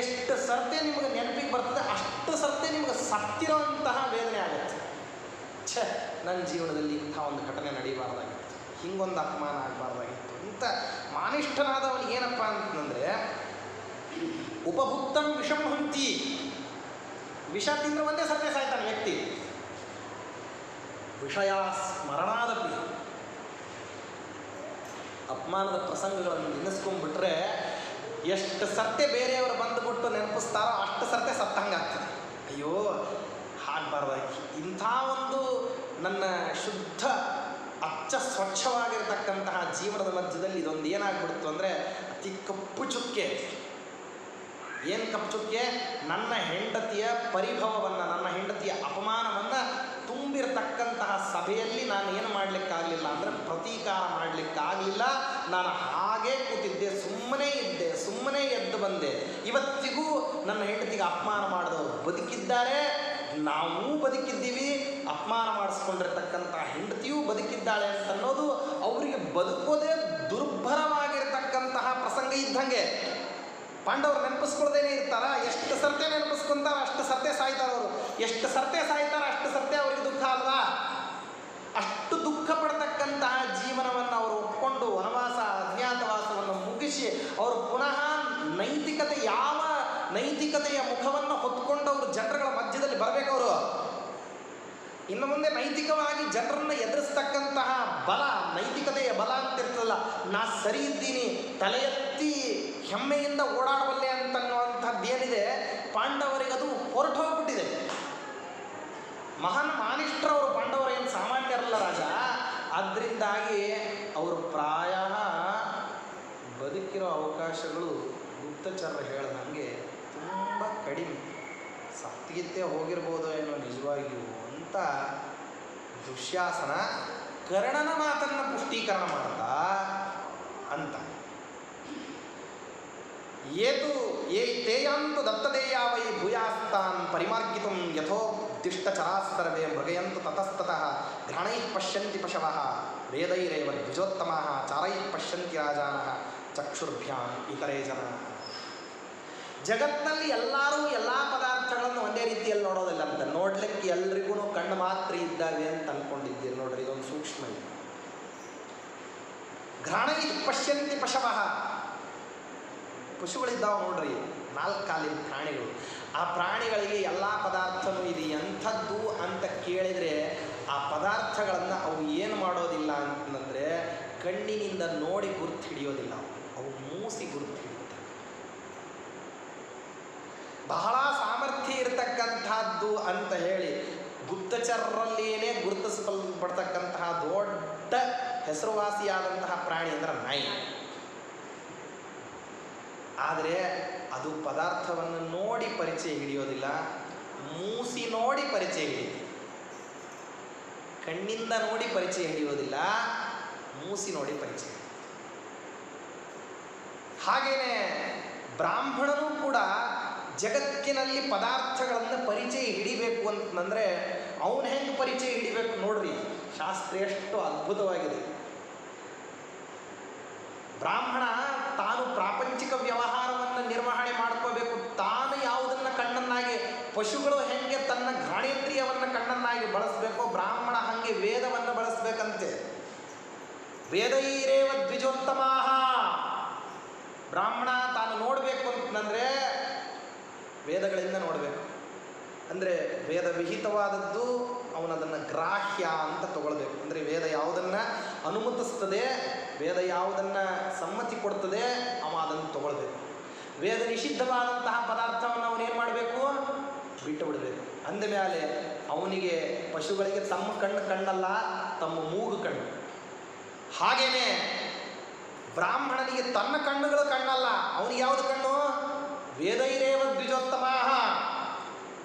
[SPEAKER 1] ಎಷ್ಟು ಸರ್ತೆ ನಿಮಗೆ ನೆನಪಿಗೆ ಬರ್ತದೆ ಅಷ್ಟು ಸರ್ತೆ ನಿಮಗೆ ಸತ್ತಿರೋಂತಹ ವೇದನೆ ಆಗುತ್ತೆ. ನನ್ನ ಜೀವನದಲ್ಲಿ ಇಂಥ ಒಂದು ಘಟನೆ ನಡೀಬಾರ್ದಾಗಿತ್ತು, ಹಿಂಗೊಂದು ಅಪಮಾನ ಆಗಬಾರ್ದಾಗಿತ್ತು ಇಂಥ ಮಾನಿಷ್ಠನಾದವನಿಗೆ ಏನಪ್ಪ ಅಂತಂದರೆ, ಉಪಭುಕ್ತಂ ವಿಷಂ ಹಂತಿ, ವಿಷ ತಿಂದರೆ ಒಂದೇ ಸರ್ತೆ ಸಾಯ್ತಾನೆ ವ್ಯಕ್ತಿ. ವಿಷಯ ಸ್ಮರಣಾದಪಿ, ಅಪಮಾನದ ಪ್ರಸಂಗಗಳನ್ನು ನೆನೆಸ್ಕೊಂಡ್ಬಿಟ್ರೆ ಎಷ್ಟು ಸರ್ತೆ ಬೇರೆಯವರು ಬಂದುಬಿಟ್ಟು ನೆನಪಿಸ್ತಾರೋ ಅಷ್ಟು ಸರ್ತೆ ಸತ್ತಂಗಾಗ್ತದೆ. ಅಯ್ಯೋ ಆಗಬಾರ್ದಾಗಿ, ಇಂಥ ಒಂದು ನನ್ನ ಶುದ್ಧ ಅಚ್ಚ ಸ್ವಚ್ಛವಾಗಿರ್ತಕ್ಕಂತಹ ಜೀವನದ ಮಧ್ಯದಲ್ಲಿ ಇದೊಂದು ಏನಾಗ್ಬಿಡ್ತು ಅಂದರೆ ಅತಿ ಕಪ್ಪು ಚುಕ್ಕೆ. ಏನು ಕಪ್ಪು ಚುಕ್ಕೆ? ನನ್ನ ಹೆಂಡತಿಯ ಪರಿಭವವನ್ನು, ನನ್ನ ಹೆಂಡತಿಯ ಅಪಮಾನವನ್ನು ತುಂಬಿರತಕ್ಕಂತಹ ಸಭೆಯಲ್ಲಿ ನಾನು ಏನು ಮಾಡಲಿಕ್ಕಾಗಲಿಲ್ಲ ಅಂದರೆ ಪ್ರತೀಕಾರ ಮಾಡಲಿಕ್ಕಾಗಲಿಲ್ಲ. ನಾನು ಹಾಗೇ ಕೂತಿದ್ದೆ, ಸುಮ್ಮನೆ ಇದ್ದೆ, ಸುಮ್ಮನೆ ಎದ್ದು ಬಂದೆ. ಇವತ್ತಿಗೂ ನನ್ನ ಹೆಂಡತಿಗೆ ಅಪಮಾನ ಮಾಡಿದವರು ಬದುಕಿದ್ದಾರೆ, ನಾವು ಬದುಕಿದ್ದೀವಿ, ಅಪಮಾನ ಮಾಡಿಸ್ಕೊಂಡಿರ್ತಕ್ಕಂಥ ಹೆಂಡತಿಯೂ ಬದುಕಿದ್ದಾಳೆ ಅಂತನ್ನೋದು ಅವರಿಗೆ ಬದುಕೋದೇ ದುರ್ಭರವಾಗಿರ್ತಕ್ಕಂತಹ ಪ್ರಸಂಗ ಇದ್ದಂಗೆ. ಪಾಂಡವರು ನೆನಪಿಸ್ಕೊಳ್ದೇನೆ ಇರ್ತಾರ, ಎಷ್ಟು ಸರ್ತೆ ನೆನಪಿಸ್ಕೊಂತಾರ ಅಷ್ಟು ಸರ್ತೆ ಸಾಯ್ತಾರ ಅವರು, ಎಷ್ಟು ಸರ್ತೆ ಸಾಯ್ತಾರ ಅಷ್ಟು ಸರ್ತೆ ಅವರಿಗೆ ದುಃಖ ಅಲ್ವಾ? ಅಷ್ಟು ದುಃಖ ಪಡ್ತಕ್ಕಂತಹ ಜೀವನವನ್ನು ಅವರು ಒಪ್ಕೊಂಡು ವನವಾಸ ಅಜ್ಞಾತವಾಸವನ್ನು ಮುಗಿಸಿ ಹೊತ್ಕೊಂಡವರು ಜನರುಗಳ ಮಧ್ಯದಲ್ಲಿ ಬರಬೇಕವರು. ಇನ್ನು ಮುಂದೆ ನೈತಿಕವಾಗಿ ಜನರನ್ನು ಎದುರಿಸ್ತಕ್ಕಂತಹ ಬಲ, ನೈತಿಕತೆಯ ಬಲ ಅಂತಿರ್ತದಲ್ಲ, ನಾ ಸರಿ ಇದ್ದೀನಿ, ತಲೆ ಎತ್ತಿ ಹೆಮ್ಮೆಯಿಂದ ಓಡಾಡಬಲ್ಲೆ ಅಂತನ್ನುವಂಥದ್ದೇನಿದೆ, ಪಾಂಡವರಿಗದು ಹೊರಟು ಹೋಗ್ಬಿಟ್ಟಿದೆ. ಮಹಾನ್ ಮಾನಿಷ್ಠರವರು ಪಾಂಡವರು ಏನು ಸಾಮಾನ್ಯರಲ್ಲ ರಾಜ. ಅದರಿಂದಾಗಿ ಅವರು ಪ್ರಾಯ ಬದುಕಿರೋ ಅವಕಾಶಗಳು ಗುಪ್ತಚರರು ಹೇಳ್ದಂಗೆ ತುಂಬ ಕಡಿಮೆ. ಸತ್ತಿಗಿತ್ತೇ ಹೋಗಿರ್ಬೋದು ಏನೋ ನಿಜವಾಗಿಯೂ ಅಂತ ದುಶ್ಯಾಸನ ಕರ್ಣನ ಮಾತನ್ನು ಪುಷ್ಟೀಕರಣ ಮಾಡ್ತಾ ಅಂತ ತೇಯಾಂತು ದತ್ತದೇಯಾ ವೈ ಭೂಯಾಸ್ತಾನ್ ಪರಿಮಾರ್ಗಿತುಂ ಯಥೋದಿಷ್ಟಚರಾಸ್ತರವೇ ಮೃಗಯಂತು ತತಸ್ತತಃ ಘ್ರಾಣೈಃ ಪಶ್ಯಂತಿ ಪಶವಃ ವೇದೈರೇವ ದ್ವಿಜೋತ್ತಮಾಃ ಚಾರೈಃ ಪಶ್ಯಂತಿ ರಾಜಾನಃ ಚಕ್ಷುರ್ಭ್ಯಾಂ ಇತರೇ ಜನಾಃ. ಜಗತ್ತಿನಲ್ಲಿ ಎಲ್ಲರೂ ಎಲ್ಲ ಪದಾರ್ಥಗಳನ್ನು ಒಂದೇ ರೀತಿಯಲ್ಲಿ ನೋಡೋದಿಲ್ಲ ಅಂತ. ನೋಡ್ಲಿಕ್ಕೆ ಎಲ್ರಿಗೂ ಕಣ್ಣು ಮಾತ್ರ ಇದ್ದಾವೆ ಅಂತ ಅಂದ್ಕೊಂಡಿದ್ದೀರಿ ನೋಡ್ರಿ, ಇದೊಂದು ಸೂಕ್ಷ್ಮ ಇದೆ. ಘ್ರಾಣೈಃ ಪಶ್ಯಂತಿ ಪಶವಃ, ಪಶುಗಳಿದ್ದಾವೆ ನೋಡ್ರಿ, 4 ಕಾಲಿನ ಪ್ರಾಣಿಗಳು. ಆ ಪ್ರಾಣಿಗಳಿಗೆ ಎಲ್ಲ ಪದಾರ್ಥವೂ ಇದೆ. ಎಂಥದ್ದು ಅಂತ ಕೇಳಿದರೆ ಆ ಪದಾರ್ಥಗಳನ್ನು ಅವು ಏನು ಮಾಡೋದಿಲ್ಲ ಅಂತಂದರೆ ಕಣ್ಣಿನಿಂದ ನೋಡಿ ಗುರ್ತು ಹಿಡಿಯೋದಿಲ್ಲ, ಅವು ಮೂಸಿ ಗುರ್ತು ಹಿಡಿಯುತ್ತೆ. ಬಹಳ ಸಾಮರ್ಥ್ಯ ಇರತಕ್ಕಂಥದ್ದು ಅಂತ ಹೇಳಿ ಗುಪ್ತಚರರಲ್ಲಿಯೇ ಗುರುತಿಸಲ್ಪಡ್ತಕ್ಕಂತಹ ದೊಡ್ಡ ಹೆಸರುವಾಸಿಯಾದಂತಹ ಪ್ರಾಣಿ ಅಂದರೆ ನಾಯಿ. ಆದರೆ ಅದು ಪದಾರ್ಥವನ್ನು ನೋಡಿ ಪರಿಚಯ ಹಿಡಿಯೋದಿಲ್ಲ, ಮೂಸಿ ನೋಡಿ ಪರಿಚಯ ಹಿಡಿಯುತ್ತೆ. ಕಣ್ಣಿಂದ ನೋಡಿ ಪರಿಚಯ ಹಿಡಿಯೋದಿಲ್ಲ, ಮೂಸಿ ನೋಡಿ ಪರಿಚಯ. ಹಾಗೇನೆ ಬ್ರಾಹ್ಮಣನೂ ಕೂಡ ಜಗತ್ತಿನಲ್ಲಿ ಪದಾರ್ಥಗಳನ್ನು ಪರಿಚಯ ಹಿಡಿಬೇಕು ಅಂತಂದರೆ ಅವನು ಹೆಂಗೆ ಪರಿಚಯ ಹಿಡಿಬೇಕು ನೋಡ್ರಿ, ಶಾಸ್ತ್ರ ಎಷ್ಟು ಅದ್ಭುತವಾಗಿದೆ. ಬ್ರಾಹ್ಮಣ ತಾನು ಪ್ರಾಪಂಚಿಕ ವ್ಯವಹಾರವನ್ನು ನಿರ್ವಹಣೆ ಮಾಡ್ಕೋಬೇಕು. ತಾನು ಯಾವುದನ್ನು ಕಣ್ಣನ್ನಾಗಿ, ಪಶುಗಳು ಹೆಂಗೆ ತನ್ನ ಘ್ರಾಣೇಂದ್ರಿಯವನ್ನು ಕಣ್ಣನ್ನಾಗಿ ಬಳಸಬೇಕೋ ಬ್ರಾಹ್ಮಣ ಹಾಗೆ ವೇದವನ್ನು ಬಳಸಬೇಕಂತೆ. ವೇದೈರೇವ ದ್ವಿಜೋತ್ತಮಾಃ. ಬ್ರಾಹ್ಮಣ ತಾನು ನೋಡಬೇಕು ಅಂತಂದರೆ ವೇದಗಳಿಂದ ನೋಡಬೇಕು. ಅಂದರೆ ವೇದ ವಿಹಿತವಾದದ್ದು ಅವನದನ್ನು ಗ್ರಾಹ್ಯ ಅಂತ ತಗೊಳ್ಬೇಕು. ಅಂದರೆ ವೇದ ಯಾವುದನ್ನು ಅನುಮತಿಸ್ತದೆ, ವೇದ ಯಾವುದನ್ನು ಸಮ್ಮತಿ ಕೊಡ್ತದೆ, ಅವ ಅದನ್ನು ತಗೊಳ್ಬೇಕು. ವೇದ ನಿಷಿದ್ಧವಾದಂತಹ ಪದಾರ್ಥವನ್ನು ಅವನೇನು ಮಾಡಬೇಕು, ಬಿಟ್ಟು ಬಿಡಬೇಕು. ಅಂದಮೇಲೆ ಅವನಿಗೆ, ಪಶುಗಳಿಗೆ ತಮ್ಮ ಕಣ್ಣು ಕಣ್ಣಲ್ಲ, ತಮ್ಮ ಮೂಗು ಕಣ್ಣು. ಹಾಗೇನೆ ಬ್ರಾಹ್ಮಣನಿಗೆ ತನ್ನ ಕಣ್ಣುಗಳು ಕಣ್ಣಲ್ಲ, ಅವನಿಗೆ ಯಾವುದು ಕಣ್ಣು, ವೇದೈರೇವ ದ್ವಿಜೋತ್ತಮಾಃ,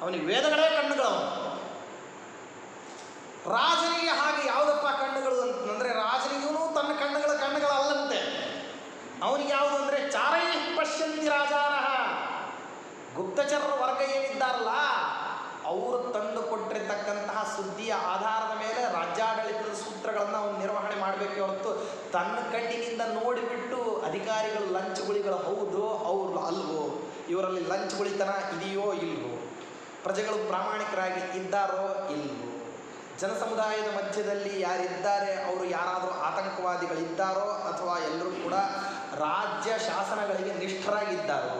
[SPEAKER 1] ಅವನಿಗೆ ವೇದಗಳೇ ಕಣ್ಣುಗಳು. ರಾಜನಿಗೆ ಹಾಗೆ ಯಾವುದಪ್ಪ ಕಣ್ಣುಗಳು ಅಂತಂದರೆ, ರಾಜನಿಗೂ ತನ್ನ ಕಣ್ಣುಗಳಲ್ಲಂತೆ. ಅವನಿಗೆ ಯಾವುದು ಅಂದರೆ ಚಾರೈಃ ಪಶ್ಯಂತಿ ರಾಜಾನಃ. ಗುಪ್ತಚರರ ವರ್ಗ ಏನಿದ್ದಾರಲ್ಲ ಅವರು ತಂದು ಕೊಟ್ಟಿರ್ತಕ್ಕಂತಹ ಸುದ್ದಿಯ ಆಧಾರದ ಮೇಲೆ ರಾಜ್ಯಾಡಳಿತದ ಸೂತ್ರಗಳನ್ನು ಅವನು ನಿರ್ವಹಣೆ ಮಾಡಬೇಕೆ ಹೊರತು ತನ್ನ ಕಣ್ಣಿನಿಂದ ನೋಡಿಬಿಟ್ಟು ಅಧಿಕಾರಿಗಳು ಲಂಚಗುಳಿಗಳು ಹೌದು ಅವರು ಅಲ್ವೋ, ಇವರಲ್ಲಿ ಲಂಚಗುಳಿತನ ಇದೆಯೋ ಇಲ್ವೋ, ಪ್ರಜೆಗಳು ಪ್ರಾಮಾಣಿಕರಾಗಿ ಇದ್ದಾರೋ ಇಲ್ವೋ, ಜನಸಮುದಾಯದ ಮಧ್ಯದಲ್ಲಿ ಯಾರಿದ್ದಾರೆ ಅವರು ಯಾರಾದರೂ ಆತಂಕವಾದಿಗಳಿದ್ದಾರೋ ಅಥವಾ ಎಲ್ಲರೂ ಕೂಡ ರಾಜ್ಯ ಶಾಸನಗಳಿಗೆ ನಿಷ್ಠರಾಗಿದ್ದಾರೋ,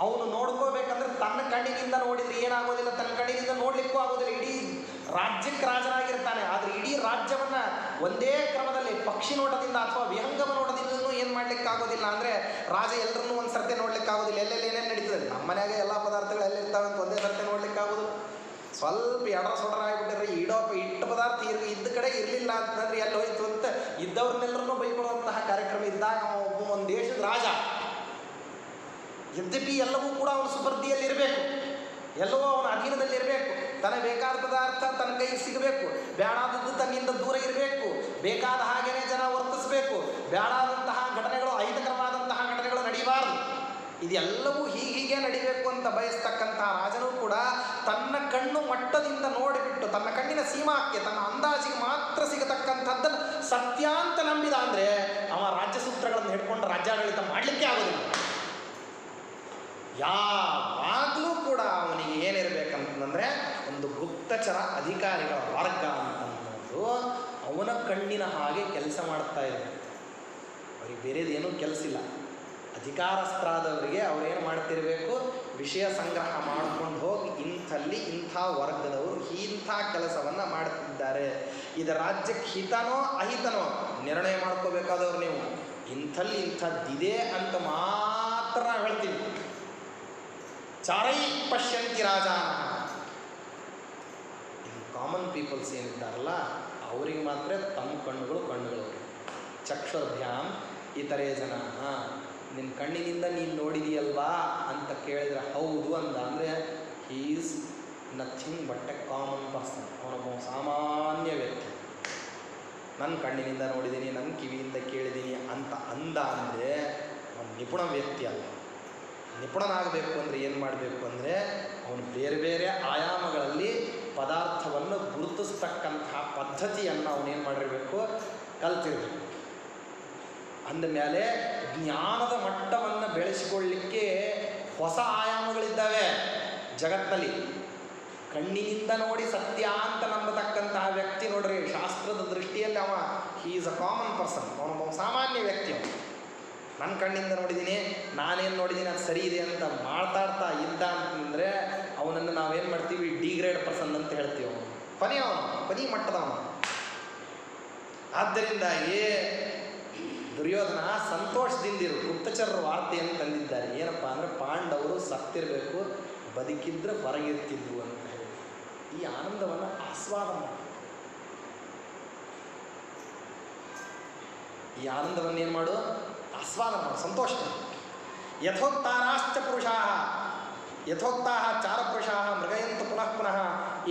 [SPEAKER 1] ಅವನು ನೋಡ್ಕೋಬೇಕಂದ್ರೆ ತನ್ನ ಕಣ್ಣಿನಿಂದ ನೋಡಿದರೆ ಏನಾಗೋದಿಲ್ಲ, ತನ್ನ ಕಣ್ಣಿನಿಂದ ನೋಡಲಿಕ್ಕೂ ಆಗೋದಿಲ್ಲ. ಇಡೀ ರಾಜ್ಯಕ್ಕೆ ರಾಜನಾಗಿರ್ತಾನೆ, ಆದರೆ ಇಡೀ ರಾಜ್ಯವನ್ನು ಒಂದೇ ಕ್ರಮದಲ್ಲಿ ಪಕ್ಷಿ ನೋಟದಿಂದ ಅಥವಾ ವಿಹಂಗಮ ನೋಟದಿಂದಲೂ ಏನು ಮಾಡಲಿಕ್ಕಾಗೋದಿಲ್ಲ. ಅಂದರೆ ರಾಜ ಎಲ್ಲರನ್ನೂ ಒಂದು ಸರ್ತೆ ನೋಡ್ಲಿಕ್ಕಾಗೋದಿಲ್ಲ. ಎಲ್ಲೆಲ್ಲಿ ಏನೇನು ನಡೀತದೆ, ನಮ್ಮ ಮನೆಯಾಗ ಎಲ್ಲ ಪದಾರ್ಥಗಳು ಎಲ್ಲಿರ್ತಾವೆ ಅಂತ ಒಂದೇ ಸರ್ತೆ ನೋಡ್ಲಿಕ್ಕಾಗೋದು. ಸ್ವಲ್ಪ ಎಡರ ಸೊಡರ ಆಗಿಬಿಟ್ಟಿದ್ರೆ ಇಟ್ಟು ಪದಾರ್ಥ ಇದ್ದ ಕಡೆ ಇರಲಿಲ್ಲ ಅಂತಂದ್ರೆ ಎಲ್ಲಿ ಹೋಯ್ತು ಅಂತ ಇದ್ದವ್ರನ್ನೆಲ್ಲರನ್ನೂ ಬೈಕೊಳ್ಳುವಂತಹ ಕಾರ್ಯಕ್ರಮ ಇದ್ದಾಗ ಒಬ್ಬ ಒಂದು ದೇಶದ ರಾಜ. ಯದ್ಯಪಿ ಎಲ್ಲವೂ ಕೂಡ ಅವನ ಸುಪರ್ದಿಯಲ್ಲಿ ಇರಬೇಕು, ಎಲ್ಲವೂ ಅವನ ಅಧೀನದಲ್ಲಿ ಇರಬೇಕು. ತನಗೆ ಬೇಕಾದ ಪದಾರ್ಥ ತನ್ನ ಕೈಗೆ ಸಿಗಬೇಕು, ಬೇಡಾದದ್ದು ತನ್ನಿಂದ ದೂರ ಇರಬೇಕು, ಬೇಕಾದ ಹಾಗೇನೆ ಜನ ವರ್ತಿಸಬೇಕು, ಬೇಡಾದಂತಹ ಘಟನೆಗಳು, ಅಹಿತಕರವಾದಂತಹ ಘಟನೆಗಳು ನಡೀಬಾರದು. ಇದೆಲ್ಲವೂ ಹೀಗೆ ನಡಿಬೇಕು ಅಂತ ಬಯಸ್ತಕ್ಕಂತಹ ರಾಜನೂ ಕೂಡ ತನ್ನ ಕಣ್ಣು ಮಟ್ಟದಿಂದ ನೋಡಿಬಿಟ್ಟು ತನ್ನ ಕಣ್ಣಿನ ಸೀಮಾಕ್ಕೆ, ತನ್ನ ಅಂದಾಜಿಗೆ ಮಾತ್ರ ಸಿಗತಕ್ಕಂಥದ್ದನ್ನು ಸತ್ಯ ಅಂತ ನಂಬಿದ ಅಂದರೆ ಅವ ರಾಜ್ಯ ಸೂತ್ರಗಳನ್ನು ಹಿಡ್ಕೊಂಡು ರಾಜ್ಯಾಡಳಿತ ಮಾಡಲಿಕ್ಕೆ ಆಗೋದಿಲ್ಲ. ಯಾವಾಗಲೂ ಕೂಡ ಅವನಿಗೆ ಏನಿರಬೇಕಂತಂದರೆ ಒಂದು ಗುಪ್ತಚರ ಅಧಿಕಾರಿಗಳ ವರ್ಗ ಅಂತನ್ನೋದು ಅವನ ಕಣ್ಣಿನ ಹಾಗೆ ಕೆಲಸ ಮಾಡ್ತಾ ಇರಬೇಕು. ಅವ್ರಿಗೆ ಬೇರೆದೇನೂ ಕೆಲಸ ಇಲ್ಲ. ಅಧಿಕಾರಸ್ಥರಾದವರಿಗೆ ಅವರೇನು ಮಾಡ್ತಿರಬೇಕು, ವಿಷಯ ಸಂಗ್ರಹ ಮಾಡ್ಕೊಂಡು ಹೋಗಿ ಇಂಥಲ್ಲಿ ಇಂಥ ವರ್ಗದವರು ಇಂಥ ಕೆಲಸವನ್ನು ಮಾಡ್ತಿದ್ದಾರೆ, ಇದು ರಾಜ್ಯಕ್ಕೆ ಹಿತನೋ ಅಹಿತನೋ ನಿರ್ಣಯ ಮಾಡ್ಕೋಬೇಕಾದವ್ರು ನೀವು. ಇಂಥಲ್ಲಿ ಇಂಥದ್ದಿದೆ ಅಂತ ಮಾತ್ರ ನಾವು ಹೇಳ್ತೀವಿ. ಚಾರೈ ಪಶ್ಯಂತಿ ರಾಜಾನ. ಇನ್ನು ಕಾಮನ್ ಪೀಪಲ್ಸ್ ಏನಿದ್ದಾರಲ್ಲ ಅವರಿಗೆ ಮಾತ್ರ ತಮ್ಮ ಕಣ್ಣುಗಳು ಚಕ್ಷುರ್ಭ್ಯಾಮ್ ಇತರೇ ಜನ. ನಿನ್ನ ಕಣ್ಣಿನಿಂದ ನೀನು ನೋಡಿದೆಯಲ್ವಾ ಅಂತ ಕೇಳಿದರೆ ಹೌದು ಅಂದ ಅಂದರೆ he is nothing but A common person. ಅವನೊಬ್ಬ ಸಾಮಾನ್ಯ ವ್ಯಕ್ತಿ. ನನ್ನ ಕಣ್ಣಿನಿಂದ ನೋಡಿದ್ದೀನಿ, ನನ್ನ ಕಿವಿಯಿಂದ ಕೇಳಿದ್ದೀನಿ ಅಂತ ಅಂದ ಅಂದರೆ ಅವನು ನಿಪುಣ ವ್ಯಕ್ತಿ ಅಲ್ಲ. ನಿಪುಣನಾಗಬೇಕು ಅಂದರೆ ಏನು ಮಾಡಬೇಕು ಅಂದರೆ ಅವನು ಬೇರೆ ಬೇರೆ ಆಯಾಮಗಳಲ್ಲಿ ಪದಾರ್ಥವನ್ನು ಗುರುತಿಸ್ತಕ್ಕಂತಹ ಪದ್ಧತಿಯನ್ನು ಅವನೇನು ಮಾಡಿರಬೇಕು, ಕಲ್ತಿರಬೇಕು. ಅಂದಮೇಲೆ ಜ್ಞಾನದ ಮಟ್ಟವನ್ನು ಬೆಳೆಸಿಕೊಳ್ಳಲಿಕ್ಕೆ ಹೊಸ ಆಯಾಮಗಳಿದ್ದಾವೆ ಜಗತ್ತಿನಲ್ಲಿ. ಕಣ್ಣಿನಿಂದ ನೋಡಿ ಸತ್ಯ ಅಂತ ನಂಬತಕ್ಕಂತಹ ವ್ಯಕ್ತಿ ನೋಡ್ರಿ, ಶಾಸ್ತ್ರದ ದೃಷ್ಟಿಯಲ್ಲಿ ಅವ he is a common person. ಅವನೊಬ್ಬ ಸಾಮಾನ್ಯ ವ್ಯಕ್ತಿ. ಅವನು ನನ್ನ ಕಣ್ಣಿಂದ ನೋಡಿದ್ದೀನಿ, ನಾನೇನು ನೋಡಿದ್ದೀನಿ ಅದು ಸರಿ ಇದೆ ಅಂತ ಮಾತಾಡ್ತಾ ಇದ್ದ ಅಂತಂದರೆ ಅವನನ್ನು ನಾವೇನು ಮಾಡ್ತೀವಿ, ಡಿಗ್ರೇಡ್ ಪರ್ಸನ್ ಅಂತ ಹೇಳ್ತೀವಿ. ಅವನು ಕೊನೆ ಮಟ್ಟದವನು. ಆದ್ದರಿಂದಾಗಿ ದುರ್ಯೋಧನ ಸಂತೋಷದಿಂದಿರು. ಗುಪ್ತಚರರ ವಾರ್ತೆಯನ್ನು ತಂದಿದ್ದಾರೆ. ಏನಪ್ಪ ಅಂದರೆ ಪಾಂಡವರು ಸತ್ತಿರಬೇಕು, ಬದುಕಿದ್ರೆ ಹೊರಗಿರ್ತಿದ್ರು ಅಂತ ಹೇಳಿ ಈ ಆನಂದವನ್ನು ಆಸ್ವಾದ ಮಾಡಿ, ಈ ಆನಂದವನ್ನು ಏನು ಮಾಡು, ಆಸ್ವಾದ ಮಾಡು, ಸಂತೋಷ ಮಾಡು. ಯಥೋಕ್ತಾರಾಶ್ಚ ಪುರುಷಾಃ ಯಥೋಕ್ತಾಃ ಚಾರಪುರುಷಾಃ ಮೃಗಯಂತು ಪುನಃ ಪುನಃ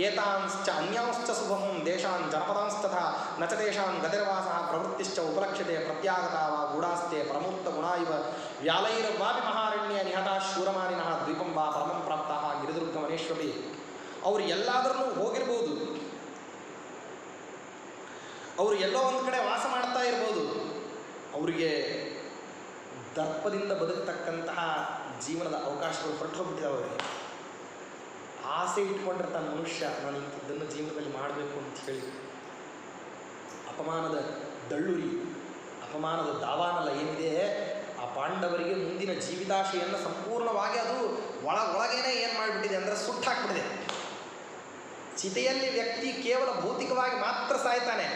[SPEAKER 1] ಏತಾಂಶ್ಚ ಅನ್ಯಾಂಶ್ಚ ಶುಭಂ ದೇಶಾನ್ ಜನಪದಾಂಸ್ತಥಾ ನ ಚ ತೇಷಾಂ ಗತಿರ್ವಾಸಃ ಪ್ರವೃತ್ತಿಶ್ಚ ಉಪಲಕ್ಷ್ಯತೆ ಪ್ರತ್ಯಾಗತಾ ವಾ ಗೂಢಾಸ್ತೆ ಪ್ರಮೂರ್ತ ಗುಣಾ ಇವ ವ್ಯಾಲೈರ್ವಾಪಿ ಮಹಾರಣ್ಯ ನಿಹತಾ ಶೂರಮಾನಿನಃ ದ್ವೀಪಂ ವಾ ಪರಮಂ ಪ್ರಾಪ್ತಾಃ ಗಿರಿದುರ್ಗಮನೇಶ್ವಪಿ. ಅವರು ಎಲ್ಲಾದ್ರೂ ಹೋಗಿರ್ಬೋದು, ಅವರು ಎಲ್ಲೋ ಒಂದು ಕಡೆ ವಾಸ ಮಾಡ್ತಾ ಇರ್ಬೋದು. ಅವರಿಗೆ ದರ್ಪದಿಂದ ಬದುಕತಕ್ಕಂತಹ ಜೀವನದ ಅವಕಾಶಗಳು ಹೊರಟು ಹೋಗ್ಬಿಟ್ಟಿದ್ದಾವೆ. ಅವರಿಗೆ ಆಸೆ ಇಟ್ಕೊಂಡಿರ್ತಾನೆ ಮನುಷ್ಯ, ನಾನು ಇಂಥದ್ದನ್ನು ಜೀವನದಲ್ಲಿ ಮಾಡಬೇಕು ಅಂತ ಹೇಳಿ. ಅಪಮಾನದ ದಳ್ಳುರಿ, ಅಪಮಾನದ ದಾವಾನಲ ಏನಿದೆ ಆ ಪಾಂಡವರಿಗೆ ಮುಂದಿನ ಜೀವಿತಾಶೆಯನ್ನು ಸಂಪೂರ್ಣವಾಗಿ ಅದು ಒಳಗೇನೆ ಏನು ಮಾಡಿಬಿಟ್ಟಿದೆ ಅಂದರೆ ಸುಟ್ಟಾಕ್ಬಿಟ್ಟಿದೆ. ಚಿತೆಯಲ್ಲಿ ವ್ಯಕ್ತಿ ಕೇವಲ ಭೌತಿಕವಾಗಿ ಮಾತ್ರ ಸಾಯ್ತಾನೆ,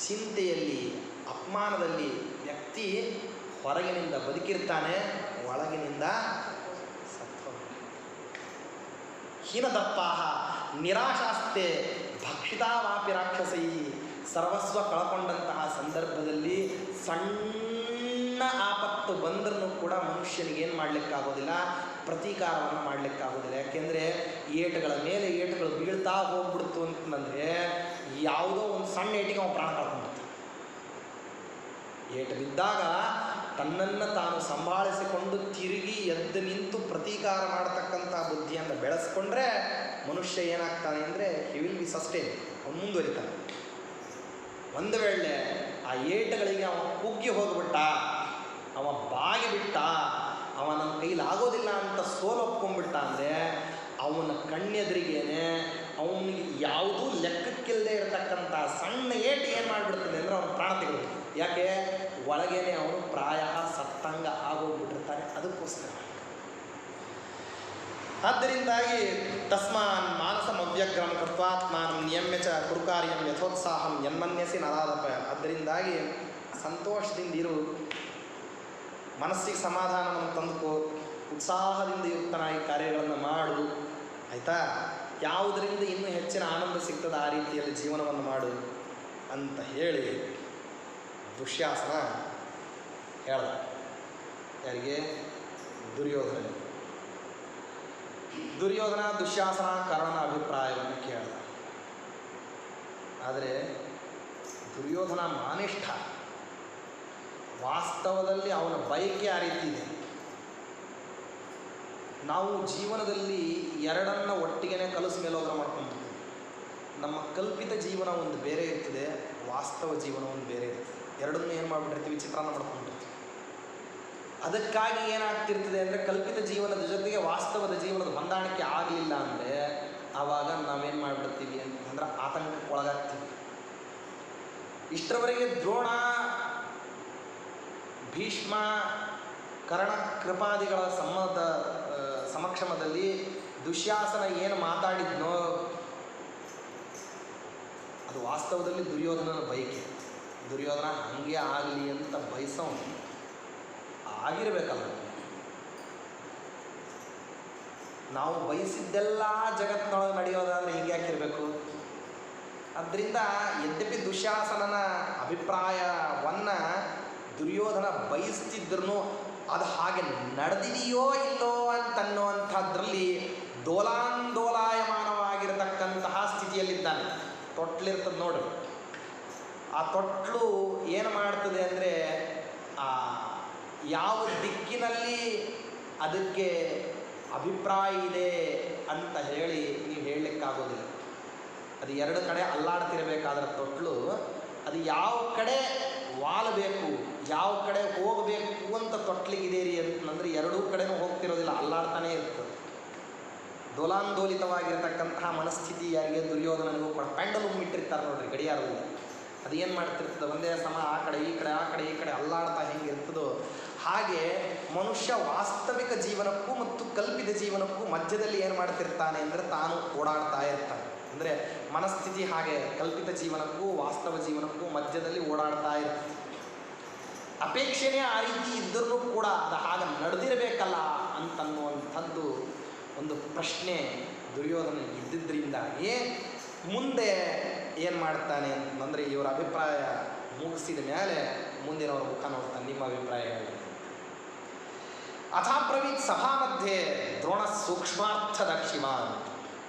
[SPEAKER 1] ಚಿಂತೆಯಲ್ಲಿ ಅಪಮಾನದಲ್ಲಿ ವ್ಯಕ್ತಿ ಹೊರಗಿನಿಂದ ಬದುಕಿರ್ತಾನೆ, ಒಳಗಿನಿಂದ ಸತ್ವ. ಹೀನದಪ್ಪಾಹ ನಿರಾಶಾಸ್ತೆ ಭಕ್ಷಿತಾವಾಪಿ ರಾಕ್ಷಸೈ. ಸರ್ವಸ್ವ ಕಳ್ಕೊಂಡಂತಹ ಸಂದರ್ಭದಲ್ಲಿ ಸಣ್ಣ ಆಪತ್ತು ಬಂದ್ರೂ ಕೂಡ ಮನುಷ್ಯನಿಗೆ ಏನು ಮಾಡಲಿಕ್ಕಾಗೋದಿಲ್ಲ, ಪ್ರತೀಕಾರವನ್ನು ಮಾಡಲಿಕ್ಕಾಗೋದಿಲ್ಲ. ಯಾಕೆಂದರೆ ಏಟುಗಳ ಮೇಲೆ ಏಟುಗಳು ಬೀಳ್ತಾ ಹೋಗ್ಬಿಡ್ತು ಅಂತಂದರೆ ಯಾವುದೋ ಒಂದು ಸಣ್ಣ ಏಟಿಗೆ ಅವನು ಪ್ರಾಣ ಕಳ್ಕೊಂಡ್ಬಿಡ್ತಾನೆ. ಏಟು ಬಿದ್ದಾಗ ತನ್ನನ್ನು ತಾನು ಸಂಭಾಳಿಸಿಕೊಂಡು ತಿರುಗಿ ಎದ್ದು ನಿಂತು ಪ್ರತೀಕಾರ ಮಾಡತಕ್ಕಂಥ ಬುದ್ಧಿಯನ್ನು ಬೆಳೆಸ್ಕೊಂಡ್ರೆ ಮನುಷ್ಯ ಏನಾಗ್ತಾನೆ ಅಂದರೆ ಹಿ ವಿಲ್ ಬಿ ಸಸ್ಟೈನ್, ಅವನು ಮುಂದುವರಿತಾನೆ. ಒಂದು ವೇಳೆ ಆ ಏಟುಗಳಿಗೆ ಅವ ಕುಗ್ಗಿ ಹೋಗ್ಬಿಟ್ಟ, ಅವ ಬಾಗಿಬಿಟ್ಟ, ಅವ ನನ್ನ ಕೈಲಾಗೋದಿಲ್ಲ ಅಂತ ಸೋಲೊಪ್ಕೊಂಡ್ಬಿಟ್ಟ ಅಂದರೆ ಅವನ ಕಣ್ಣೆದುರಿಗೇನೆ ಅವನಿಗೆ ಯಾವುದೂ ಲೆಕ್ಕಕ್ಕಿಲ್ಲದೆ ಇರತಕ್ಕಂಥ ಸಣ್ಣ ಏಟು ಏನು ಮಾಡಿಬಿಡ್ತದೆ ಅಂದರೆ ಅವನು ಪ್ರಾಣ ತೆಗೆದುಬಿಡ್ತಾನೆ. ಯಾಕೆ, ಒಳಗೇನೆ ಅವನು ಪ್ರಾಯ ಸತ್ತಂಗ ಆಗೋಗ್ಬಿಟ್ಟಿರ್ತಾನೆ. ಅದಕ್ಕೋಸ್ಕರ ಆದ್ದರಿಂದಾಗಿ ತಸ್ಮಾನ್ ಮಾನಸಮವ್ಯಗ್ರಂ ಕೃತ್ವಾತ್ಮಾನಂ ನಿಯಮ್ಯ ಚ ಕುರುಕಾರ್ಯಂ ಯಥೋತ್ಸಾಹಂ ಯನ್ಮನ್ಯಸಿ ನರಾದಪ. ಆದ್ದರಿಂದಾಗಿ ಸಂತೋಷದಿಂದಿರು, ಮನಸ್ಸಿಗೆ ಸಮಾಧಾನವನ್ನು ತಂದುಕೋ, ಉತ್ಸಾಹದಿಂದ ಯುಕ್ತನಾಗಿ ಕಾರ್ಯಗಳನ್ನು ಮಾಡು, ಆಯಿತಾ. ಯಾವುದರಿಂದ ಇನ್ನೂ ಹೆಚ್ಚಿನ ಆನಂದ ಸಿಗ್ತದೆ ಆ ರೀತಿಯಲ್ಲಿ ಜೀವನವನ್ನು ಮಾಡು ಅಂತ ಹೇಳಿ ದುಶ್ಯಾಸನ ಹೇಳ್ದ. ಯಾರಿಗೆ? ದುರ್ಯೋಧನ. ದುರ್ಯೋಧನ ದುಶ್ಯಾಸನ ಕರ್ಣನ ಅಭಿಪ್ರಾಯವನ್ನು ಕೇಳ್ದ. ಆದರೆ ದುರ್ಯೋಧನ ಮಾನಿಷ್ಠ, ವಾಸ್ತವದಲ್ಲಿ ಅವನ ಬಯಕೆ ಆ ರೀತಿ ಇದೆ. ನಾವು ಜೀವನದಲ್ಲಿ ಎರಡನ್ನು ಒಟ್ಟಿಗೆ ಕಲಸು ಮೇಲೋದ್ರ ಮಾಡ್ಕೊಂತೀವಿ. ನಮ್ಮ ಕಲ್ಪಿತ ಜೀವನ ಒಂದು ಬೇರೆ ಇರ್ತದೆ, ವಾಸ್ತವ ಜೀವನ ಒಂದು ಬೇರೆ ಇರ್ತದೆ. ಎರಡನ್ನೂ ಏನು ಮಾಡಿಬಿಟ್ಟಿರ್ತೀವಿ, ಚಿತ್ರಾನ್ನ ಮಾಡ್ಕೊಂಡಿರ್ತೀವಿ. ಅದಕ್ಕಾಗಿ ಏನಾಗ್ತಿರ್ತದೆ ಅಂದರೆ ಕಲ್ಪಿತ ಜೀವನದ ಜೊತೆಗೆ ವಾಸ್ತವದ ಜೀವನದ ಹೊಂದಾಣಿಕೆ ಆಗಲಿಲ್ಲ ಅಂದರೆ ಆವಾಗ ನಾವೇನು ಮಾಡಿಬಿಡ್ತೀವಿ ಅಂತಂದ್ರೆ ಆತಂಕಕ್ಕೆ ಒಳಗಾಗ್ತೀವಿ. ಇಷ್ಟರವರೆಗೆ ದ್ರೋಣ, ಭೀಷ್ಮ, ಕರ್ಣ ಕೃಪಾದಿಗಳ ಸಮಕ್ಷಮದಲ್ಲಿ ದುಶ್ಯಾಸನ ಏನು ಮಾತಾಡಿದ್ನೋ ಅದು ವಾಸ್ತವದಲ್ಲಿ ದುರ್ಯೋಧನನ ಬಯಕೆ. ದುರ್ಯೋಧನ ಹಂಗೆ ಆಗಲಿ ಅಂತ ಬಯಸೋನು ಆಗಿರಬೇಕಲ್ಲ. ನಾವು ಬಯಸಿದ್ದೆಲ್ಲ ಜಗತ್ತಿನೊಳಗೆ ನಡೆಯೋದಾದರೆ ಹೀಗೆ ಯಾಕಿರಬೇಕು? ಅದರಿಂದ ಯದ್ಯಪಿ ದುಶ್ಯಾಸನನ ಅಭಿಪ್ರಾಯವನ್ನು ದುರ್ಯೋಧನ ಬಯಸ್ತಿದ್ರೂ ಅದು ಹಾಗೆ ನಡೆದಿದೆಯೋ ಇಲ್ಲೋ ಅಂತನ್ನುವಂಥದ್ರಲ್ಲಿ ಡೋಲಾಂದೋಲಾಯಮಾನವಾಗಿರತಕ್ಕಂತಹ ಸ್ಥಿತಿಯಲ್ಲಿದ್ದಾನೆ. ತೊಟ್ಲಿರ್ತದೆ ನೋಡ್ರಿ, ಆ ತೊಟ್ಲು ಏನು ಮಾಡ್ತದೆ ಅಂದರೆ ಯಾವ ದಿಕ್ಕಿನಲ್ಲಿ ಅದಕ್ಕೆ ಅಭಿಪ್ರಾಯ ಇದೆ ಅಂತ ಹೇಳಿ ನೀವು ಹೇಳಲಿಕ್ಕಾಗೋದಿಲ್ಲ. ಅದು ಎರಡು ಕಡೆ ಅಲ್ಲಾಡ್ತಿರಬೇಕಾದ್ರೆ ತೊಟ್ಲು ಅದು ಯಾವ ಕಡೆ ವಾಲಬೇಕು, ಯಾವ ಕಡೆ ಹೋಗಬೇಕು ಅಂತ ತೊಟ್ಲಿಗಿದೆ ರೀ ಅಂತಂದರೆ ಎರಡೂ ಕಡೆನೂ ಹೋಗ್ತಿರೋದಿಲ್ಲ, ಅಲ್ಲಾಡ್ತಾನೇ ಇರ್ತದೆ. ಡೋಲಾಂದೋಲಿತವಾಗಿರತಕ್ಕಂತಹ ಮನಸ್ಥಿತಿ ಯಾರಿಗೆ? ದುರ್ಯೋಧನನಿಗೂ ಕೂಡ. ಪೆಂಡಲುಮ್ ಇಟ್ಟಿರ್ತಾರೆ ನೋಡ್ರಿ ಗಡಿಯಾರದಲ್ಲಿ, ಅದು ಏನು ಮಾಡ್ತಿರ್ತದೆ ಒಂದೇ ಸಮ ಆ ಕಡೆ ಈ ಕಡೆ ಆ ಕಡೆ ಈ ಕಡೆ ಅಲ್ಲಾಡ್ತಾ ಹೆಂಗೆ ಇರ್ತದೋ ಹಾಗೆ ಮನುಷ್ಯ ವಾಸ್ತವಿಕ ಜೀವನಕ್ಕೂ ಮತ್ತು ಕಲ್ಪಿತ ಜೀವನಕ್ಕೂ ಮಧ್ಯದಲ್ಲಿ ಏನು ಮಾಡ್ತಿರ್ತಾನೆ ಅಂದರೆ ತಾನು ಓಡಾಡ್ತಾ ಇರ್ತಾನೆ. ಅಂದರೆ ಮನಸ್ಥಿತಿ ಹಾಗೆ ಕಲ್ಪಿತ ಜೀವನಕ್ಕೂ ವಾಸ್ತವ ಜೀವನಕ್ಕೂ ಮಧ್ಯದಲ್ಲಿ ಓಡಾಡ್ತಾ ಇರ್ತದೆ. ಅಪೇಕ್ಷೆನೇ ಆ ರೀತಿ ಇದ್ದರೂ ಕೂಡ ಅದು ಹಾಗೆ ನಡೆದಿರಬೇಕಲ್ಲ ಅಂತನ್ನುವಂಥದ್ದು ಒಂದು ಪ್ರಶ್ನೆ ದುರ್ಯೋಧನ ಇದ್ದಿದ್ದರಿಂದಾಗಿ ಮುಂದೆ ಏನು ಮಾಡ್ತಾನೆ ಅಂತಂದರೆ ಇವರ ಅಭಿಪ್ರಾಯ ಮುಗಿಸಿದ ಮೇಲೆ ಮುಂದಿನವರ ಮುಖ ನೋಡ್ತಾನೆ. ನಿಮ್ಮ ಅಭಿಪ್ರಾಯ ಹೇಳಿ. ಅಥಾಬ್ರವೀತ್ ಸಭಾ ಮಧ್ಯೆ ದ್ರೋಣ ಸೂಕ್ಷ್ಮಾರ್ಥದಕ್ಷಿಮಾನ್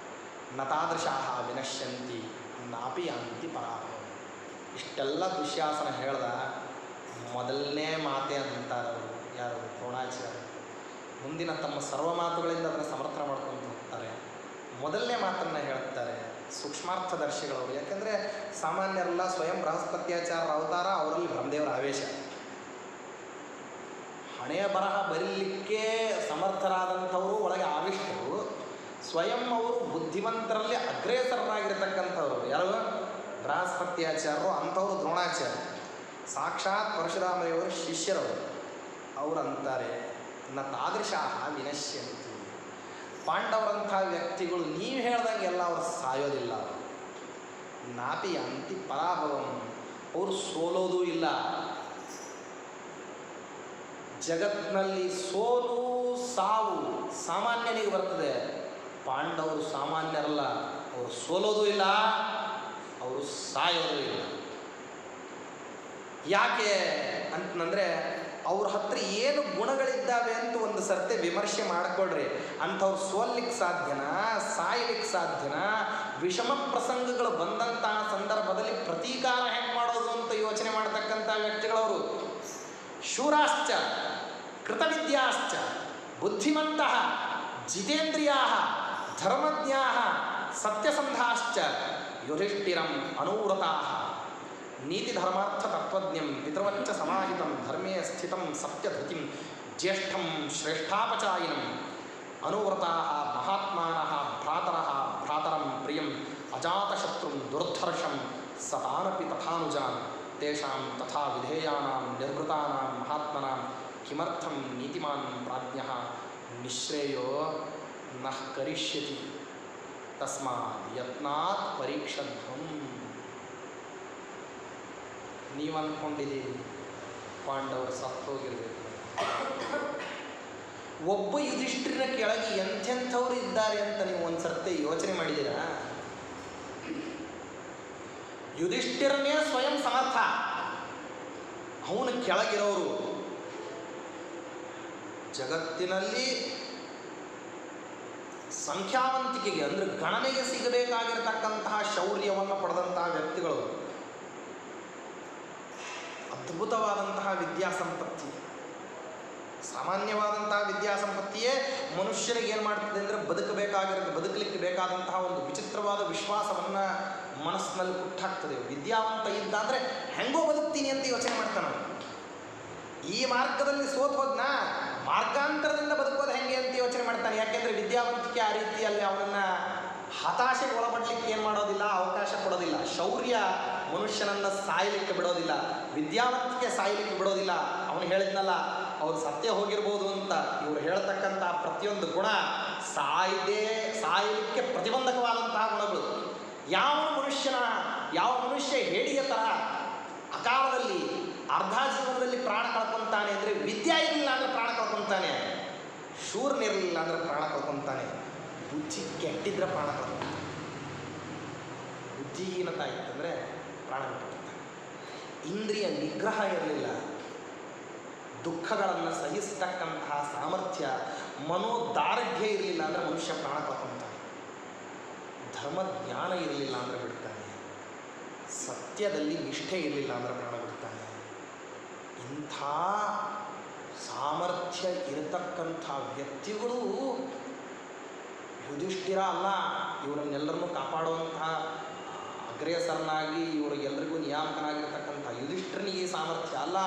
[SPEAKER 1] ನ ತಾದೃಶಾಃ ವಿನಶ್ಯಂತಿ ನಾಪಿ ಯಾಂತಿ ಪರಾಭವ. ಇಷ್ಟೆಲ್ಲ ದುಶ್ಯಾಸನ ಹೇಳ್ದ. ಮೊದಲನೇ ಮಾತೆ ಅಂತಾರವರು ಯಾರು? ದ್ರೋಣಾಚಾರ್ಯ. ಮುಂದಿನ ತಮ್ಮ ಸರ್ವ ಮಾತುಗಳಿಂದ ಅದನ್ನು ಸಮರ್ಥನೆ ಮಾಡ್ಕೊಂಡು ಹೋಗ್ತಾರೆ. ಮೊದಲನೇ ಮಾತನ್ನು ಹೇಳ್ತಾರೆ ಸೂಕ್ಷ್ಮಾರ್ಥದರ್ಶಿಗಳವರು. ಯಾಕೆಂದರೆ ಸಾಮಾನ್ಯರೆಲ್ಲ ಸ್ವಯಂ ಬೃಹಸ್ಪತ್ಯಾಚಾರ್ಯರ ಅವತಾರ, ಅವರಲ್ಲಿ ಬ್ರಹ್ಮದೇವರ ಆವೇಶ. ಹಣೆಯ ಬರಹ ಬರೀಲಿಕ್ಕೆ ಸಮರ್ಥರಾದಂಥವರು ಒಳಗೆ ಆವಿಷ್ಟರು. ಸ್ವಯಂ ಅವರು ಬುದ್ಧಿವಂತರಲ್ಲಿ ಅಗ್ರೇಸರರಾಗಿರ್ತಕ್ಕಂಥವ್ರು ಯಾರು? ಬೃಹಸ್ಪತ್ಯಾಚಾರ್ಯರು. ಅಂಥವರು ದ್ರೋಣಾಚಾರ್ಯ, ಸಾಕ್ಷಾತ್ ಪರಶುರಾಮಯ್ಯವರು ಶಿಷ್ಯರವರು. ಅವರು ಅಂತಾರೆ ನ ತಾದೃಶಾಃ ವಿನಶ್ಯಂತಿ. ಪಾಂಡವರಂಥ ವ್ಯಕ್ತಿಗಳು ನೀವು ಹೇಳ್ದಂಗೆ ಎಲ್ಲ ಅವರು ಸಾಯೋದಿಲ್ಲ. ನಾಪಿ ಯಾಂತಿ ಪರಾಭವಂ. ಅವರು ಸೋಲೋದೂ ಇಲ್ಲ. ಜಗತ್ತಿನಲ್ಲಿ ಸೋಲು ಸಾವು ಸಾಮಾನ್ಯನಿಗೆ ಬರ್ತದೆ. ಪಾಂಡವರು ಸಾಮಾನ್ಯರಲ್ಲ. ಅವರು ಸೋಲೋದೂ ಇಲ್ಲ, ಅವರು ಸಾಯೋದೂ ಇಲ್ಲ. ಯಾಕೆ ಅಂತಂದರೆ ಅವ್ರ ಹತ್ರ ಏನು ಗುಣಗಳಿದ್ದಾವೆ ಅಂತ ಒಂದು ಸರ್ತೆ ವಿಮರ್ಶೆ ಮಾಡಿಕೊಡ್ರಿ. ಅಂಥವ್ರು ಸೋಲಿಕ್ಕೆ ಸಾಧ್ಯನಾ? ಸಾಯ್ಲಿಕ್ಕೆ ಸಾಧ್ಯನಾ? ವಿಷಮ ಪ್ರಸಂಗಗಳು ಬಂದಂತಹ ಸಂದರ್ಭದಲ್ಲಿ ಪ್ರತೀಕಾರ ಹೆಂಗೆ ಮಾಡೋದು ಅಂತ ಯೋಚನೆ ಮಾಡತಕ್ಕಂಥ ವ್ಯಕ್ತಿಗಳವರು. ಶೂರಾಶ್ಚ ಕೃತವಿದ್ಯಾಶ್ಚ ಬುದ್ಧಿಮಂತಃ ಜಿತೇಂದ್ರಿಯಾಃ ಧರ್ಮಜ್ಞಾಃ ಸತ್ಯಸಂಧಾಶ್ಚ ಯುಧಿಷ್ಠಿರಂ ಅನೂರತಾಃ ನೀತಿ ಧರ್ಮಾರ್ಥ ತತ್ವಜ್ಞಂ ಪಿತೃವಚ್ಚ ಸಮಾಹಿತಂ ಧರ್ಮೇ ಸ್ಥಿತಂ ಸತ್ಯಧೃತಿಂ ಜ್ಯೇಷ್ಠಂ ಶ್ರೇಷ್ಠಾಪಚಾಯಿನಂ ಅನುವ್ರತಾಃ ಮಹಾತ್ಮಾನಃ ಭ್ರಾತರಃ ಭ್ರಾತರಂ ಪ್ರಿಯಂ ಅಜಾತಶತ್ರುಂ ದುರ್ಧರ್ಷಂ ಸತಾನಪಿ ತಥಾನುಜಾನ್ ತೇಷಾಂ ತಥಾ ವಿಧೇಯಾನಾಂ ನಿರ್ವೃತಾನಾಂ ಮಹಾತ್ಮನಾಂ ಕಿಮರ್ಥಂ ನೀತಿಮಾನ್ ಪ್ರಾಜ್ಞಃ ನಿಶ್ರೇಯೋ ನಃ ಕರಿಷ್ಯತಿ ತಸ್ಮಾತ್ ಯತ್ನಾತ್ ಪರೀಕ್ಷಧ್ವಂ. ನೀವು ಅಂದ್ಕೊಂಡಿದ್ದೀರಿ ಪಾಂಡವರು ಸತ್ತೋಗಿರಬೇಕು. ಒಬ್ಬ ಯುಧಿಷ್ಠಿರನ ಕೆಳಗೆ ಎಂಥೆಂಥವ್ರು ಇದ್ದಾರೆ ಅಂತ ನೀವು ಒಂದು ಸರ್ತಿ ಯೋಚನೆ ಮಾಡಿದ್ದೀರಾ? ಯುಧಿಷ್ಠಿರನೇ ಸ್ವಯಂ ಸಮರ್ಥ, ಅವನ ಕೆಳಗಿರೋರು. ಜಗತ್ತಿನಲ್ಲಿ ಸಂಖ್ಯಾವಂತಿಕೆಗೆ ಅಂದರೆ ಗಣನೆಗೆ ಸಿಗಬೇಕಾಗಿರತಕ್ಕಂತಹ ಶೌರ್ಯವನ್ನು ಪಡೆದಂತಹ ವ್ಯಕ್ತಿಗಳು. ಅದ್ಭುತವಾದಂತಹ ವಿದ್ಯಾಸಂಪತ್ತಿ, ಸಾಮಾನ್ಯವಾದಂತಹ ವಿದ್ಯಾಸಂಪತ್ತಿಯೇ ಮನುಷ್ಯನಿಗೆ ಏನು ಮಾಡ್ತದೆ ಅಂದರೆ ಬದುಕಲಿಕ್ಕೆ ಬೇಕಾದಂತಹ ಒಂದು ವಿಚಿತ್ರವಾದ ವಿಶ್ವಾಸವನ್ನು ಮನಸ್ಸಿನಲ್ಲಿ ಹುಟ್ಟಾಕ್ತದೆ. ವಿದ್ಯಾವಂತ ಇದ್ದ ಅಂದರೆ ಹೆಂಗೋ ಬದುಕ್ತೀನಿ ಅಂತ ಯೋಚನೆ ಮಾಡ್ತಾನೆ. ಈ ಮಾರ್ಗದಲ್ಲಿ ಸೋತ್ ಹೋದ್ನ ಮಾರ್ಗಾಂತರದಿಂದ ಬದುಕೋದು ಹೆಂಗೆ ಅಂತ ಯೋಚನೆ ಮಾಡ್ತಾನೆ. ಯಾಕೆಂದರೆ ವಿದ್ಯಾವಂತಿಕೆ ಆ ರೀತಿಯಲ್ಲಿ ಅವನನ್ನು ಹತಾಶೆಗೆ ಒಳಪಡಲಿಕ್ಕೆ ಏನು ಮಾಡೋದಿಲ್ಲ, ಅವಕಾಶ ಕೊಡೋದಿಲ್ಲ. ಶೌರ್ಯ ಮನುಷ್ಯನನ್ನು ಸಾಯಲಿಕ್ಕೆ ಬಿಡೋದಿಲ್ಲ, ವಿದ್ಯಾವಂತಿಕೆ ಸಾಯಲಿಕ್ಕೆ ಬಿಡೋದಿಲ್ಲ. ಅವನು ಹೇಳಿದ್ನಲ್ಲ, ಅವ್ರು ಸತ್ಯ ಹೋಗಿರ್ಬೋದು ಅಂತ. ಇವರು ಹೇಳ್ತಕ್ಕಂಥ ಪ್ರತಿಯೊಂದು ಗುಣ ಸಾಯಲಿಕ್ಕೆ ಪ್ರತಿಬಂಧಕವಾದಂತಹ ಗುಣಗಳು. ಯಾವ ಮನುಷ್ಯ ಹೇಡಿಯ ಥರ ಅಕಾಲದಲ್ಲಿ ಅರ್ಧ ಜೀವನದಲ್ಲಿ ಪ್ರಾಣ ಕಳ್ಕೊತಾನೆ ಅಂದರೆ, ವಿದ್ಯೆ ಇರಲಿಲ್ಲ ಅಂದರೆ ಪ್ರಾಣ ಕಳ್ಕೊತಾನೆ, ಶೂರ್ನಿರಲಿಲ್ಲ ಅಂದರೆ ಪ್ರಾಣ ಕಳ್ಕೊತಾನೆ, ಬುದ್ಧಿ ಕೆಟ್ಟಿದ್ರೆ ಪ್ರಾಣ ಕಳ್ಕೊತಾನೆ, ಬುದ್ಧಿಹೀನತ ಇತ್ತಂದರೆ ಪ್ರಾಣ ಕಳ್ಕೊತಾನೆ. ಇಂದ್ರಿಯ ನಿಗ್ರಹ ಇರಲಿಲ್ಲ, ದುಃಖಗಳನ್ನು ಸಹಿಸ್ತಕ್ಕಂತಹ ಸಾಮರ್ಥ್ಯ, ಮನೋದಾರ್ಢ್ಯ ಇರಲಿಲ್ಲ ಅಂದರೆ ಮನುಷ್ಯ ಪ್ರಾಣ ಕಳ್ಕೊತಾನೆ. ಧರ್ಮಜ್ಞಾನ ಇರಲಿಲ್ಲ ಅಂದರೆ ಬಿಡ್ತಾನೆ, ಸತ್ಯದಲ್ಲಿ ನಿಷ್ಠೆ ಇರಲಿಲ್ಲ ಅಂದರೆ ಪ್ರಾಣ ಬಿಡ್ತಾನೆ. ಇಂಥ ಸಾಮರ್ಥ್ಯ ಇರತಕ್ಕಂಥ ವ್ಯಕ್ತಿಗಳು ಯುಧಿಷ್ಠಿರ ಅಲ್ಲ. ಇವರನ್ನೆಲ್ಲರನ್ನೂ ಕಾಪಾಡುವಂತಹ ಅಗ್ರೇಸರನಾಗಿ ಇವರಿಗೆಲ್ಲರಿಗೂ ನಿಯಾಮಕನಾಗಿರ್ತಕ್ಕಂಥ ಯುಧಿಷ್ಠಿರನಿಗೆ ಈ ಸಾಮರ್ಥ್ಯ ಅಲ್ಲ.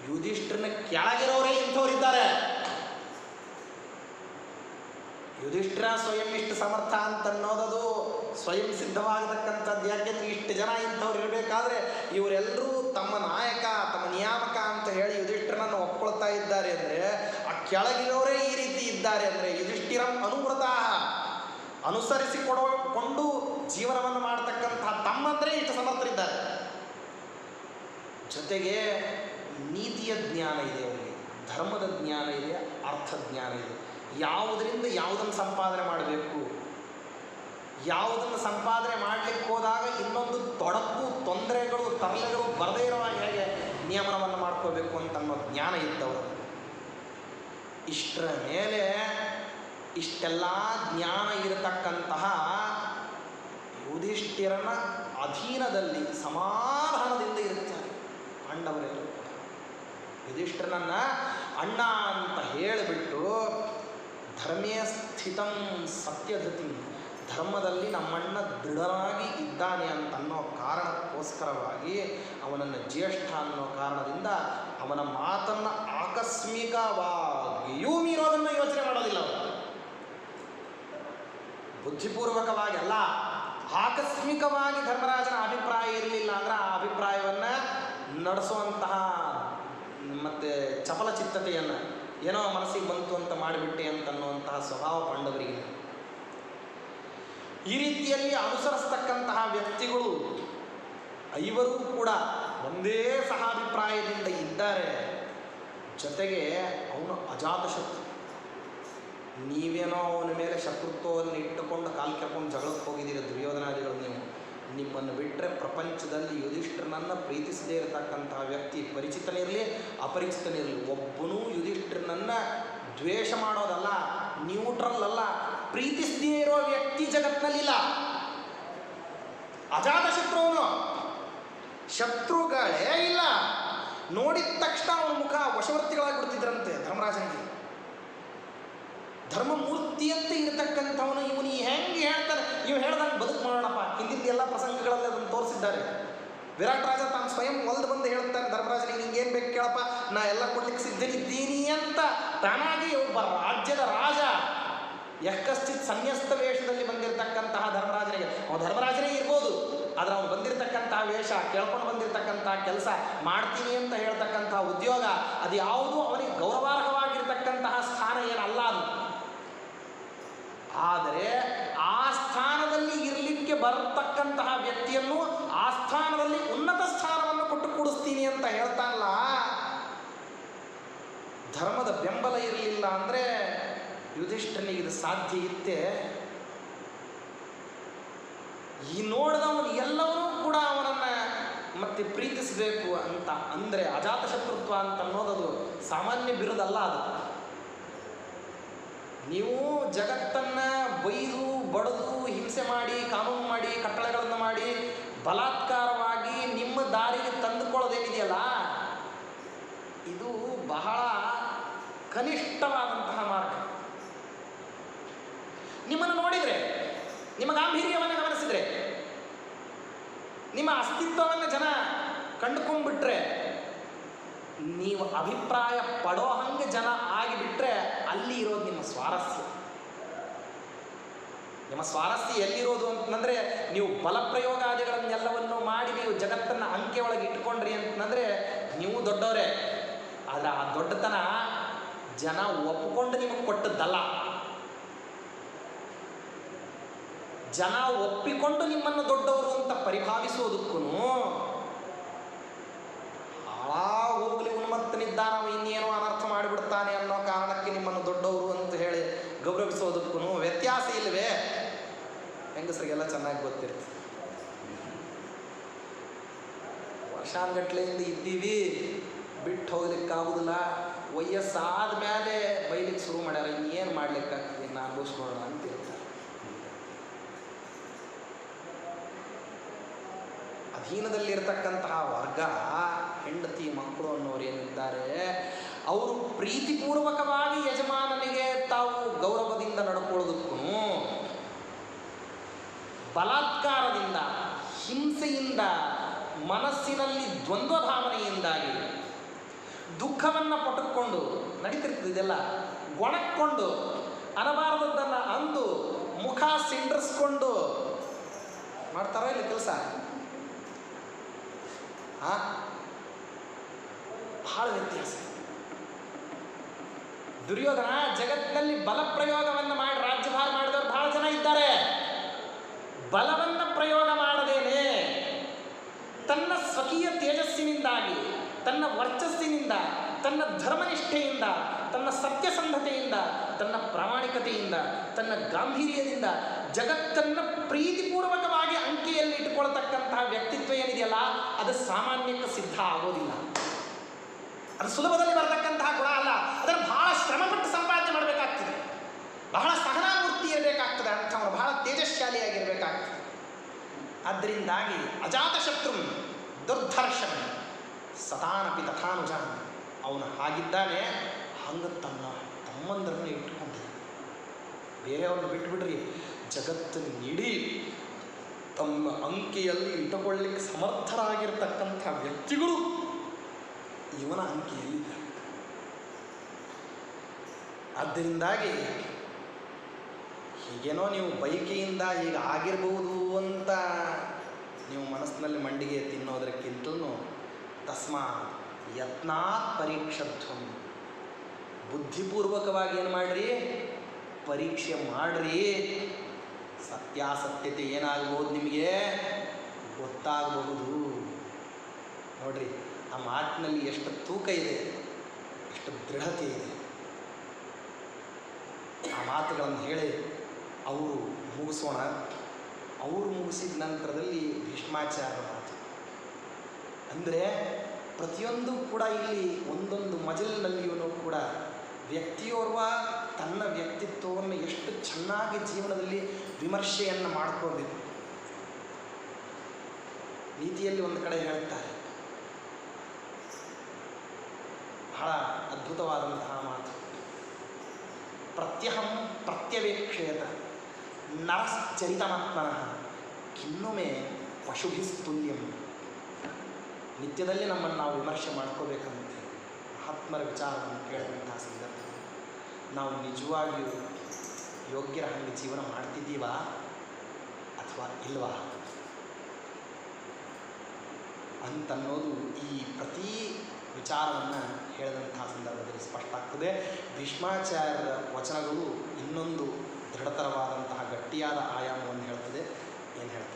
[SPEAKER 1] ಯುಧಿಷ್ಠಿರನ ಕೆಳಗಿರೋರೇ ಇಂಥವರಿದ್ದಾರೆ. ಯುಧಿಷ್ಠಿರ ಸ್ವಯಂ ಇಷ್ಟು ಸಮರ್ಥ ಅಂತ ಅನ್ನೋದದು ಸ್ವಯಂ ಸಿದ್ಧವಾಗತಕ್ಕಂಥದ್ದು. ಯಾಕೆಂದ್ರೆ ಇಷ್ಟು ಜನ ಇಂಥವ್ರು ಇರಬೇಕಾದ್ರೆ ಇವರೆಲ್ಲರೂ ತಮ್ಮ ನಾಯಕ, ತಮ್ಮ ನಿಯಾಮಕ ಅಂತ ಹೇಳಿ ಯುಧಿಷ್ಠಿರನನ್ನು ಒಪ್ಕೊಳ್ತಾ ಇದ್ದಾರೆ ಅಂದರೆ, ಆ ಕೆಳಗಿರೋರೇ ಈ ರೀತಿ ಇದ್ದಾರೆ ಅಂದರೆ, ಯುಧಿಷ್ಠಿರಂ ಅನುವೃತ ಅನುಸರಿಸಿಕೊಂಡು ಜೀವನವನ್ನು ಮಾಡತಕ್ಕಂತಹ ತಮ್ಮಂದರೆ ಇಷ್ಟು ಸಮರ್ಥರಿದ್ದಾರೆ. ಜೊತೆಗೆ ನೀತಿಯ ಜ್ಞಾನ ಇದೆ ಅವರಿಗೆ, ಧರ್ಮದ ಜ್ಞಾನ ಇದೆ, ಅರ್ಥ ಜ್ಞಾನ ಇದೆ. ಯಾವುದರಿಂದ ಯಾವುದನ್ನು ಸಂಪಾದನೆ ಮಾಡಬೇಕು, ಯಾವುದನ್ನು ಸಂಪಾದನೆ ಮಾಡಲಿಕ್ಕೆ ಹೋದಾಗ ಇನ್ನೊಂದು ತೊಡಕು, ತೊಂದರೆಗಳು, ತರಲೆಗಳು ಬರದೇ ಇರುವಾಗ ಹೇಗೆ ನಿಯಮನವನ್ನು ಮಾಡ್ಕೋಬೇಕು ಅಂತ ಅನ್ನೋ ಜ್ಞಾನ ಇದ್ದವರು. ಇಷ್ಟರ ಮೇಲೆ ಇಷ್ಟೆಲ್ಲ ಜ್ಞಾನ ಇರತಕ್ಕಂತಹ ಯುಧಿಷ್ಠಿರನ ಅಧೀನದಲ್ಲಿ ಸಮಾಧಾನದಿಂದ ಇರುತ್ತಾರೆ ಪಾಂಡವರೆಲ್ಲರೂ. ಯುಧಿಷ್ಠಿರನನ್ನ ಅಣ್ಣ ಅಂತ ಹೇಳಿಬಿಟ್ಟು ಧರ್ಮೇ ಸ್ಥಿತಂ ಸತ್ಯಧೃತಿ, ಧರ್ಮದಲ್ಲಿ ನಮ್ಮಣ್ಣ ದೃಢನಾಗಿ ಇದ್ದಾನೆ ಅಂತನ್ನೋ ಕಾರಣಕ್ಕೋಸ್ಕರವಾಗಿ ಅವನನ್ನು ಜ್ಯೇಷ್ಠ ಅನ್ನೋ ಕಾರಣದಿಂದ ಅವನ ಮಾತನ್ನು ಆಕಸ್ಮಿಕವಾಗಿಯೂ ಮೀರೋದನ್ನು ಯೋಚನೆ ಮಾಡೋದಿಲ್ಲ ಅವರು. ಬುದ್ಧಿಪೂರ್ವಕವಾಗಿ ಅಲ್ಲ, ಆಕಸ್ಮಿಕವಾಗಿ ಧರ್ಮರಾಜನ ಅಭಿಪ್ರಾಯ ಇರಲಿಲ್ಲ ಅಂದರೆ ಆ ಅಭಿಪ್ರಾಯವನ್ನು ನಡೆಸುವಂತಹ ಮತ್ತು ಚಪಲಚಿತ್ತತೆಯನ್ನು ಏನೋ ಮನಸ್ಸಿಗೆ ಬಂತು ಅಂತ ಮಾಡಿಬಿಟ್ಟೆ ಅಂತನ್ನುವಂತಹ ಸ್ವಭಾವ ಪಾಂಡವರಿಗೆ. ಈ ರೀತಿಯಲ್ಲಿ ಅನುಸರಿಸ್ತಕ್ಕಂತಹ ವ್ಯಕ್ತಿಗಳು ಐವರೂ ಕೂಡ ಒಂದೇ ಸಹಾಭಿಪ್ರಾಯದಿಂದ ಇದ್ದಾರೆ. ಜೊತೆಗೆ ಅವನು ಅಜಾತಶತ್ರು. ನೀವೇನೋ ಅವನ ಮೇಲೆ ಶತ್ರುತ್ವವನ್ನು ಇಟ್ಟುಕೊಂಡು ಕಾಲು ಕೆರ್ಕೊಂಡು ಜಗಳಕ್ಕೆ ಹೋಗಿದ್ದೀರಿ ದುರ್ಯೋಧನಾದಿಗಳು. ನಿಮ್ಮನ್ನು ಬಿಟ್ಟರೆ ಪ್ರಪಂಚದಲ್ಲಿ ಯುಧಿಷ್ಠಿರನನ್ನು ಪ್ರೀತಿಸದೇ ಇರತಕ್ಕಂತಹ ವ್ಯಕ್ತಿ ಪರಿಚಿತನಿರಲಿ ಅಪರಿಚಿತನಿರಲಿ ಒಬ್ಬನೂ ಯುಧಿಷ್ಠಿರನನ್ನು ದ್ವೇಷ ಮಾಡೋದಲ್ಲ, ನ್ಯೂಟ್ರಲ್ ಅಲ್ಲ, ಪ್ರೀತಿಸದೇ ಇರೋ ವ್ಯಕ್ತಿ ಜಗತ್ತಿನಲ್ಲಿಲ್ಲ. ಅಜಾತಶತ್ರುವನು ಶತ್ರುಗಳೇ ಇಲ್ಲ. ನೋಡಿದ ತಕ್ಷಣ ಅವನ ಮುಖ ವಶವರ್ತಿಗಳಾಗಿಬಿಡ್ತಿದ್ರಂತೆ ಧರ್ಮರಾಜನಿಗೆ. ಧರ್ಮಮೂರ್ತಿಯಂತೆ ಇರತಕ್ಕಂಥವನು ಇವನು ಹೆಂಗೆ ಹೇಳ್ತಾನೆ, ಇವು ಹೇಳ್ದಂಗೆ ಬದುಕು ಮಾಡೋಣಪ್ಪ. ಹಿಂದಿನ ಎಲ್ಲ ಪ್ರಸಂಗಗಳಲ್ಲಿ ಅದನ್ನು ತೋರಿಸಿದ್ದಾರೆ. ವಿರಾಟ್ ರಾಜ ತಾನು ಸ್ವಯಂ ಒಲ್ದು ಬಂದು ಹೇಳ್ತಾನೆ ಧರ್ಮರಾಜನಿಗೆ, ನಿಂಗೇನು ಬೇಕು ಕೇಳಪ್ಪ, ನಾ ಎಲ್ಲ ಕೊಡ್ಲಿಕ್ಕೆ ಸಿದ್ಧನಿದ್ದೀನಿ ಅಂತ. ತಾನಾಗಿ ಒಬ್ಬ ರಾಜ್ಯದ ರಾಜ ಯಕ್ಕಶ್ಚಿತ್ ಸನ್ಯಸ್ತ ವೇಷದಲ್ಲಿ ಬಂದಿರತಕ್ಕಂತಹ ಧರ್ಮರಾಜನಿಗೆ, ಅವನು ಧರ್ಮರಾಜನೇ ಇರ್ಬೋದು, ಆದರೆ ಅವನು ಬಂದಿರತಕ್ಕಂತಹ ವೇಷ, ಕೇಳ್ಕೊಂಡು ಬಂದಿರತಕ್ಕಂತಹ ಕೆಲಸ, ಮಾಡ್ತೀನಿ ಅಂತ ಹೇಳ್ತಕ್ಕಂತಹ ಉದ್ಯೋಗ, ಅದು ಯಾವುದೂ ಅವನಿಗೆ ಗೌರವಾರ್ಹವಾಗಿರ್ತಕ್ಕಂತಹ ಸ್ಥಾನ ಏನಲ್ಲ ಅದು. ಆದರೆ ಆ ಸ್ಥಾನದಲ್ಲಿ ಇರಲಿಕ್ಕೆ ಬರತಕ್ಕಂತಹ ವ್ಯಕ್ತಿಯನ್ನು ಆ ಸ್ಥಾನದಲ್ಲಿ ಉನ್ನತ ಸ್ಥಾನವನ್ನು ಕೊಟ್ಟು ಕೂಡಿಸ್ತೀನಿ ಅಂತ ಹೇಳ್ತಾನಲ್ಲ. ಧರ್ಮದ ಬೆಂಬಲ ಇರಲಿಲ್ಲ ಅಂದರೆ ಯುಧಿಷ್ಠಿರನಿಗೆ ಇದು ಸಾಧ್ಯ ಇತ್ತೆ. ಈ ನೋಡಿದವನು ಎಲ್ಲವನ್ನೂ ಕೂಡ ಅವನನ್ನು ಮತ್ತೆ ಪ್ರೀತಿಸಬೇಕು ಅಂತ ಅಂದರೆ ಅಜಾತಶತ್ರುತ್ವ ಅಂತ ಅನ್ನೋದದು ಸಾಮಾನ್ಯ ಬಿರುದಲ್ಲ. ಅದು ನೀವು ಜಗತ್ತನ್ನು ಬೈದು ಬಡದು ಹಿಂಸೆ ಮಾಡಿ ಕಾನೂನು ಮಾಡಿ ಕಟ್ಟಳೆಗಳನ್ನು ಮಾಡಿ ಬಲಾತ್ಕಾರವಾಗಿ ನಿಮ್ಮ ದಾರಿಗೆ ತಂದುಕೊಳ್ಳೋದೇನಿದೆಯಲ್ಲ, ಇದು ಬಹಳ ಕನಿಷ್ಠವಾದಂತಹ ಮಾರ್ಗ. ನಿಮ್ಮನ್ನು ನೋಡಿದರೆ, ನಿಮ್ಮ ಗಾಂಭೀರ್ಯವನ್ನು ಗಮನಿಸಿದರೆ, ನಿಮ್ಮ ಅಸ್ತಿತ್ವವನ್ನು ಜನ ಕಂಡುಕೊಂಡ್ಬಿಟ್ರೆ, ನೀವು ಅಭಿಪ್ರಾಯ ಪಡೋ ಹಂಗೆ ಜನ ಆಗಿಬಿಟ್ರೆ ಅಲ್ಲಿ ಇರೋದು ನಿಮ್ಮ ಸ್ವಾರಸ್ಯ. ನಿಮ್ಮ ಸ್ವಾರಸ್ಯ ಎಲ್ಲಿರೋದು ಅಂತಂದರೆ, ನೀವು ಬಲಪ್ರಯೋಗಾದಿಗಳನ್ನೆಲ್ಲವನ್ನು ಮಾಡಿ ನೀವು ಜಗತ್ತನ್ನು ಅಂಕೆ ಒಳಗೆ ಇಟ್ಕೊಂಡ್ರಿ ಅಂತಂದರೆ ನೀವು ದೊಡ್ಡವರೇ. ಆದರೆ ಆ ದೊಡ್ಡತನ ಜನ ಒಪ್ಪಿಕೊಂಡು ನಿಮಗೆ ಕೊಟ್ಟದ್ದಲ್ಲ. ಜನ ಒಪ್ಪಿಕೊಂಡು ನಿಮ್ಮನ್ನು ದೊಡ್ಡವರು ಅಂತ ಪರಿಭಾವಿಸೋದಕ್ಕೂ, ಹೋಗ್ಲಿ ಉನ್ಮತ್ತನಿದ್ದಾನ ಇನ್ನೇನೋ ಅನರ್ಥ ಮಾಡಿಬಿಡ್ತಾನೆ ಅನ್ನೋ ಕಾರಣಕ್ಕೆ ನಿಮ್ಮನ್ನು ದೊಡ್ಡವರು ಅಂತ ಹೇಳಿ ಗೌರವಿಸೋದಕ್ಕೂ ವ್ಯತ್ಯಾಸ ಇಲ್ಲವೇ? ಹೆಂಗಸರಿಗೆಲ್ಲ ಚೆನ್ನಾಗಿ ಗೊತ್ತಿರ್ತದೆ. ವರ್ಷಾನುಗಟ್ಲೆಯಿಂದ ಇದ್ದೀವಿ, ಬಿಟ್ಟು ಹೋಗ್ಲಿಕ್ಕಾಗೋದಿಲ್ಲ. ವಯಸ್ಸಾದ ಮೇಲೆ ಬೈಲಿಕ್ಕೆ ಶುರು ಮಾಡ್ಯಾರ, ಇನ್ನೇನು ಮಾಡ್ಲಿಕ್ಕಾಗ್ತದೆ, ನಾನು ಅನುಭವಿಸ್ಕೊಳ್ಳೋಣ ಅಂತಿರ್ತಾರೆ. ಅಧೀನದಲ್ಲಿರ್ತಕ್ಕಂತಹ ವರ್ಗ, ಹೆಂಡತಿ ಮಕ್ಕಳು ಅನ್ನೋರು ಏನಿದ್ದಾರೆ, ಅವರು ಪ್ರೀತಿಪೂರ್ವಕವಾಗಿ ಯಜಮಾನನಿಗೆ ತಾವು ಗೌರವದಿಂದ ನಡ್ಕೊಳ್ಳೋದಕ್ಕೂ, ಬಲಾತ್ಕಾರದಿಂದ, ಹಿಂಸೆಯಿಂದ, ಮನಸ್ಸಿನಲ್ಲಿ ದ್ವಂದ್ವ ಭಾವನೆಯಿಂದಾಗಿ ದುಃಖವನ್ನು ಪಟ್ಟುಕೊಂಡು ನಡೀತಿರ್ತದೆ. ಇದೆಲ್ಲ ಒಣಕ್ಕೊಂಡು ಅನಬಾರದನ್ನು ಅಂದು ಮುಖ ಸಿಂಡ್ರಿಸ್ಕೊಂಡು ಮಾಡ್ತಾರೋ ಇಲ್ಲ ಕೆಲಸ. ಬಹಳ ವ್ಯತ್ಯಾಸ. ದುರ್ಯೋಧನ ಜಗತ್ತಿನಲ್ಲಿ ಬಲಪ್ರಯೋಗವನ್ನು ಮಾಡಿ ರಾಜ್ಯಭಾರ ಮಾಡಿದವರು ಬಹಳ ಜನ ಇದ್ದಾರೆ. ಬಲವನ್ನು ಪ್ರಯೋಗ ಮಾಡದೇನೆ ತನ್ನ ಸ್ವಕೀಯ ತೇಜಸ್ಸಿನಿಂದಾಗಿ, ತನ್ನ ವರ್ಚಸ್ಸಿನಿಂದ, ತನ್ನ ಧರ್ಮನಿಷ್ಠೆಯಿಂದ, ತನ್ನ ಸತ್ಯಸಂಧತೆಯಿಂದ, ತನ್ನ ಪ್ರಾಮಾಣಿಕತೆಯಿಂದ, ತನ್ನ ಗಾಂಭೀರ್ಯದಿಂದ ಜಗತ್ತನ್ನು ಪ್ರೀತಿಪೂರ್ವಕವಾಗಿ ಅಂಕೆಯಲ್ಲಿ ಇಟ್ಟುಕೊಳ್ತಕ್ಕಂತಹ ವ್ಯಕ್ತಿತ್ವ ಏನಿದೆಯಲ್ಲ, ಅದು ಸಾಮಾನ್ಯಕ್ಕೆ ಸಿದ್ಧ ಆಗೋದಿಲ್ಲ. ಅದು ಸುಲಭದಲ್ಲಿ ಬರತಕ್ಕಂತಹ ಗುಣ ಅಲ್ಲ. ಅದನ್ನು ಬಹಳ ಶ್ರಮಪಟ್ಟು ಸಂಪಾದನೆ ಮಾಡಬೇಕಾಗ್ತದೆ, ಬಹಳ ಸಹನಾಮೂರ್ತಿ ಇರಬೇಕಾಗ್ತದೆ, ಅಂಥವನು ಬಹಳ ತೇಜಸ್ಶಾಲಿಯಾಗಿರಬೇಕಾಗ್ತದೆ. ಆದ್ದರಿಂದಾಗಿ ಅಜಾತಶತ್ರು ದುರ್ಧರ್ಷಣ ಸತಾನಪಿ ತಥಾನುಜಾನ್, ಅವನು ಹಾಗಿದ್ದಾನೆ. ಹಂಗೆ ತನ್ನ ತಮ್ಮಂದರನ್ನು ಇಟ್ಟುಕೊಂಡಿದ್ದಾನೆ. ಬೇರೆಯವ್ರನ್ನ ಬಿಟ್ಟುಬಿಡ್ರಿ, ಜಗತ್ತಿನೀಡೀ ತಮ್ಮ ಅಂಕೆಯಲ್ಲಿ ಇಟ್ಟುಕೊಳ್ಳಿಕ್ಕೆ ಸಮರ್ಥರಾಗಿರ್ತಕ್ಕಂಥ ವ್ಯಕ್ತಿಗಳು ಇವನ ಅಂಕೆಯಲ್ಲಿದ್ದಾರೆ. ಆದ್ದರಿಂದಾಗಿ ಹೀಗೇನೋ ನೀವು ಬಯಕೆಯಿಂದ ಹೀಗೆ ಆಗಿರ್ಬೋದು ಅಂತ ನೀವು ಮನಸ್ಸಿನಲ್ಲಿ ಮಂಡಿಗೆ ತಿನ್ನೋದಕ್ಕಿಂತಲೂ ತಸ್ಮಾತ್ ಯತ್ನಾತ್ ಪರೀಕ್ಷಧ್ವಂ, ಬುದ್ಧಿಪೂರ್ವಕವಾಗಿ ಏನು ಮಾಡಿರಿ, ಪರೀಕ್ಷೆ ಮಾಡಿರಿ. ಸತ್ಯಾಸತ್ಯತೆ ಏನಾಗ್ಬೋದು ನಿಮಗೆ ಗೊತ್ತಾಗಬಹುದು. ನೋಡ್ರಿ, ಆ ಮಾತಿನಲ್ಲಿ ಎಷ್ಟು ತೂಕ ಇದೆ, ಎಷ್ಟು ದೃಢತೆ ಇದೆ. ಆ ಮಾತುಗಳನ್ನು ಹೇಳಿ ಅವರು ಮುಗಿಸೋಣ. ಅವರು ಮುಗಿಸಿದ ನಂತರದಲ್ಲಿ ಭೀಷ್ಮಾಚಾರ್ಯರ ಮಾತು ಅಂದರೆ, ಪ್ರತಿಯೊಂದು ಕೂಡ ಇಲ್ಲಿ ಒಂದೊಂದು ಮಜಲಿನಲ್ಲಿಯೂ ಕೂಡ ವ್ಯಕ್ತಿಯೋರ್ವ ತನ್ನ ವ್ಯಕ್ತಿತ್ವವನ್ನು ಎಷ್ಟು ಚೆನ್ನಾಗಿ ಜೀವನದಲ್ಲಿ ವಿಮರ್ಶೆಯನ್ನು ಮಾಡ್ಕೋಬೇಕು. ನೀತಿಯಲ್ಲಿ ಒಂದು ಕಡೆ ಹೇಳ್ತಾರೆ, ಬಹಳ ಅದ್ಭುತವಾದಂತಹ ಮಾತು, ಪ್ರತ್ಯಹಂ ಪ್ರತ್ಯವೇಕ್ಷೇತ ನರಶ್ಚರಿತಮಾತ್ಮನಃ ಕಿನ್ನೊಮ್ಮೆ ಪಶುಭಿಸ್ತುಲ್ಯಂ. ನಿತ್ಯದಲ್ಲಿ ನಮ್ಮನ್ನು ನಾವು ವಿಮರ್ಶೆ ಮಾಡ್ಕೋಬೇಕಂತೆ. ಮಹಾತ್ಮರ ವಿಚಾರವನ್ನು ಕೇಳಿದಂತಹ ಸಂದರ್ಭದಲ್ಲಿ ನಾವು ನಿಜವಾಗಿಯೂ ಯೋಗ್ಯರ ಹಂಗೆ ಜೀವನ ಮಾಡ್ತಿದ್ದೀವಾ ಅಥವಾ ಇಲ್ವಾ ಅಂತನ್ನೋದು ಈ ಪ್ರತಿ ವಿಚಾರವನ್ನು ಹೇಳಿದಂತಹ ಸಂದರ್ಭದಲ್ಲಿ ಸ್ಪಷ್ಟ ಆಗ್ತದೆ. ಭೀಷ್ಮಾಚಾರ್ಯರ ವಚನಗಳು ಇನ್ನೊಂದು ದೃಢತರವಾದಂತಹ ಗಟ್ಟಿಯಾದ ಆಯಾಮವನ್ನು ಹೇಳ್ತದೆ. ಏನು ಹೇಳ್ತಾರೆ?